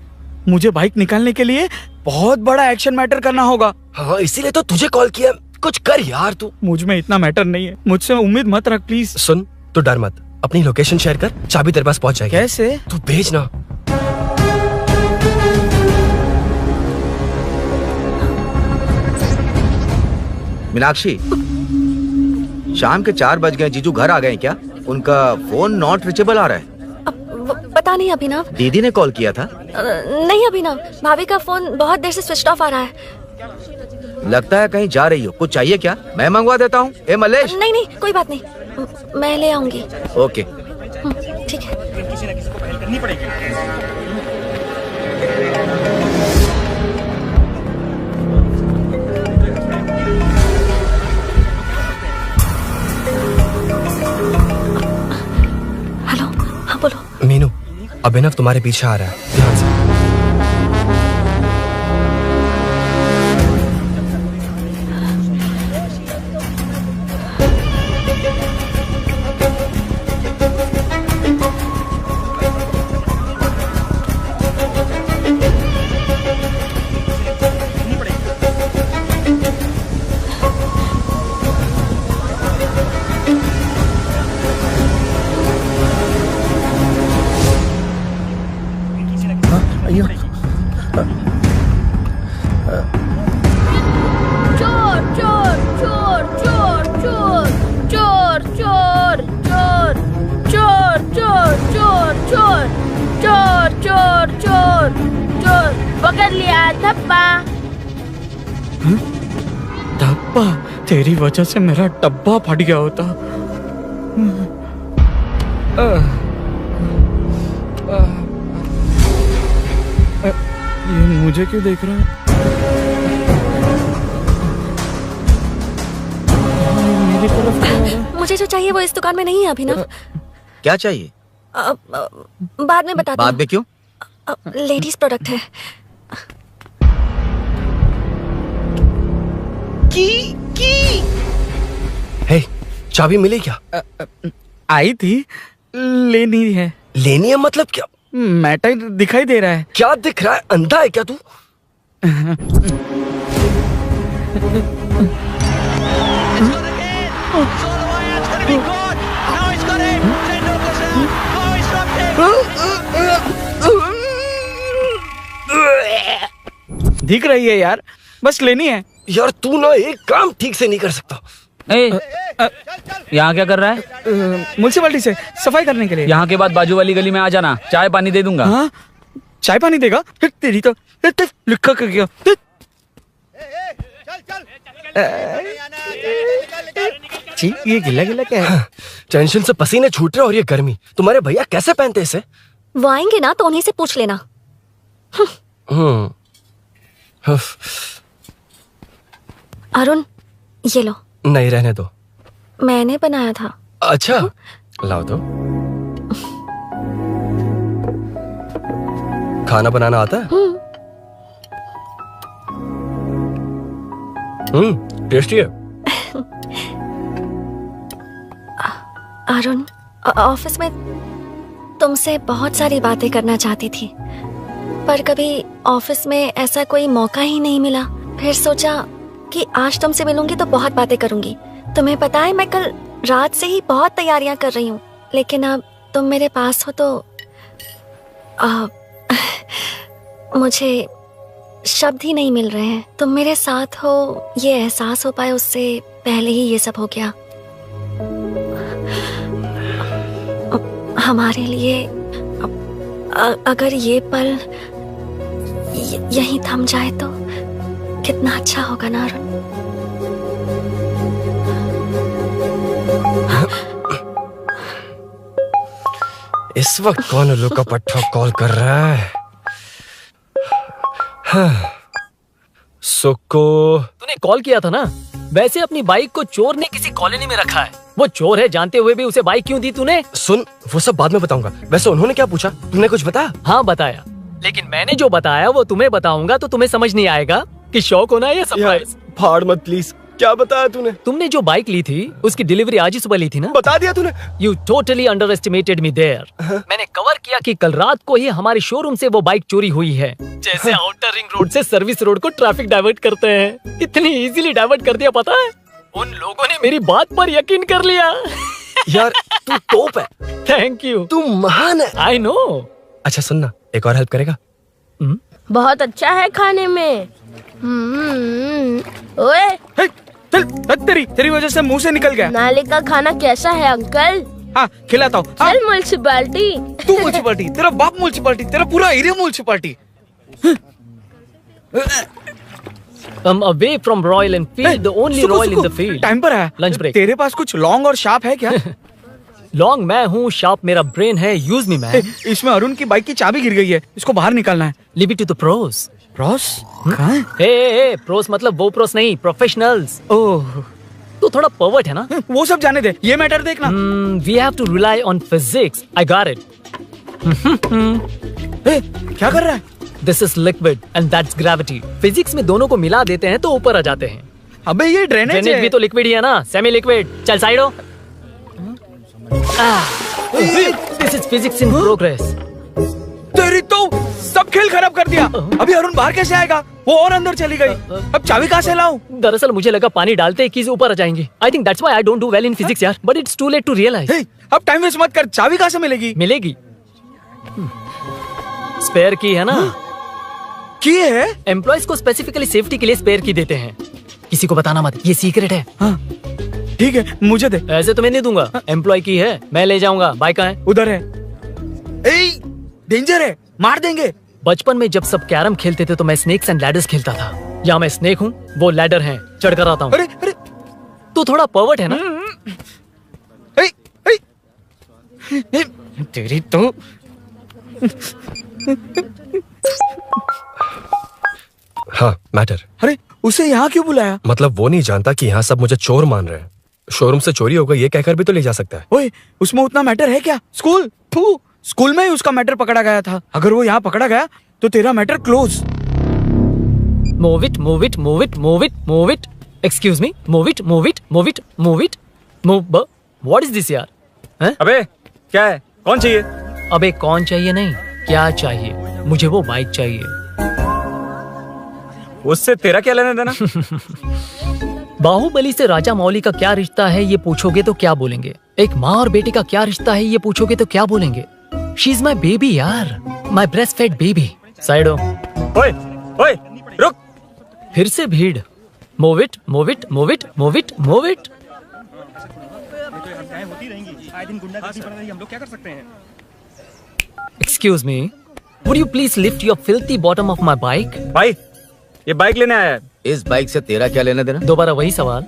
मुझे बाइक निकालने के लिए बहुत बड़ा एक्शन मैटर करना होगा। हाँ, इसीलिए तो तुझे कॉल किया। कुछ कर यार तू। मुझ में इतना मैटर नहीं है, मुझसे उम्मीद मत रख प्लीज। सुन, तू डर मत, अपनी लोकेशन शेयर कर, चाबी तेरे पास पहुंच जाएगी। कैसे? तू भेज ना। मीनाक्षी, शाम के 4 बज गए, जीजू घर आ गए क्या? उनका फोन नॉट रीचेबल आ रहा है। पता नहीं अभिनव। दीदी ने कॉल किया था? नहीं अभिनव, भाभी का फोन बहुत देर से स्विच ऑफ आ रहा है। लगता है कहीं जा रही हो। कुछ चाहिए क्या? मैं मंगवा देता हूँ। ए मलेश। नहीं नहीं कोई बात नहीं, मैं ले आऊंगी। ओके ठीक है। किसी न किसी को पहल करनी पड़ेगी। हेलो, हाँ बोलो। मीनू, अभिनव तुम्हारे पीछे आ रहा है, ध्यान से। चोर चोर चोर चोर चोर चोर चोर चोर चोर चोर चोर चोर चोर चोर चोर चोर पकड़ लिया धप्पा। डब्बा, तेरी वजह से मेरा डब्बा फट गया होता। ये मुझे क्यों देख रहा है? मेरी तरफ क्यों आ रहा है? मुझे जो चाहिए वो इस दुकान में नहीं है अभिनव। क्या चाहिए? बाद में बताती बाद में क्यों? लेडीज प्रोडक्ट है। हे, चाबी मिली क्या? आई थी, लेनी है। लेनी है मतलब क्या? मैटर दिखाई दे रहा है। क्या दिख रहा है? अंधा है क्या तू? दिख रही है यार, बस लेनी है। यार तू ना एक काम ठीक से नहीं कर सकता। यहाँ क्या कर रहा है? म्युनिसिपैलिटी से सफाई करने के लिए। यहाँ के बाद बाजू वाली गली में आ जाना, चाय पानी दे दूंगा। हाँ? चाय पानी देगा? तेरी तो लिखा कर गया। ये गिला गिला क्या है? टेंशन से पसीने छूट रहे और ये गर्मी। तुम्हारे भैया कैसे पहनते इसे? वो आएंगे ना तो उन्हीं से पूछ लेना। अरुण, ये लो। नहीं, रहने दो। मैंने बनाया था। अच्छा, लाओ तो। खाना बनाना आता है? टेस्टी है। अरुण, ऑफिस में तुमसे बहुत सारी बातें करना चाहती थी, पर कभी ऑफिस में ऐसा कोई मौका ही नहीं मिला। फिर सोचा कि आज तुमसे मिलूंगी तो बहुत बातें करूंगी। तुम्हें पता है मैं कल रात से ही बहुत तैयारियां कर रही हूँ, लेकिन अब तुम मेरे पास हो तो मुझे शब्द ही नहीं मिल रहे हैं। तुम मेरे साथ हो ये एहसास हो पाए उससे पहले ही ये सब हो गया। हमारे लिए अगर ये पल यहीं थम जाए तो कितना अच्छा होगा ना अरुण। इस वक्त कौन उल्लू का पट्टा कॉल कर रहा है? सुक्को, तूने कॉल किया था ना? वैसे अपनी बाइक को चोर ने किसी कॉलोनी में रखा है। वो चोर है जानते हुए भी उसे बाइक क्यों दी तूने? सुन, वो सब बाद में बताऊंगा। वैसे उन्होंने क्या पूछा? तुमने कुछ बताया? हाँ बताया, लेकिन मैंने जो बताया वो तुम्हें बताऊंगा तो तुम्हें समझ नहीं आएगा कि शौक होना है या सरप्राइज। फाड़ मत प्लीज। क्या बताया तूने? तुमने जो बाइक ली थी उसकी डिलीवरी आज ही सुबह ली थी ना? बता दिया तूने। You totally underestimated me there. मैंने कवर किया कि कल रात को ही हमारे शोरूम से वो बाइक चोरी हुई है। जैसे आउटर रिंग रोड से सर्विस रोड को ट्रैफिक डाइवर्ट करते हैं, इतनी इजीली डाइवर्ट कर दिया। पता है, उन लोगों ने मेरी बात पर यकीन कर लिया। यार तू टॉप है। Thank you. तू महान है। I know. अच्छा सुनना, एक और हेल्प करेगा? बहुत अच्छा है खाने में। ओए, तेरी वजह से मुंह से निकल गया। नाले का खाना कैसा है अंकल? हाँ खिलाता हूँ। चल म्युनिसिपैलिटी। तू म्युनिसिपैलिटी, तेरा बाप म्युनिसिपैलिटी, तेरा पूरा area municipality. Away from Royal Enfield, the only Royal in the field. Time पर है। Lunch break. तेरे पास कुछ लॉन्ग और शार्प है क्या? लॉन्ग मैं हूँ, शार्प मेरा ब्रेन है, यूज मी मैन। इसमें अरुण की बाइक की चाबी गिर गई है, इसको बाहर निकालना है। Leave it to the pros. Pros? कहाँ है? ए प्रोस मतलब वो प्रोस नहीं, प्रोफेशनल्स। ओह तू थोड़ा पर्वर्ट है ना? वो सब जाने दे, ये मैटर देखना। We have to rely on physics. I got it. क्या कर रहा है? This is liquid and that's gravity. Physics में दोनों को मिला देते हैं तो ऊपर आ जाते हैं। अबे ये ड्रेनेज है। भी तो लिक्विड ही है ना, सेमी लिक्विड। चल साइड हो। This is physics in progress. तेरी तो सब खेल खराब कर दिया। अभी अरुण बाहर कैसे आएगा? वो और अंदर चली गई। अब चाबी कहाँ से लाऊं? दरअसल मुझे लगा पानी डालते ही कीज ऊपर आ जाएंगी। I think that's why I don't do well in physics यार। But it's too late to realize. अब टाइम वेस्ट मत कर, चाबी कहाँ से मिलेगी? मिलेगी। स्पेयर की है ना? की है? एम्प्लॉयज को स्पेसिफिकली सेफ्टी के लिए स्पेयर की देते हैं। किसी को बताना मत, ये सीक्रेट है। ठीक है, मुझे दे। ऐसे तो मैं नहीं दूंगा। एम्प्लॉय की है, मैं ले जाऊंगा। बाइक कहाँ है? उधर है। डेंजर है, मार देंगे। बचपन में जब सब कैरम खेलते थे तो मैं स्नेक्स एंड लैडर्स खेलता था। या मैं स्नेक हूँ, वो लैडर है, चढ़ कर आता हूँ। अरे अरे तू थोड़ा पर्वर्ट है ना? तेरी तो हाँ मैटर। अरे उसे यहाँ क्यों बुलाया? मतलब वो नहीं जानता कि यहाँ सब मुझे चोर मान रहे हैं। शोरूम से चोरी होगा ये कहकर भी तो ले जा सकता है। ओए, उसमें उतना मैटर है क्या? स्कूल में ही उसका मैटर पकड़ा गया था। अगर वो यहाँ पकड़ा गया तो तेरा matter close. Move it, move it, move it, move it, move it. Excuse me, move it, move it, move it, move it, move. What is this यार? हैं? अबे क्या है? कौन चाहिए? अबे कौन चाहिए नहीं, क्या चाहिए? मुझे वो बाइक चाहिए। उससे तेरा क्या लेना देना? बाहुबली से राजा मौली का क्या रिश्ता है ये पूछोगे तो क्या बोलेंगे? एक माँ और बेटी का क्या रिश्ता है ये पूछोगे तो क्या बोलेंगे? शी इज माई बेबी यार, my breast fed baby. Side हो। ओए ओए रुक। फिर से भीड़। Move it, move it, move it, move it, move it. Excuse me, would you please lift your filthy bottom of my bike? भाई ये बाइक लेने आया है। इस बाइक से तेरा क्या लेना देना? दोबारा वही सवाल।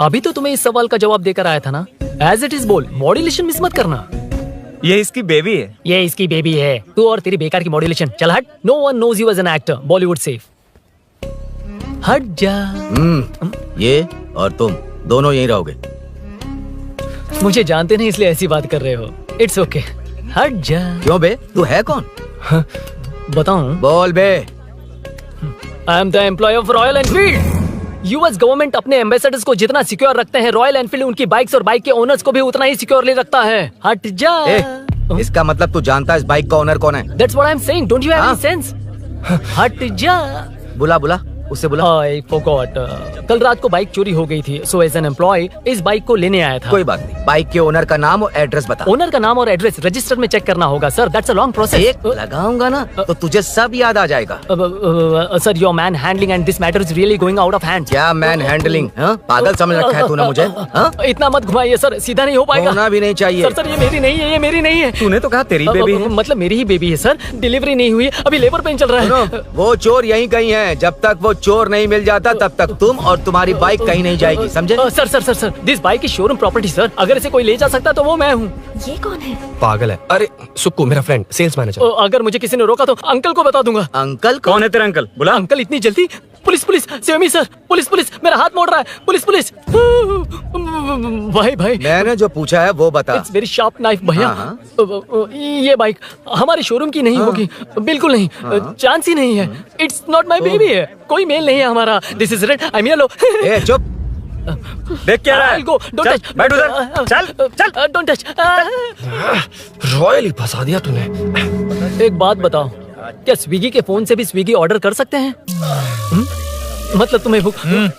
अभी तो तुम्हें इस सवाल का जवाब देकर आया था ना। एज इट इज बोल, मॉड्यूलेशन मिस मत करना। ये इसकी बेबी है। ये इसकी बेबी है। तू और तेरी बेकार की मॉड्यूलेशन। चल हट। No one knows you as an actor. Bollywood safe. हट जा। ये और तुम दोनों यहीं रहोगे। मुझे जानते नहीं इसलिए ऐसी बात कर रहे हो। It's okay. हट जा। क्यों बे, तू है कौन? बताऊं? बोल बे। I am the employ of Royal Enfield. US government अपने एम्बेसडर्स को जितना सिक्योर रखते हैं, रॉयल एनफील्ड उनकी बाइक्स और बाइक के ओनर्स को भी उतना ही सिक्योरली रखता है। हट जा। इसका मतलब तू जानता है इस बाइक का ओनर कौन है? That's what I'm saying. Don't you have any sense? हट जा। बुला बुला, उससे बुला। I forgot. कल रात को बाइक चोरी हो गई थी, so as an employee इस बाइक को लेने आया था। कोई बात नहीं, बाइक के ओनर का नाम और एड्रेस बता। ओनर का नाम और एड्रेस रजिस्टर में चेक करना होगा sir. That's a long process. एक लगाऊंगा ना तो तुझे सब याद आ जाएगा। Sir your man handling and this matter is really going out of hand. क्या मैन हैंडलिंग? पागल समझ रखा है तूने मुझे? इतना मत घुमाइए सर, सीधा नहीं हो पाएगा। होना भी नहीं चाहिए। सर ये मेरी नहीं है, ये मेरी नहीं है। तूने तो कहा तेरी बेबी है। मतलब मेरी ही बेबी है सर। डिलीवरी नहीं हुई, अभी लेबर पेन चल रहा है। वो चोर यहीं कहीं है। जब तक वो चोर नहीं मिल जाता तब तक तुम और तुम्हारी बाइक कहीं नहीं जाएगी, समझे? Sir sir sir sir this bike is showroom property sir. अगर इसे कोई ले जा सकता तो वो मैं हूँ। ये कौन है? पागल है। अरे सुक्कू मेरा फ्रेंड, सेल्स मैनेजर। अगर मुझे किसी ने रोका तो अंकल को बता दूंगा। अंकल कौन है तेरा अंकल? बुला। अंकल इतनी जल्दी? Police police, save me sir. Police police, मेरा हाथ मोड़ रहा है। Police police. भाई भाई मैंने जो पूछा है वो बता। इट्स वेरी शार्प नाइफ भैया। ये बाइक हमारे शोरूम की नहीं होगी, बिल्कुल नहीं। चांस ही नहीं है। इट्स नॉट माय बेबी है, कोई मेल नहीं है हमारा। This is red, I mean yellow. ए चुप। देख क्या रहा है? Go, don't touch. बैठ उधर। चल डोंट टच। रॉयल ही फंसा दिया तूने। एक बात बताओ, क्या स्विगी के फोन से भी स्विगी ऑर्डर कर सकते हैं? मतलब तुम्हें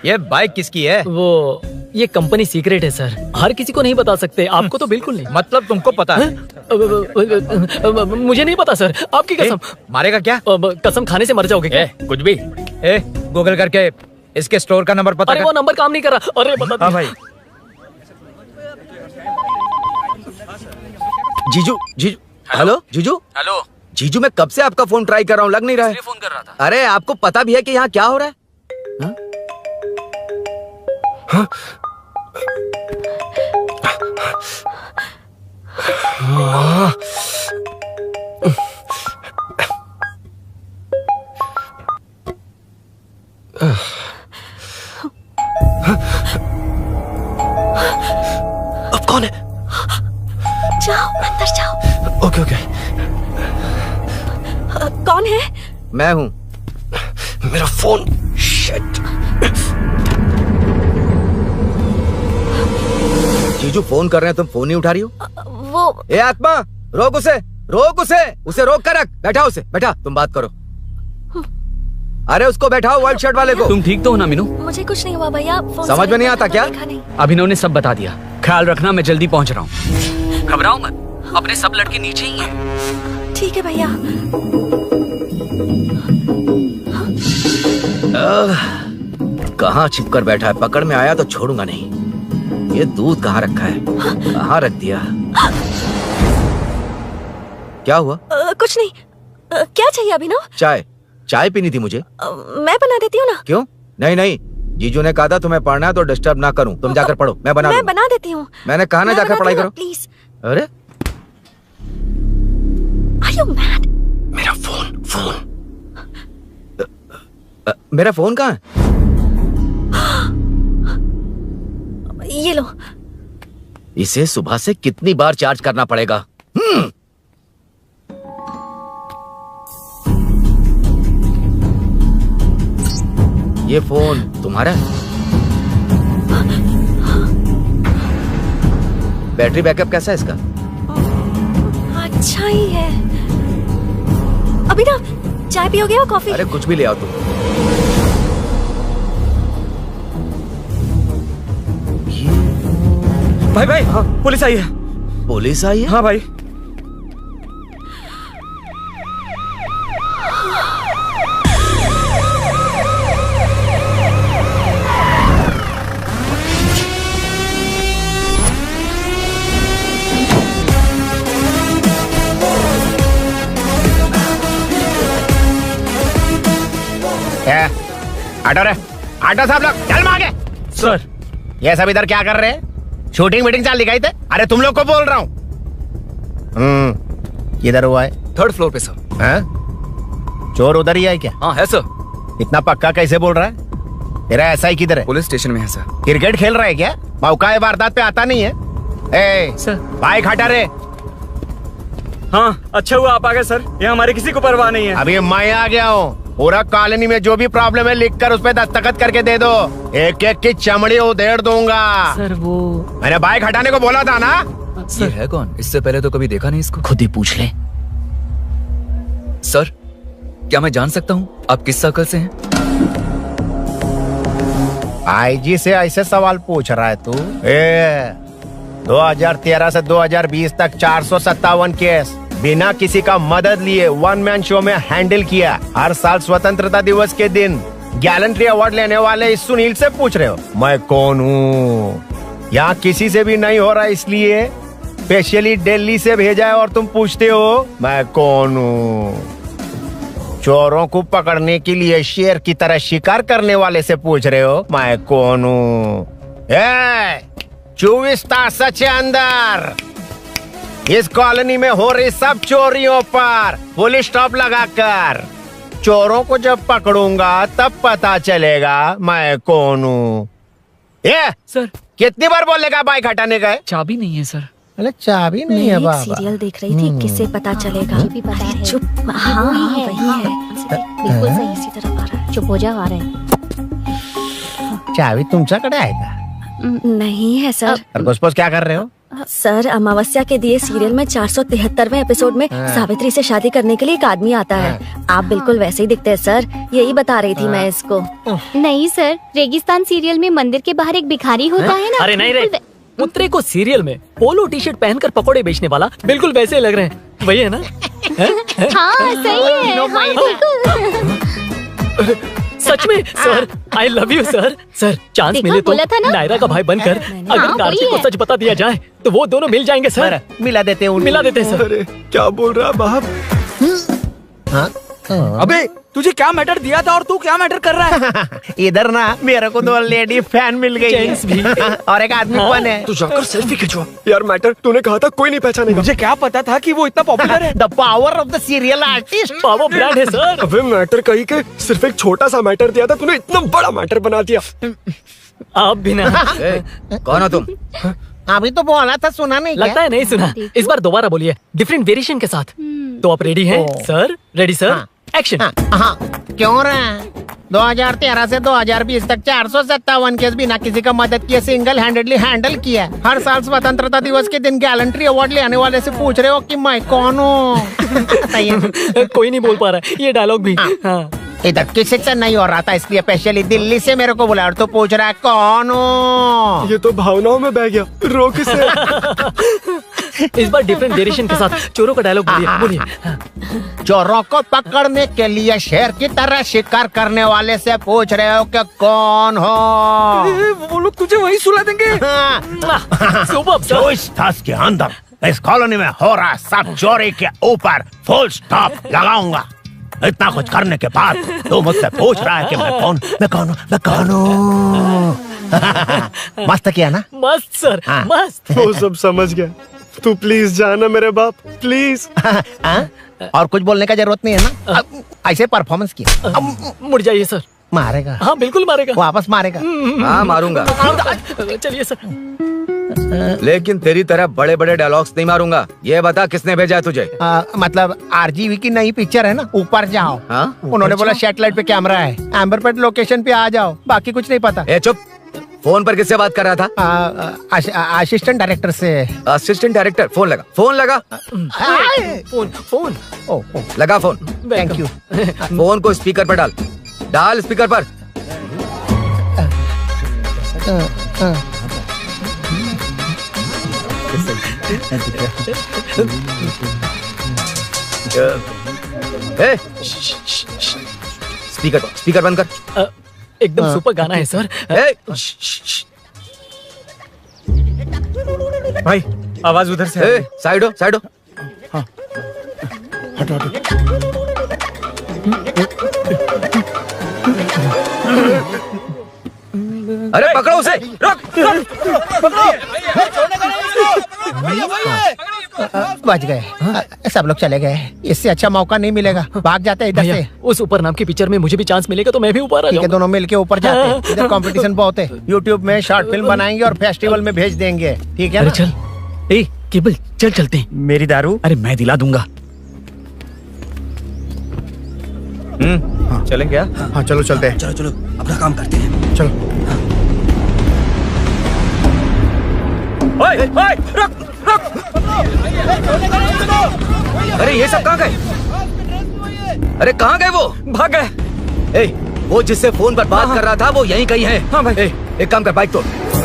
ये बाइक किसकी है? वो ये कंपनी सीक्रेट है सर, हर किसी को नहीं बता सकते। आपको तो बिल्कुल नहीं। मतलब तुमको पता है? मुझे नहीं पता सर, आपकी कसम। मारेगा क्या? कसम खाने से मर जाओगे क्या? कुछ भी। गूगल करके इसके स्टोर का नंबर पता अरे वो नंबर काम नहीं कर रहा। अरे बता। हाँ भाई। जीजू जीजू हेलो जीजू। हेलो जीजू, मैं कब से आपका फोन ट्राई कर रहा हूँ, लग नहीं रहा है। फोन कर रहा था। अरे आपको पता भी है कि यहाँ क्या हो रहा है? हाँ? हाँ? अब कौन है? जाओ अंदर जाओ। Okay okay. कौन है? मैं हूँ। मेरा फोन। शिट। जीजू फोन कर रहे हैं, तुम फोन नहीं उठा रही हो। वो ए आत्मा, रोक उसे, रोक उसे रोक कर रख। बैठा उसे, बैठा, तुम बात करो। अरे उसको बैठाओ, व्हाइट शर्ट वाले को। तुम ठीक तो हो ना मीनू? मुझे कुछ नहीं हुआ भैया। समझ में नहीं आता क्या? अभिनव ने सब बता दिया। ख्याल रखना, मैं जल्दी पहुंच रहा हूँ। घबराओ मत, अपने सब लड़के नीचे ही हैं। ठीक है भैया। कहाँ छिप कर बैठा है, पकड़ में आया तो छोड़ूंगा नहीं। ये दूध कहाँ रखा है, कहाँ रख दिया? क्या हुआ? कुछ नहीं। क्या चाहिए अभिनव? चाय पीनी थी मुझे। मैं बना देती हूँ ना। क्यों? नहीं, जीजू ने कहा था तुम्हें पढ़ना है तो डिस्टर्ब ना करूं, तुम जाकर पढ़ो, मैं बना देती हूँ। मैंने कहा ना जाकर पढ़ाई करो प्लीज। अरे Are you mad? मेरा फोन मेरा फोन कहाँ है? ये लो। इसे सुबह से कितनी बार चार्ज करना पड़ेगा? ये फोन तुम्हारा है? बैटरी बैकअप कैसा है इसका? अच्छा ही है। अभिनव, चाय पियोगे या कॉफी? अरे कुछ भी ले आओ तुम। भाई हाँ, पुलिस आई है। पुलिस आई है? हाँ भाई। आटो साहब लोग चल मांगे। सर ये सब इधर क्या कर रहे हैं? शूटिंग मीटिंग चाल दिखाई थे? अरे तुम लोग को बोल रहा हूँ। किधर हुआ है? 3rd फ्लोर पे सर। हैं? चोर उधर ही है क्या? हाँ है सर। इतना पक्का कैसे बोल रहा है? तेरा ऐसा ही किधर है? पुलिस स्टेशन में है सर। क्रिकेट खेल रहा है क्या? मौका वारदात पे आता नहीं है। ए सर बाइक हटा रे। हाँ अच्छा हुआ आप आ गए सर, ये हमारे किसी को परवाह नहीं है। अभी मैं आ गया हूँ। पूरा कॉलोनी में जो भी प्रॉब्लम है लिख कर उस पर दस्तखत करके दे दो। एक एक की चमड़ी उधेड़ दूंगा। सर वो मैंने बाइक हटाने को बोला था ना। ये है कौन? इससे पहले तो कभी देखा नहीं इसको। खुद ही पूछ ले। सर क्या मैं जान सकता हूँ आप किस सर्कल से हैं? आईजी से ऐसे सवाल पूछ रहा है तू? 2013 से 2020 तक 457 केस बिना किसी का मदद लिए 1 मैन शो में हैंडल किया। हर साल स्वतंत्रता दिवस के दिन गैलेंट्री अवार्ड लेने वाले इस सुनील से पूछ रहे हो मैं कौन हूँ? यहाँ किसी से भी नहीं हो रहा, इसलिए स्पेशली दिल्ली से भेजा है और तुम पूछते हो मैं कौन हूँ? चोरों को पकड़ने के लिए शेर की तरह शिकार करने वाले से पूछ रहे हो मैं कौन हूँ? 24 तास के अंदर इस कॉलोनी में हो रही सब चोरियों पर पुलिस स्टॉप लगाकर चोरों को जब पकड़ूंगा तब पता चलेगा मैं कौन हूँ। ये सर कितनी बार बोलेगा बाइक हटाने का? चाबी नहीं है सर। अरे चाबी नहीं है बाबा। सीरियल देख रही थी, किससे पता चलेगा? अरे चुप। हाँ वही है। बिल्कुल सही, इसी तरफ आ रहा है। चुप हो जा, आ रहे हैं। चाबी तुमच्याकडे आहे का? नहीं है सर। खरगोश क्या कर रहे हो? सर अमावस्या के दिए सीरियल में 473वें एपिसोड में सावित्री से शादी करने के लिए एक आदमी आता है। आप बिल्कुल वैसे ही दिखते हैं सर, यही बता रही थी मैं इसको। नहीं सर, रेगिस्तान सीरियल में मंदिर के बाहर एक भिखारी होता है ना। अरे नहीं रे, पुत्रे को सीरियल में पोलो टी शर्ट पहनकर पकोड़े बेचने वाला बिल्कुल वैसे लग रहे हैं, वही है ना? हाँ सही है, हाँ, बिल्कुल। सच में sir, I love you sir. Sir chance देखा, मिले तो बोला था ना? नायरा का भाई बनकर अगर हाँ, कार्तिक वही को है। सच बता दिया जाए तो वो दोनों मिल जाएंगे सर। मिला देते उनको। मिला देते सर। अरे क्या बोल रहा है बाप? हाँ? अबे तुझे क्या मैटर दिया था और तू क्या मैटर कर रहा है? इधर ना मेरे को 2 लेडी फैन मिल गई जेंट्स भी। और एक आदमी कौन है? तू जाकर सेल्फी खिंचवा। यार मैटर तूने कहा था कोई नहीं पहचानेगा। मुझे क्या पता था कि वो इतना पॉपुलर है। The power of the serial artist. Power brand है सर। अबे मैटर कही के सिर्फ एक छोटा सा मैटर दिया था, तूने इतना बड़ा मैटर बना दिया। आप भी ना। कौन हो तुम? अभी तो बोला था, सुना नहीं लगता है नहीं सुना। इस बार दोबारा बोलिए डिफरेंट वेरिएशन के साथ। तो आप रेडी हैं सर? Ready sir? एक्शन। हाँ, क्यों रहा? 2013 से 2020 तक 457 केस बिना किसी का मदद किए सिंगल हैंडेडली हैंडल किया। हर साल स्वतंत्रता दिवस के दिन गैलेंट्री अवार्ड लेने वाले से पूछ रहे हो कि मैं कौन हूँ? कोई नहीं बोल पा रहा है ये डायलॉग भी। हाँ। इधर किसी से नहीं हो रहा था, इसलिए स्पेशली दिल्ली से मेरे को बुलाया और तो पूछ रहा है कौन हूँ? ये तो भावनाओं में बह गया। रोक इसे। इस बार डिफरेंट वेरिएशन के साथ चोरों का डायलॉग बोलिए। चोरों को पकड़ने के लिए शेर की तरह शिकार करने वाले से पूछ रहे हो कि कौन हो? वो लोग तुझे वहीं सुला देंगे। सुबह जो इस दस के अंदर इस कॉलोनी में हो रहा सब चोरी के ऊपर फुल स्टॉप लगाऊंगा। इतना कुछ करने के बाद तू मुझसे पूछ रहा है कि मैं कौन हूँ? मस्त किया ना? मस्त सर, मस्त। वो सब समझ गया। तू प्लीज जाना मेरे बाप, प्लीज। और कुछ बोलने का जरूरत नहीं है ना? ऐसे परफॉर्मेंस किया। मुड़ जाइए सर। मारेगा? हाँ बिल्कुल मारेगा। वापस मारेगा? हाँ मारूंगा। चलिए सर। लेकिन तेरी तरह बड़े बड़े डायलॉग्स नहीं मारूंगा। ये बता किसने भेजा है तुझे? मतलब आरजीवी की नई पिक्चर है ना, ऊपर जाओ। हाँ? उन्होंने बोला सैटेलाइट पे कैमरा है, एम्बरपेट लोकेशन पे आ जाओ, बाकी कुछ नहीं पता। ए चुप। फोन पर किससे बात कर रहा था? असिस्टेंट डायरेक्टर से। Assistant director? फोन लगा, फोन लगा। फोन लगा फोन। Thank you. फोन को स्पीकर पर डाल, डाल स्पीकर पर। स्पीकर बंद कर। एकदम सुपर गाना है सर। भाई आवाज उधर से। साइड हो, साइड हो। हटो हटो। अरे पकड़ो उसे। रुक, बच गए। सब लोग चले गए, इससे अच्छा मौका नहीं मिलेगा। भाग जाते हैं इधर से। उस ऊपर नाम की पिक्चर में मुझे भी चांस मिलेगा तो मैं भी ऊपर आ ठीक है, जाऊंगा। दोनों मिलके ऊपर जाते हैं। इधर कंपटीशन बहुत है। यूट्यूब में शॉर्ट फिल्म बनाएंगे और फेस्टिवल में भेज देंगे। ठीक है अरे ना? चल। ए केबल चल चलते हैं। मेरी दारू? अरे मैं दिला दूंगा। चलें क्या? हाँ चलो चलते हैं। चलो चलो अपना काम करते हैं। चलो। ओए, ओए, रुक, रुक। अरे ये सब कहाँ गए? अरे कहाँ गए वो? भाग गए। ए, वो जिससे फोन पर बात कर रहा था वो यहीं कहीं है। हाँ भाई। ए, एक काम कर, बाइक तोड़,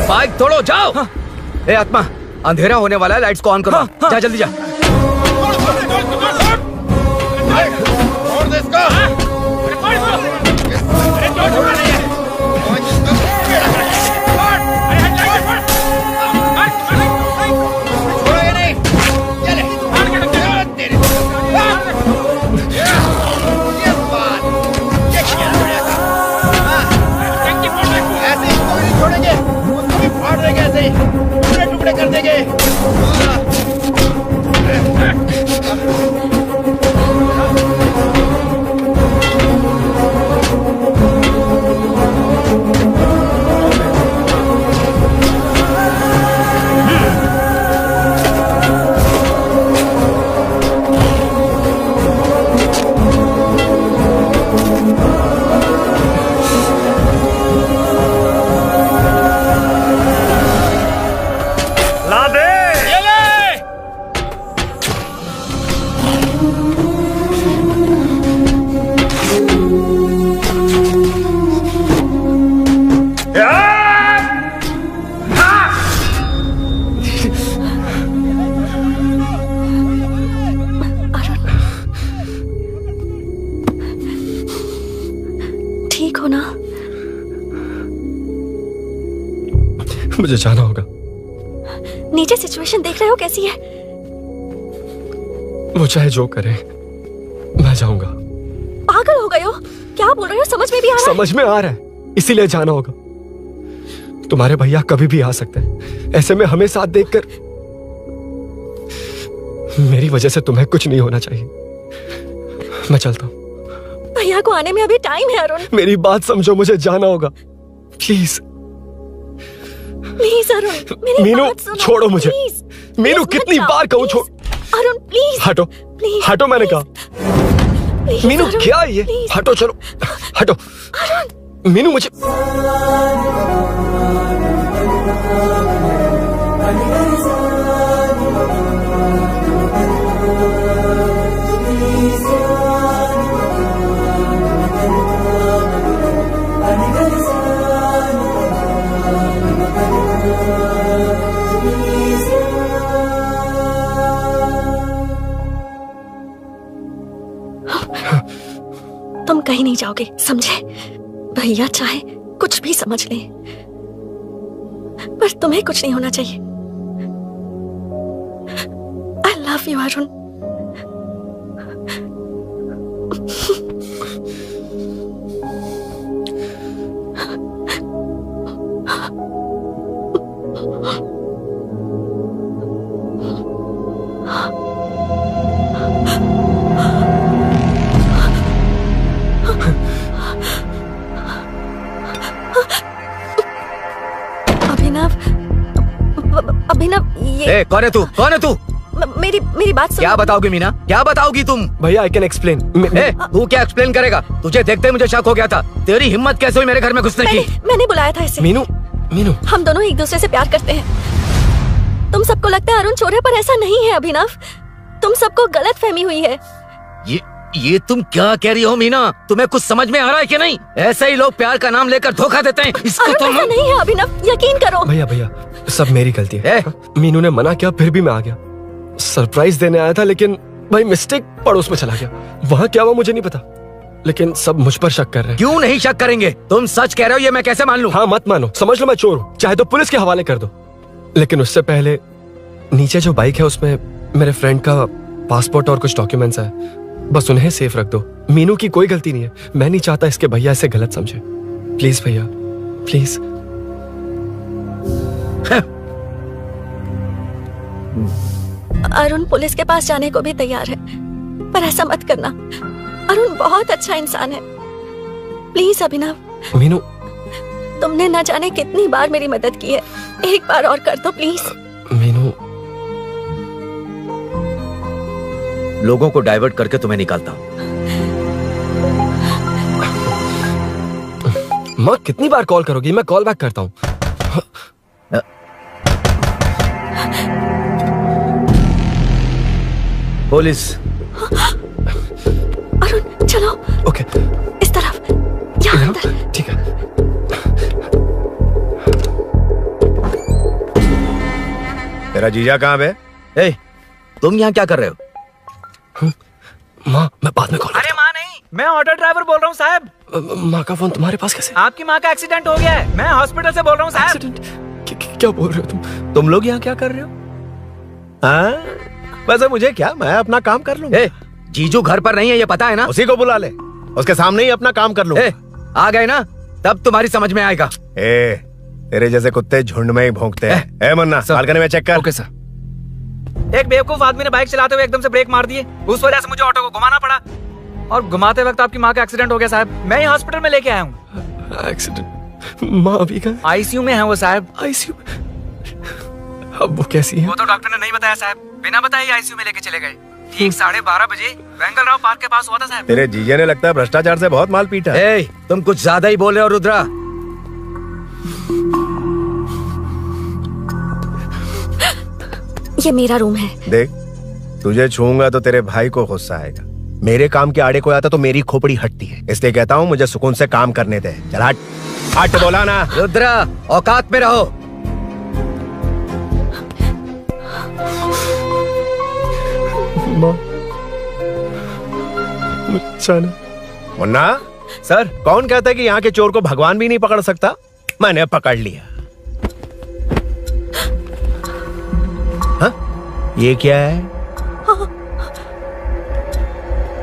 बाइक तोड़ो, जाओ। ए आत्मा, अंधेरा होने वाला है, लाइट्स को ऑन करो। जा जल्दी जा। टुकड़े कर देंगे। ना। मुझे जाना होगा। नीचे सिचुएशन देख रहे हो कैसी है? वो चाहे जो करे, मैं जाऊंगा। पागल हो गए हो? क्या बोल रहे हो? समझ में भी आ रहा है? समझ में आ रहा है, इसीलिए जाना होगा। तुम्हारे भैया कभी भी आ सकते हैं, ऐसे में हमें साथ देखकर मेरी वजह से तुम्हें कुछ नहीं होना चाहिए। मैं चलता हूँ। भैया को आने में अभी टाइम है अरुण। मेरी बात समझो, मुझे जाना होगा। प्लीज प्लीज अरुण, मेरी मीनू, बात सुनो। छोड़ो मुझे। प्लीज, मीनू, प्लीज कितनी मत बार जाओ, कहूँ छोड़। अरुण प्लीज। हटो, प्लीज, हटो, मैंने कहा। प्लीज, मीनू अरुण, क्या है ये? प्लीज। हटो, चलो हटो। मीनू मुझे तुम कहीं नहीं जाओगे, समझे? भैया चाहे कुछ भी समझ ले, पर तुम्हें कुछ नहीं होना चाहिए। I love you Arun. Abhinav, ये कौन है तू? कौन है तू? मेरी बात सुनो। क्या बताओगी मीना? क्या बताओगी तुम? भैया आई कैन एक्सप्लेन। तू क्या एक्सप्लेन करेगा? तुझे देखते ही मुझे शक हो गया था। तेरी हिम्मत कैसे हुई मेरे घर में घुसने की? मैंने बुलाया था इसे। मीनू, मीनू, हम दोनों एक दूसरे से प्यार करते हैं। तुम सबको लगता है अरुण चोर है, पर ऐसा नहीं है अभिनव। तुम सबको गलत फहमी हुई है। ये तुम क्या कह रही हो मीना? तुम्हें कुछ समझ में आ रहा है कि नहीं? ऐसे ही लोग प्यार का नाम लेकर धोखा देते हैं। इसको तुम ऐसा नहीं है अभिनव, यकीन करो। भैया भैया, सब मेरी गलती है। मीनू ने मना किया, फिर भी मैं आ गया। सरप्राइज देने आया था, लेकिन भाई मिस्टेक पड़ोस में चला गया। वहाँ क्या हुआ मुझे नहीं पता, लेकिन सब मुझ पर शक कर रहे हैं। क्यों नहीं शक करेंगे? तुम सच कह रहे हो, ये मैं कैसे मान लूं? हाँ मत मानो, समझ लो मैं चोर हूँ, चाहे तो पुलिस के हवाले कर दो। लेकिन उससे पहले नीचे जो बाइक है उसमें मेरे फ्रेंड का पासपोर्ट और कुछ डॉक्यूमेंट्स है, बस उन्हें सेफ रख दो। मीनू की कोई गलती नहीं है। मैं नहीं चाहता इसके भैया इसे गलत समझे। प्लीज भैया, प्लीज। अरुण पुलिस के पास जाने को भी तैयार है, पर ऐसा मत करना। अरुण बहुत अच्छा इंसान है। प्लीज अभिनव। मीनू, तुमने न जाने कितनी बार मेरी मदद की है, एक बार और कर दो प्लीज। मीनू, लोगों को डाइवर्ट करके तुम्हें निकालता हूँ। माँ कितनी बार कॉल करोगी? मैं कॉल बैक करता हूँ। पुलिस। अरुण चलो। ओके। इस तरफ, यहाँ अंदर। ठीक है। तेरा जीजा कहाँ पे? तुम यहाँ क्या कर रहे हो? माँ, मैं बाद में कॉल। अरे माँ नहीं, मैं ऑटो ड्राइवर बोल रहा हूँ साहब। माँ का फोन तुम्हारे पास कैसे? आपकी माँ का एक्सीडेंट हो गया है, मैं हॉस्पिटल से बोल रहा हूँ साहब। क्या बोल रहे हो तुम लोग यहाँ क्या कर रहे हो? हाँ, वैसे मुझे क्या, मैं अपना काम कर लूँ। जीजू घर पर नहीं है, ये पता है ना? उसी को बुला ले, उसके सामने ही अपना काम कर लूँ। आ गए ना, तब तुम्हारी समझ में आएगा। तेरे जैसे कुत्ते झुंड में ही भौंकते हैं। मुन्ना, बालकनी में चेक कर। Okay sir. एक बेवकूफ आदमी ने बाइक चलाते हुए एकदम से ब्रेक मार दिए, उस वजह से मुझे ऑटो को घुमाना पड़ा, और घुमाते वक्त आपकी माँ का एक्सीडेंट हो गया साहब। मैं ही हॉस्पिटल में लेके आया हूँ। एक्सीडेंट? माँ अभी कहाँ? आईसीयू में है वो साहब। आईसीयू? अब वो कैसी है? वो तो डॉक्टर ने नहीं बताया साहब, बिना बताए आईसीयू में लेके चले गए। ठीक 12:30 बजे वेंगल राव पार्क के पास हुआ था साहब। तेरे जीजे ने लगता है भ्रष्टाचार से बहुत माल पीटा। तुम कुछ ज्यादा ही बोल रहे हो रुद्रा। ये मेरा रूम है। देख, तुझे छूऊंगा तो तेरे भाई को गुस्सा आएगा। मेरे काम के आड़े को आता तो मेरी खोपड़ी हटती है, इसलिए कहता हूँ मुझे सुकून से काम करने दे। चल हट, हट बोला ना। रुद्रा, औकात में रहो। मुन्ना, सर, कौन कहता है कि यहाँ के चोर को भगवान भी नहीं पकड़ सकता? मैंने पकड़ लिया। हाँ? ये क्या है?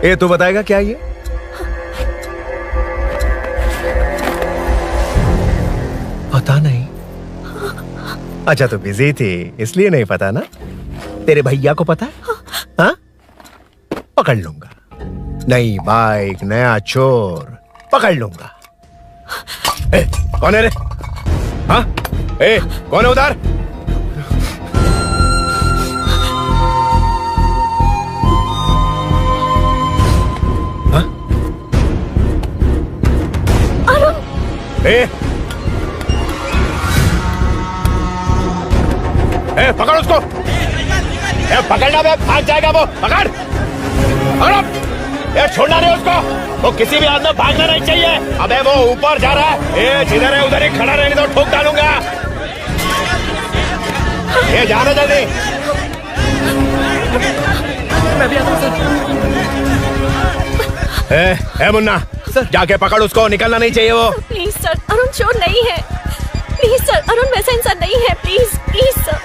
ये तू बताएगा क्या ये? पता नहीं। अच्छा, तो बिजी थी इसलिए नहीं पता ना? तेरे भैया को पता है? हाँ? पकड़ लूंगा। नई बाइक, नया चोर, पकड़ लूंगा। कौन है रे? हाँ? कौन है उधर? हाँ? पकड़ उसको। पकड़ना बे, भाग जाएगा वो। पकड़, पकड़ो। छोड़ना नहीं उसको। वो किसी भी हाल में भागना नहीं चाहिए। अबे वो ऊपर जा रहा है। जिधर है उधर ही खड़ा रहने दो, ठोक डालूंगा। जाना जल्दी। मैं भी आता हूं सर। मुन्ना सर, जाके पकड़ उसको, निकलना नहीं चाहिए वो। प्लीज सर, अरुण चोर नहीं है। प्लीज सर, अरुण वैसा इंसान नहीं है। Please please sir.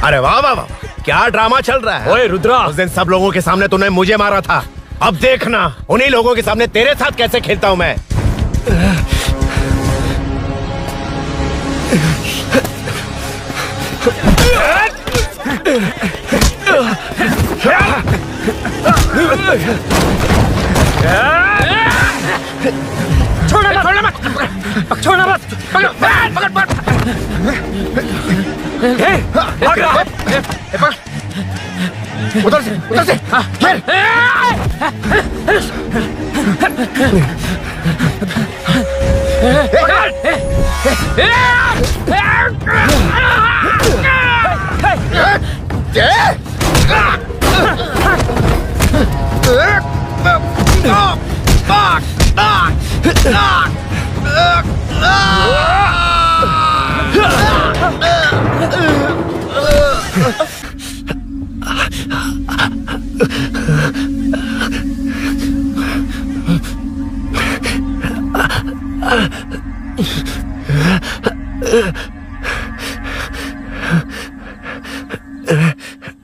अरे वाह वाह वाह, क्या ड्रामा चल रहा है। ओए रुद्रा, उस दिन सब लोगों के सामने तूने मुझे मारा था। अब देखना उन्हीं लोगों के सामने तेरे साथ कैसे खेलता हूं मैं। छोड़ना मत, छोड़ना मत। पकड़ पकड़ पकड़। भाग रहा है। उधर से घेर।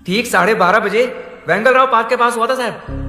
ठीक 12:30 बजे वेंगल राव पार्क के पास हुआ था साहब।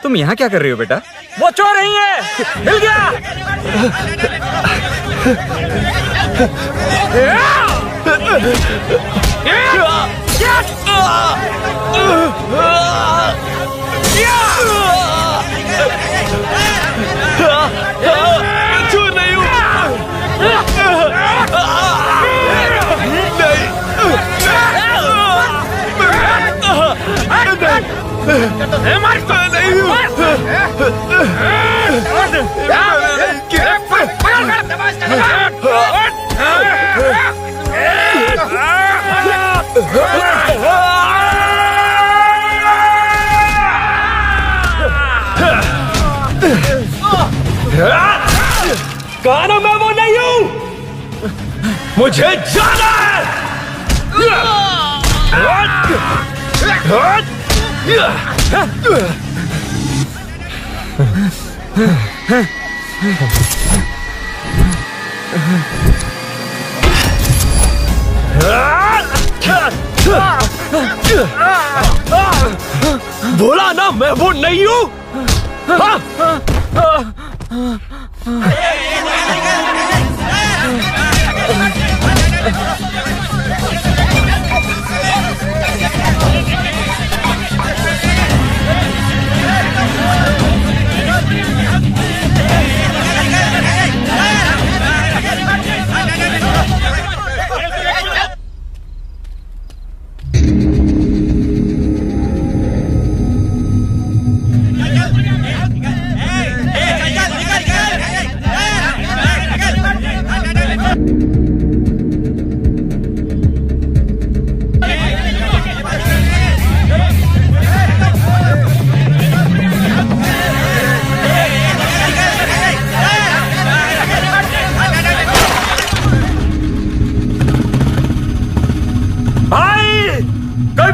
तुम यहाँ क्या कर रही हो बेटा? वो चोर नहीं है, हिल गया। चोर नहीं हूँ। कहा मैं वो नहीं हूं, मुझे जाना है। बोला ना मैं वो नहीं हूं।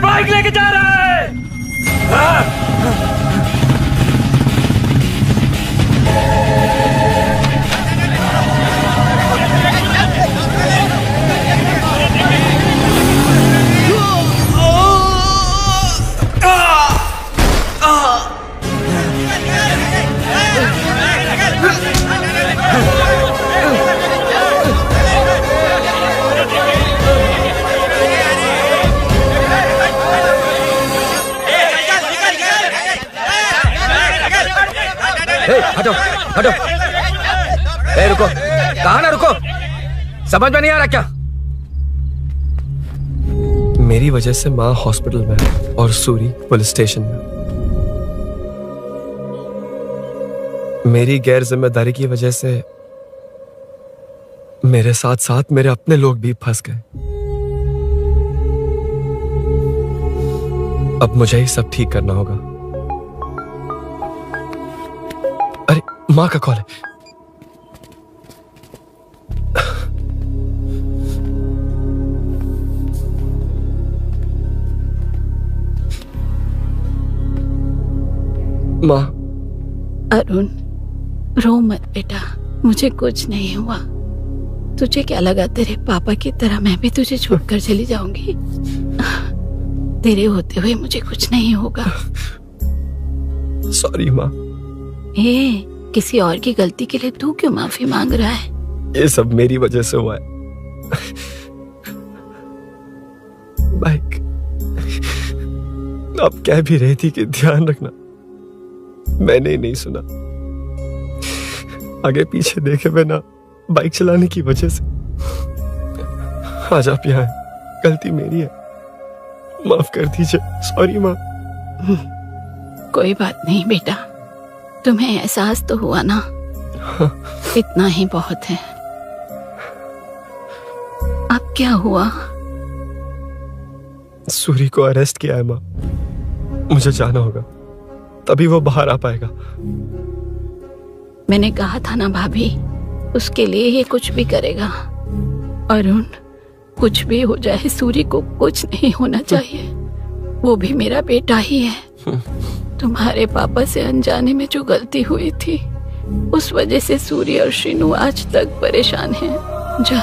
बाइक लेके जा रहा है। हटो हटो। ए रुको, कहाँ ना रुको, समझ में नहीं आ रहा क्या? मेरी वजह से माँ हॉस्पिटल में है और सूरी पुलिस स्टेशन में। मेरी गैर जिम्मेदारी की वजह से मेरे साथ साथ मेरे अपने लोग भी फंस गए। अब मुझे ही सब ठीक करना होगा। अरे माँ का कॉल है। माँ। अरुण, रो मत बेटा, मुझे कुछ नहीं हुआ। तुझे क्या लगा तेरे पापा की तरह मैं भी तुझे छोड़कर चली जाऊंगी? तेरे होते हुए मुझे कुछ नहीं होगा। सॉरी माँ। ए, किसी और की गलती के लिए तू क्यों माफी मांग रहा है? ये सब मेरी वजह से हुआ है। बाइक आप कह भी रही थी कि ध्यान रखना, मैंने ही नहीं सुना। आगे पीछे देखे बिना बाइक चलाने की वजह से आज आप यहाँ हैं। गलती मेरी है, माफ कर दीजिए। सॉरी माँ। कोई बात नहीं बेटा, तुम्हें एहसास तो हुआ ना, इतना ही बहुत है। अब क्या हुआ? सूरी को अरेस्ट किया है माँ, मुझे जाना होगा, तभी वो बाहर आ पाएगा। मैंने कहा था ना भाभी, उसके लिए ये कुछ भी करेगा। अरुण, कुछ भी हो जाए सूरी को कुछ नहीं होना चाहिए। वो भी मेरा बेटा ही है। तुम्हारे पापा से अनजाने में जो गलती हुई थी, उस वजह से सूरी और शीनू आज तक परेशान हैं। जा।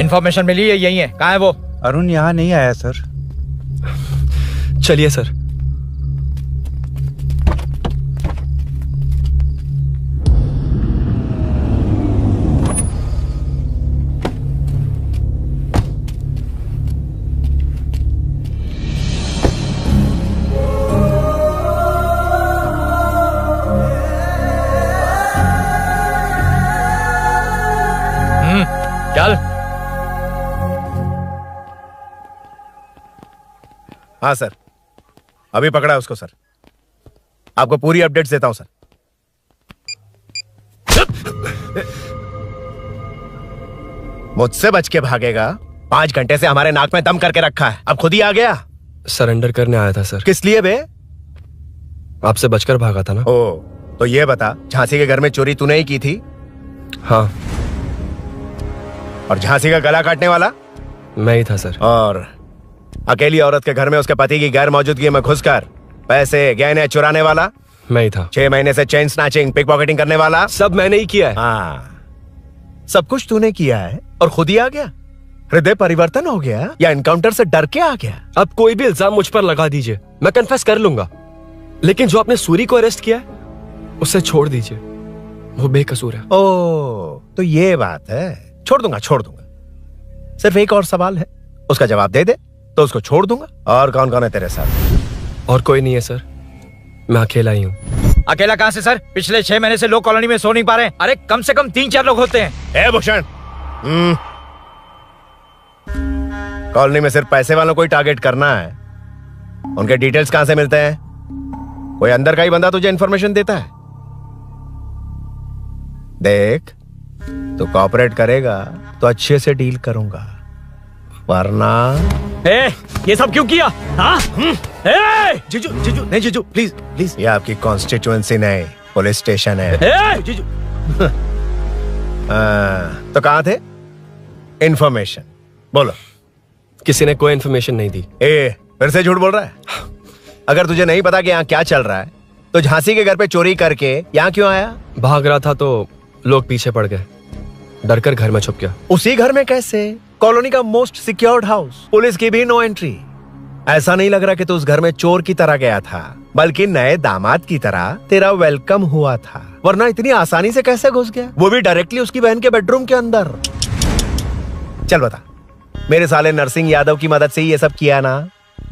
इन्फॉर्मेशन मिली है, यही है। कहाँ है वो? अरुण यहाँ नहीं आया सर। चलिए सर। चल। हाँ सर, अभी पकड़ा उसको सर। आपको पूरी अपडेट्स देता हूं सर। मुझसे बच के भागेगा? 5 घंटे से हमारे नाक में दम करके रखा है, अब खुद ही आ गया। सरेंडर करने आया था सर। किस लिए बे? आपसे बचकर भागा था ना। ओ, तो ये बता, झांसी के घर में चोरी तूने ही की थी? हाँ। और झांसी का गला काटने वाला? मैं ही था सर। और अकेली औरत के घर में उसके पति की गैर मौजूदगी में घुसकर पैसे गहने चुराने वाला? मैं ही था। 6 महीने से चेन स्नैचिंग, पिक पॉकेटिंग करने वाला? सब मैंने ही किया है। हाँ, सब कुछ तूने किया है और खुद ही आ गया? हृदय परिवर्तन हो गया या एनकाउंटर से डर के आ गया? अब कोई भी इल्जाम मुझ पर लगा दीजिए, मैं कन्फेस कर लूंगा, लेकिन जो आपने सूरी को अरेस्ट किया है उसे छोड़ दीजिए, वो बेकसूर है। ओ, तो ये बात है। छोड़ दूंगा, छोड़ दूंगा। सिर्फ एक और सवाल है, उसका जवाब दे दे तो उसको छोड़ दूंगा। और कौन कौन है तेरे साथ? और कोई नहीं है सर, मैं अकेला ही हूँ। अकेला कहाँ से सर? पिछले 6 महीने से लोग कॉलोनी में सो नहीं पा रहे। अरे कम से कम 3-4 लोग होते हैं। ए भूषण, कॉलोनी में सिर्फ पैसे वालों को ही टारगेट करना है। उनके डिटेल्स कहां से मिलते हैं? कोई अंदर का ही बंदा तुझे इंफॉर्मेशन देता है? देख, तो कोऑपरेट करेगा तो अच्छे से डील करूंगा, वरना ये सब क्यों किया? हाँ? जीजू, जीजू, नहीं जीजू, प्लीज प्लीज। ये आपकी कॉन्स्टिट्यूएंसी नहीं, पुलिस स्टेशन है। जीजू। तो कहाँ थे? इंफॉर्मेशन बोलो। किसी ने कोई इन्फॉर्मेशन नहीं दी। फिर से झूठ बोल रहा है? अगर तुझे नहीं पता कि यहाँ क्या चल रहा है तो झांसी के घर पे चोरी करके यहाँ क्यों आया? भाग रहा था तो लोग पीछे पड़ गए, डरकर घर में छुप गया। उसी घर में कैसे? कॉलोनी का मोस्ट सिक्योर्ड हाउस, पुलिस की भी नो एंट्री। ऐसा नहीं लग रहा कि तू उस घर में चोर की तरह गया था, बल्कि नए दामाद की तरह तेरा वेलकम हुआ था। वरना इतनी आसानी से कैसे घुस गया, वो भी डायरेक्टली उसकी बहन के बेडरूम के अंदर? चल बता, मेरे साले नरसिंह यादव की मदद से ही ये सब किया ना?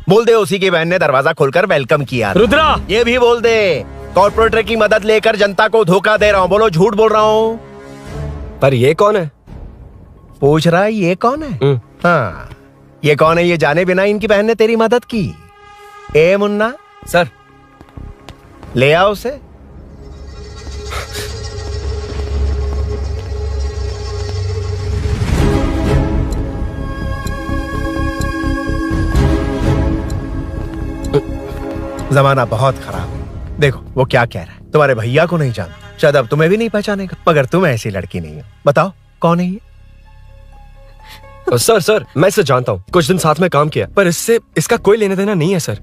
बोल दे उसी की बहन ने दरवाजा खोलकर वेलकम किया। रुद्रा, ये भी बोल दे कॉर्पोरेटर की मदद लेकर जनता को धोखा दे रहा हूँ। बोलो झूठ बोल रहा हूँ। पर ये कौन है? पूछ रहा है ये कौन है? हाँ, ये कौन है ये जाने बिना इनकी बहन ने तेरी मदद की। ए मुन्ना सर, ले आओ उसे। जमाना बहुत खराब है। देखो वो क्या कह रहा है। तुम्हारे भैया को नहीं जानता, शायद अब तुम्हें भी नहीं पहचानेगा, मगर तुम ऐसी लड़की नहीं हो। बताओ कौन है ये? सर मैं इसे जानता हूँ, कुछ दिन साथ में काम किया, पर इससे इसका कोई लेना देना नहीं है सर।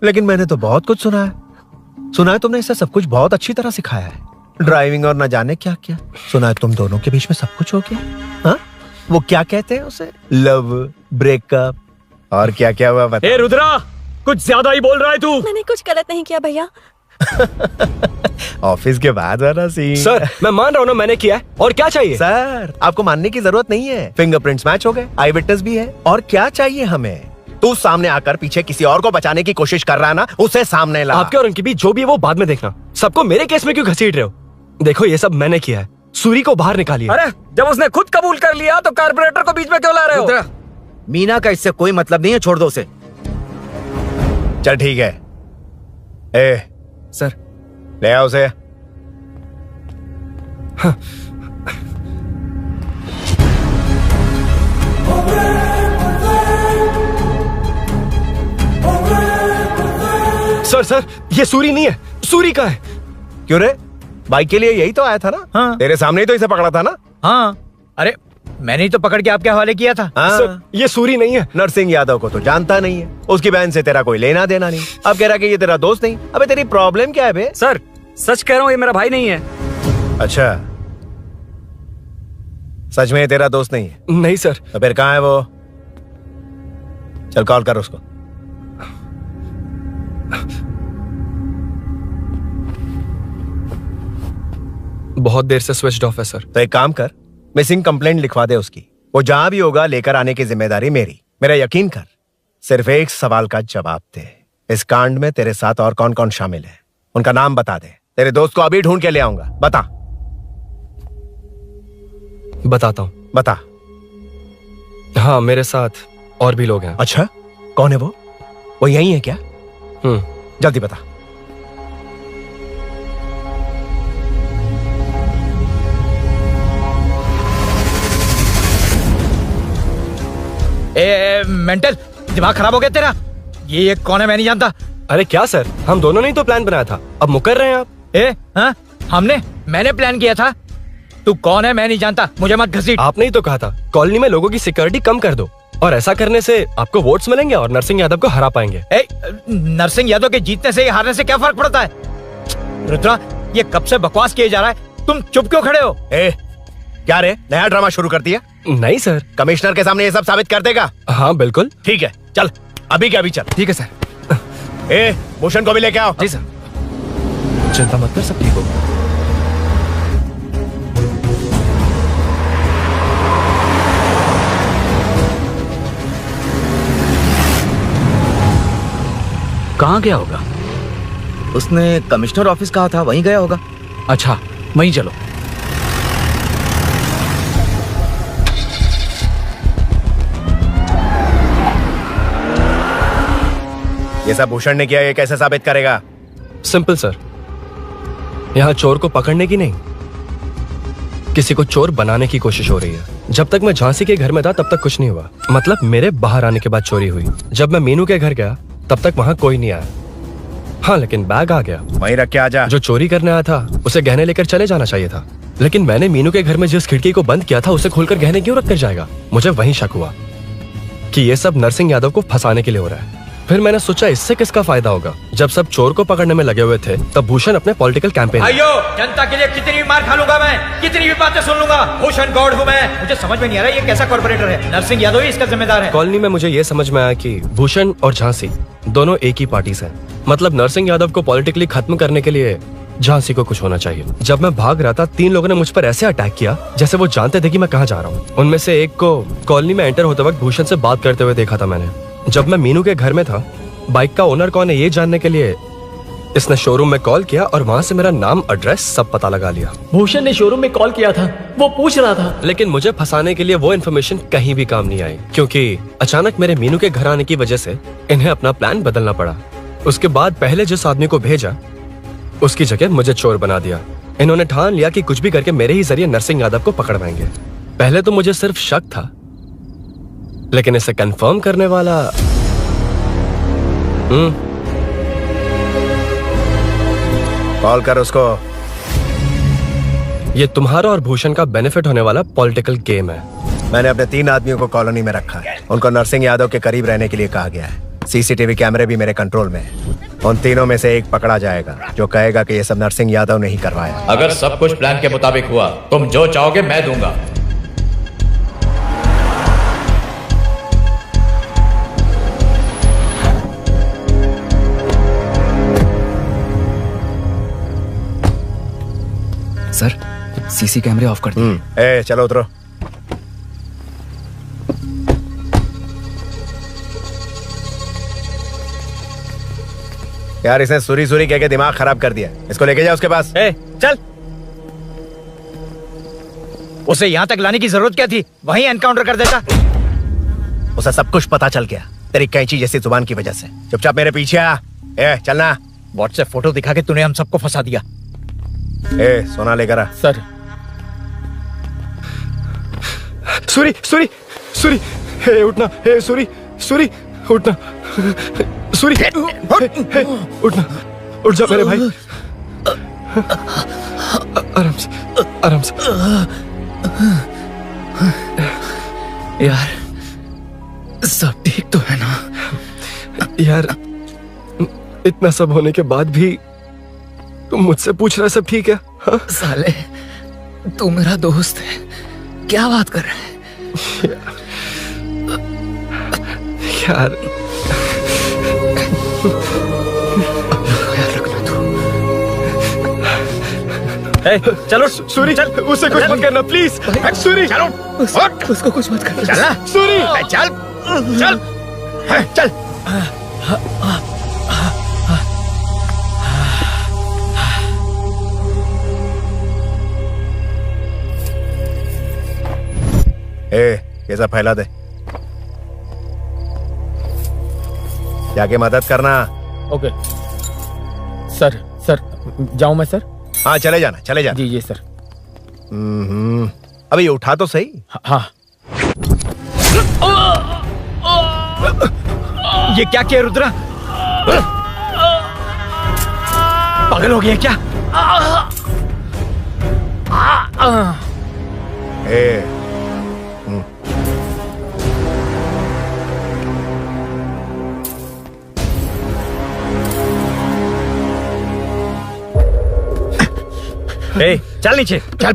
लेकिन मैंने तो बहुत कुछ सुना है तुमने इसे सब कुछ बहुत अच्छी तरह सिखाया है, ड्राइविंग और न जाने क्या क्या। सुना है तुम दोनों के बीच में सब कुछ हो गया। हाँ, वो क्या कहते हैं उसे, लव, ब्रेकअप और क्या क्या हुआ बता। ए रुद्रा, कुछ ज्यादा ही बोल रहा है तू। मैंने कुछ गलत नहीं किया भैया। ऑफिस के बाद वाला सीन। सर मैं मान रहा हूँ ना मैंने किया है, और क्या चाहिए? सर आपको मानने की जरूरत नहीं है, फिंगरप्रिंट्स मैच हो गए, आई विटनेस भी है, और क्या चाहिए हमें? तू सामने आकर पीछे किसी और को बचाने की कोशिश कर रहा है ना, उसे सामने ला। आपके और उनके बीच जो भी है वो बाद में देखना, सबको मेरे केस में क्यों घसीट रहे हो? देखो ये सब मैंने किया है, सूरी को बाहर निकालिए। अरे जब उसने खुद कबूल कर लिया तो कारपोरेटर को बीच में क्यों ला रहे हो? मीना का इससे कोई मतलब नहीं है, छोड़ दो उसे। चल ठीक है। ए सर ले आओ उसे। सर ये सूरी नहीं है, सूरी का है। क्यों रे, बाइक के लिए यही तो आया था ना? हाँ। तेरे सामने ही तो इसे पकड़ा था ना? हाँ, अरे मैंने ही तो पकड़ के आपके हवाले किया था। हाँ। सर ये सूरी नहीं है। नरसिंह यादव को तो जानता नहीं है, उसकी बहन से तेरा कोई लेना देना नहीं, अब कह रहा कि ये तेरा दोस्त नहीं। अबे तेरी प्रॉब्लम क्या है बे? सर सच कह रहा हूँ, ये मेरा भाई नहीं है। अच्छा, सच में ये तेरा दोस्त नहीं है? नहीं सर। तो फिर कहाँ है वो? चल कॉल कर उसको। बहुत देर से स्विच ऑफ है सर। तो एक काम कर, मिसिंग कंप्लेंट लिखवा दे उसकी, वो जहां भी होगा लेकर आने की जिम्मेदारी मेरी। मेरा यकीन कर, सिर्फ एक सवाल का जवाब दे, इस कांड में तेरे साथ और कौन कौन शामिल है, उनका नाम बता दे। तेरे दोस्त को अभी ढूंढ के ले आऊंगा। बताता हूँ। बता। हाँ मेरे साथ और भी लोग हैं। अच्छा, कौन है वो? वो यही है क्या? जल्दी बता। मेंटल दिमाग खराब हो गया तेरा? ये कौन है मैं नहीं जानता। अरे क्या सर, हम दोनों ने ही तो प्लान बनाया था, अब मुकर रहे हैं आप? हाँ मैंने प्लान किया था। तू कौन है मैं नहीं जानता, मुझे मत घसीट। आपने ही तो कहा था कॉलोनी में लोगों की सिक्योरिटी कम कर दो, और ऐसा करने से आपको वोट्स मिलेंगे और नरसिंह यादव को हरा पाएंगे। नरसिंह यादव के जीतने से हारने से क्या फर्क पड़ता है? रुद्रा, ये कब से बकवास किए जा रहा है, तुम चुप क्यों खड़े हो? क्या रे, नया ड्रामा शुरू कर दिया? नहीं सर। कमिश्नर के सामने ये सब साबित कर देगा? हाँ बिल्कुल। ठीक है, चल अभी के अभी चल। ठीक है सर। भूषण को भी लेके आओ। जी सर। चिंता मत कर, सब ठीक होगा। कहाँ गया होगा? उसने कमिश्नर ऑफिस कहा था, वहीं गया होगा। अच्छा वहीं चलो। ये सब भूषण ने किया, ये कैसे साबित करेगा? सिंपल सर, यहाँ चोर को पकड़ने की नहीं, किसी को चोर बनाने की कोशिश हो रही है। जब तक मैं झांसी के घर में था तब तक कुछ नहीं हुआ, मतलब मेरे बाहर आने के बाद चोरी हुई। जब मैं मीनू के घर गया तब तक वहां कोई नहीं आया। हाँ लेकिन बैग आ गया। वहीं रख के आ जा। जो चोरी करने आया था उसे गहने लेकर चले जाना चाहिए था। लेकिन मैंने मीनू के घर में जिस खिड़की को बंद किया था उसे खोलकर गहने क्यों रख कर जाएगा? मुझे वहीं शक हुआ कि ये सब नरसिंह यादव को फंसाने के लिए हो रहा है। फिर मैंने सोचा इससे किसका फायदा होगा। जब सब चोर को पकड़ने में लगे हुए थे तब भूषण अपने पॉलिटिकल कैंपेन। भाइयों, जनता के लिए कितनी भी मार खा लूंगा मैं, कितनी भी बातें सुन लूंगा, भूषण गौड़ हूँ मैं। मुझे समझ में नहीं आ रहा ये कैसा कॉर्पोरेटर है। नरसिंह यादव ही इसका जिम्मेदार है। कॉलोनी में मुझे ये समझ में आया कि भूषण और झांसी दोनों एक ही पार्टी से, मतलब नरसिंह यादव को पॉलिटिकली खत्म करने के लिए झांसी को कुछ होना चाहिए। जब मैं भाग रहा था 3 लोगों ने मुझ पर ऐसे अटैक किया जैसे वो जानते थे कि मैं कहाँ जा रहा हूँ। उनमें से एक को कॉलोनी में एंटर होते वक्त भूषण से बात करते हुए देखा था मैंने। जब मैं मीनू के घर में था, बाइक का ओनर कौन है ये जानने के लिए इसने शोरूम में कॉल किया और वहाँ से मेरा नाम, एड्रेस सब पता लगा लिया। भूषण ने शोरूम में कॉल किया था, वो पूछ रहा था। लेकिन मुझे फंसाने के लिए वो इन्फॉर्मेशन कहीं भी काम नहीं आई, क्योंकि अचानक मेरे मीनू के घर आने की वजह से इन्हें अपना प्लान बदलना पड़ा। उसके बाद पहले जिस आदमी को भेजा उसकी जगह मुझे चोर बना दिया। इन्होंने ठान लिया कि कुछ भी करके मेरे ही जरिए नरसिंह यादव को पकड़वाएंगे। पहले तो मुझे सिर्फ शक था, लेकिन इसे कंफर्म करने वाला कॉल कर उसको। ये तुम्हारा और भूषण का बेनिफिट होने वाला पॉलिटिकल गेम है। मैंने अपने 3 आदमियों को कॉलोनी में रखा है। उनको नरसिंह यादव के करीब रहने के लिए कहा गया है। सीसीटीवी कैमरे भी मेरे कंट्रोल में है। उन तीनों में से एक पकड़ा जाएगा जो कहेगा कि ये सब नरसिंह यादव ने ही करवाया। अगर सब कुछ प्लान के मुताबिक हुआ, तुम जो चाहोगे मैं दूंगा। सर, सीसी कैमरे ऑफ कर दिए। चलो उतरो। यार इसने सुरी सुरी कह के दिमाग खराब कर दिया। इसको लेके जाओ उसके पास। चल, उसे यहाँ तक लाने की जरूरत क्या थी? वहीं एनकाउंटर कर देता। उसे सब कुछ पता चल गया तेरी कैंची जैसी जुबान की वजह से। चुपचाप मेरे पीछे आ। चलना। व्हाट्सएप फोटो दिखा के तूने हम सबको फंसा दिया। सोना लेकर आ। सर। सूरी सूरी सूरी, उठना। सूरी सूरी, उठना। सूरी, उठना। उठ जा मेरे भाई। आराम से, आराम से। यार सब ठीक तो है ना? यार इतना सब होने के बाद भी तुम मुझसे पूछ रहा सब ठीक है? हाँ? साले तू मेरा दोस्त है, क्या बात कर रहा है? यार चलो सूरी, चल उसे कुछ मत करना प्लीज। सूरी चलो, उसको कुछ मत करना। चलना सूरी, चल चल चल। ये सब फैला दे। जाके मदद करना। Okay sir. सर जाऊं मैं सर? हाँ चले जाना, चले जाना। जी सर। अबे ये उठा तो सही। हाँ। ये क्या किया रुद्रा? पागल हो गया क्या? चल नीचे चल।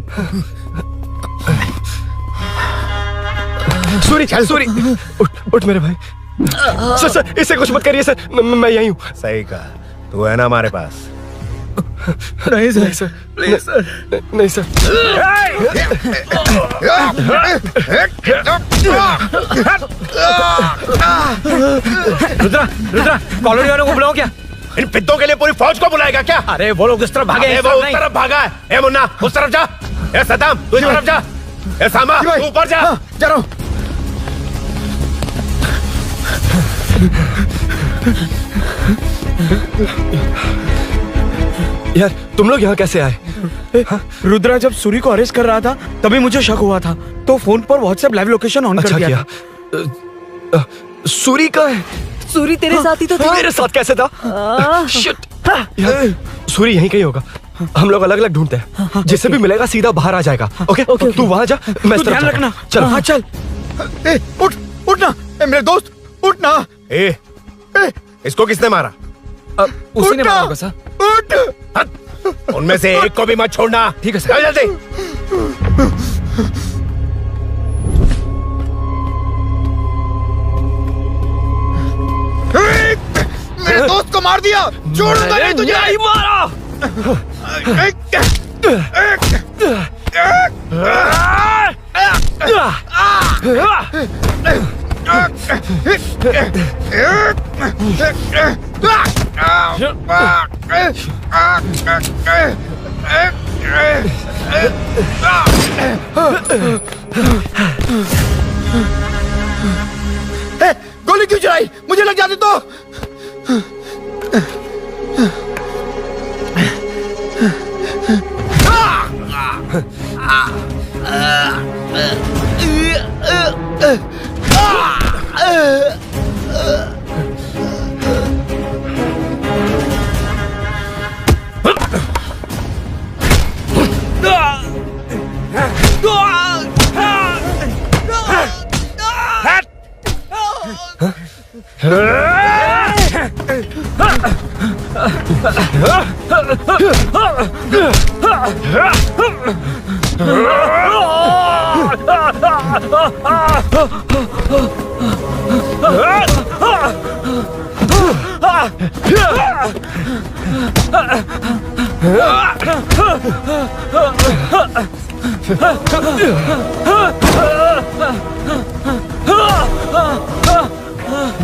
सूरी, सूरी, उठ मेरे भाई। सर सर इसे कुछ मत करिए सर, मैं यहीं हूँ। सही कहा, तू है ना हमारे पास? नहीं सर, नहीं सर, प्लीज सर, नहीं सर। रुद्रा, रुद्रा, कॉलोनी वालों को बुलाओ क्या? इन पिद्दों के लिए पूरी फौज को बुलाएगा क्या? अरे वो लोग उस तरफ भागे। वो उस तरफ भागा है। ए मुन्ना उस तरफ जा। ए सदाम तू इस तरफ जा। ए सामा तू ऊपर जा। जा रहा हूं। यार तुम लोग यहाँ कैसे आए? रुद्रा जब सूरी को अरेस्ट कर रहा था तभी मुझे शक हुआ था, तो फोन पर व्हाट्सएप लाइव लोकेशन ऑन कर दिया। सूरी का है? सूरी तेरे साथ ही तो था। मेरे साथ कैसे था? शिट। यार सूरी यहीं कहीं होगा। हम लोग अलग अलग ढूंढते हैं। जिससे भी मिलेगा सीधा बाहर आ जाएगा। ओके तू वहां जा, मैं इस तरफ ध्यान जाता रखना। हूं। चल। हाँ चल। उठ उठ ना मेरे दोस्त, उठ ना। इसको किसने मारा? उसी ने मारा होगा सर। उठ। उनमें से एक को भी मत छोड़ना। ठीक है सर। जल्दी। मेरे दोस्त को मार दिया, छोड़ूंगा नहीं तुझे। नहीं मारा। गोली क्यों चलाई? मुझे लग जाती तो।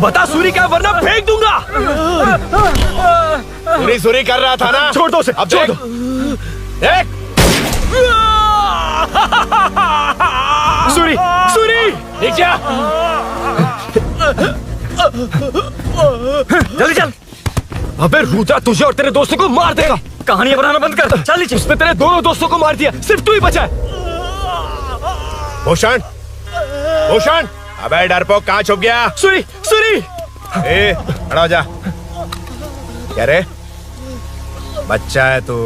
बता सूरी क्या, वरना फेंक दूंगा। सूरी कर रहा था ना? छोड़ दो उसे, अब छोड़ दो। सूरी, सूरी, नीचे आ। जल्दी चल। अबे रुद्रा तुझे और तेरे दोस्तों को मार देगा। कहानियां बनाना बंद कर। चल नीचे। उसने तेरे दोनों दोस्तों को मार दिया, सिर्फ तू ही बचा है। भूषण, भूषण, अबे डरपोक कहाँ छुप गया? सूरी, सूरी। खड़ा हो जा। क्या रे? बच्चा है तू,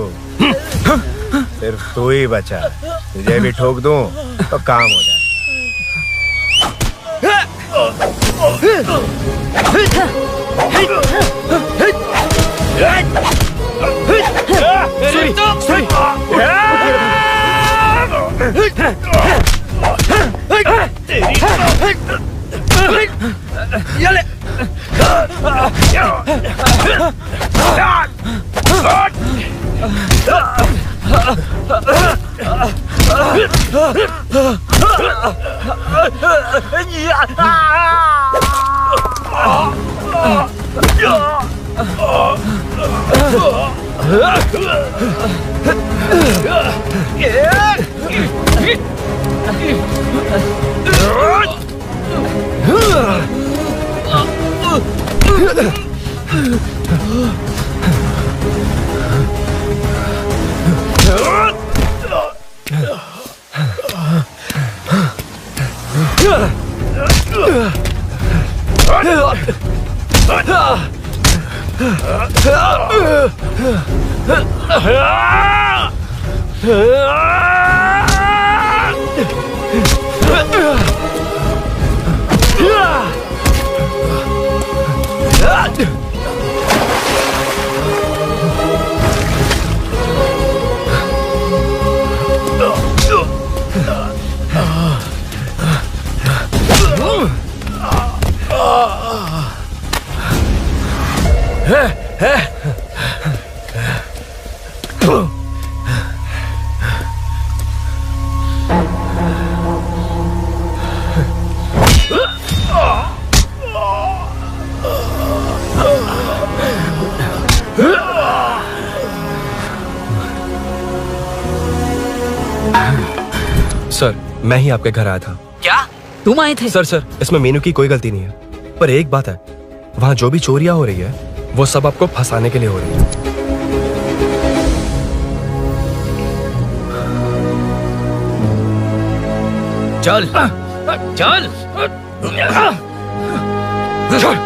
सिर्फ तू ही बचा है। तुझे भी ठोक दूं तो काम हो जाए। सर, मैं ही आपके घर आया था। क्या तुम आए थे? सर, इसमें मीनू की कोई गलती नहीं है। पर एक बात है, वहाँ जो भी चोरियां हो रही है वो सब आपको फंसाने के लिए हो रही है। चल चल चल।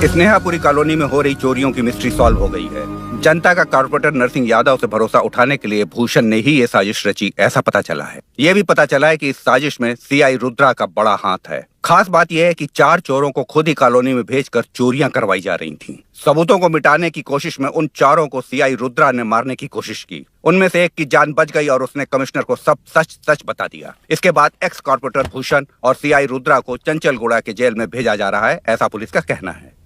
स्नेहापुरी कॉलोनी में हो रही चोरियों की मिस्ट्री सॉल्व हो गई है। जनता का कॉर्पोरेटर नरसिंह यादव से भरोसा उठाने के लिए भूषण ने ही ये साजिश रची, ऐसा पता चला है। ये भी पता चला है कि इस साजिश में सीआई रुद्रा का बड़ा हाथ है। खास बात यह है कि 4 चोरों को खुद ही कॉलोनी में भेजकर चोरियां करवाई जा रही थीं। सबूतों को मिटाने की कोशिश में उन 4 को सीआई रुद्रा ने मारने की कोशिश की। उनमें से एक की जान बच गई और उसने कमिश्नर को सब सच सच बता दिया। इसके बाद एक्स कॉर्पोरेटर भूषण और सीआई रुद्रा को चंचलगुड़ा के जेल में भेजा जा रहा है, ऐसा पुलिस का कहना है।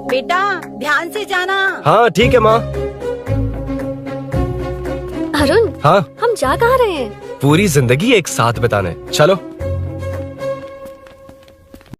बेटा ध्यान से जाना। हाँ ठीक है माँ। अरुण, हाँ हम जा कहाँ रहे हैं? पूरी जिंदगी एक साथ बिताने, चलो।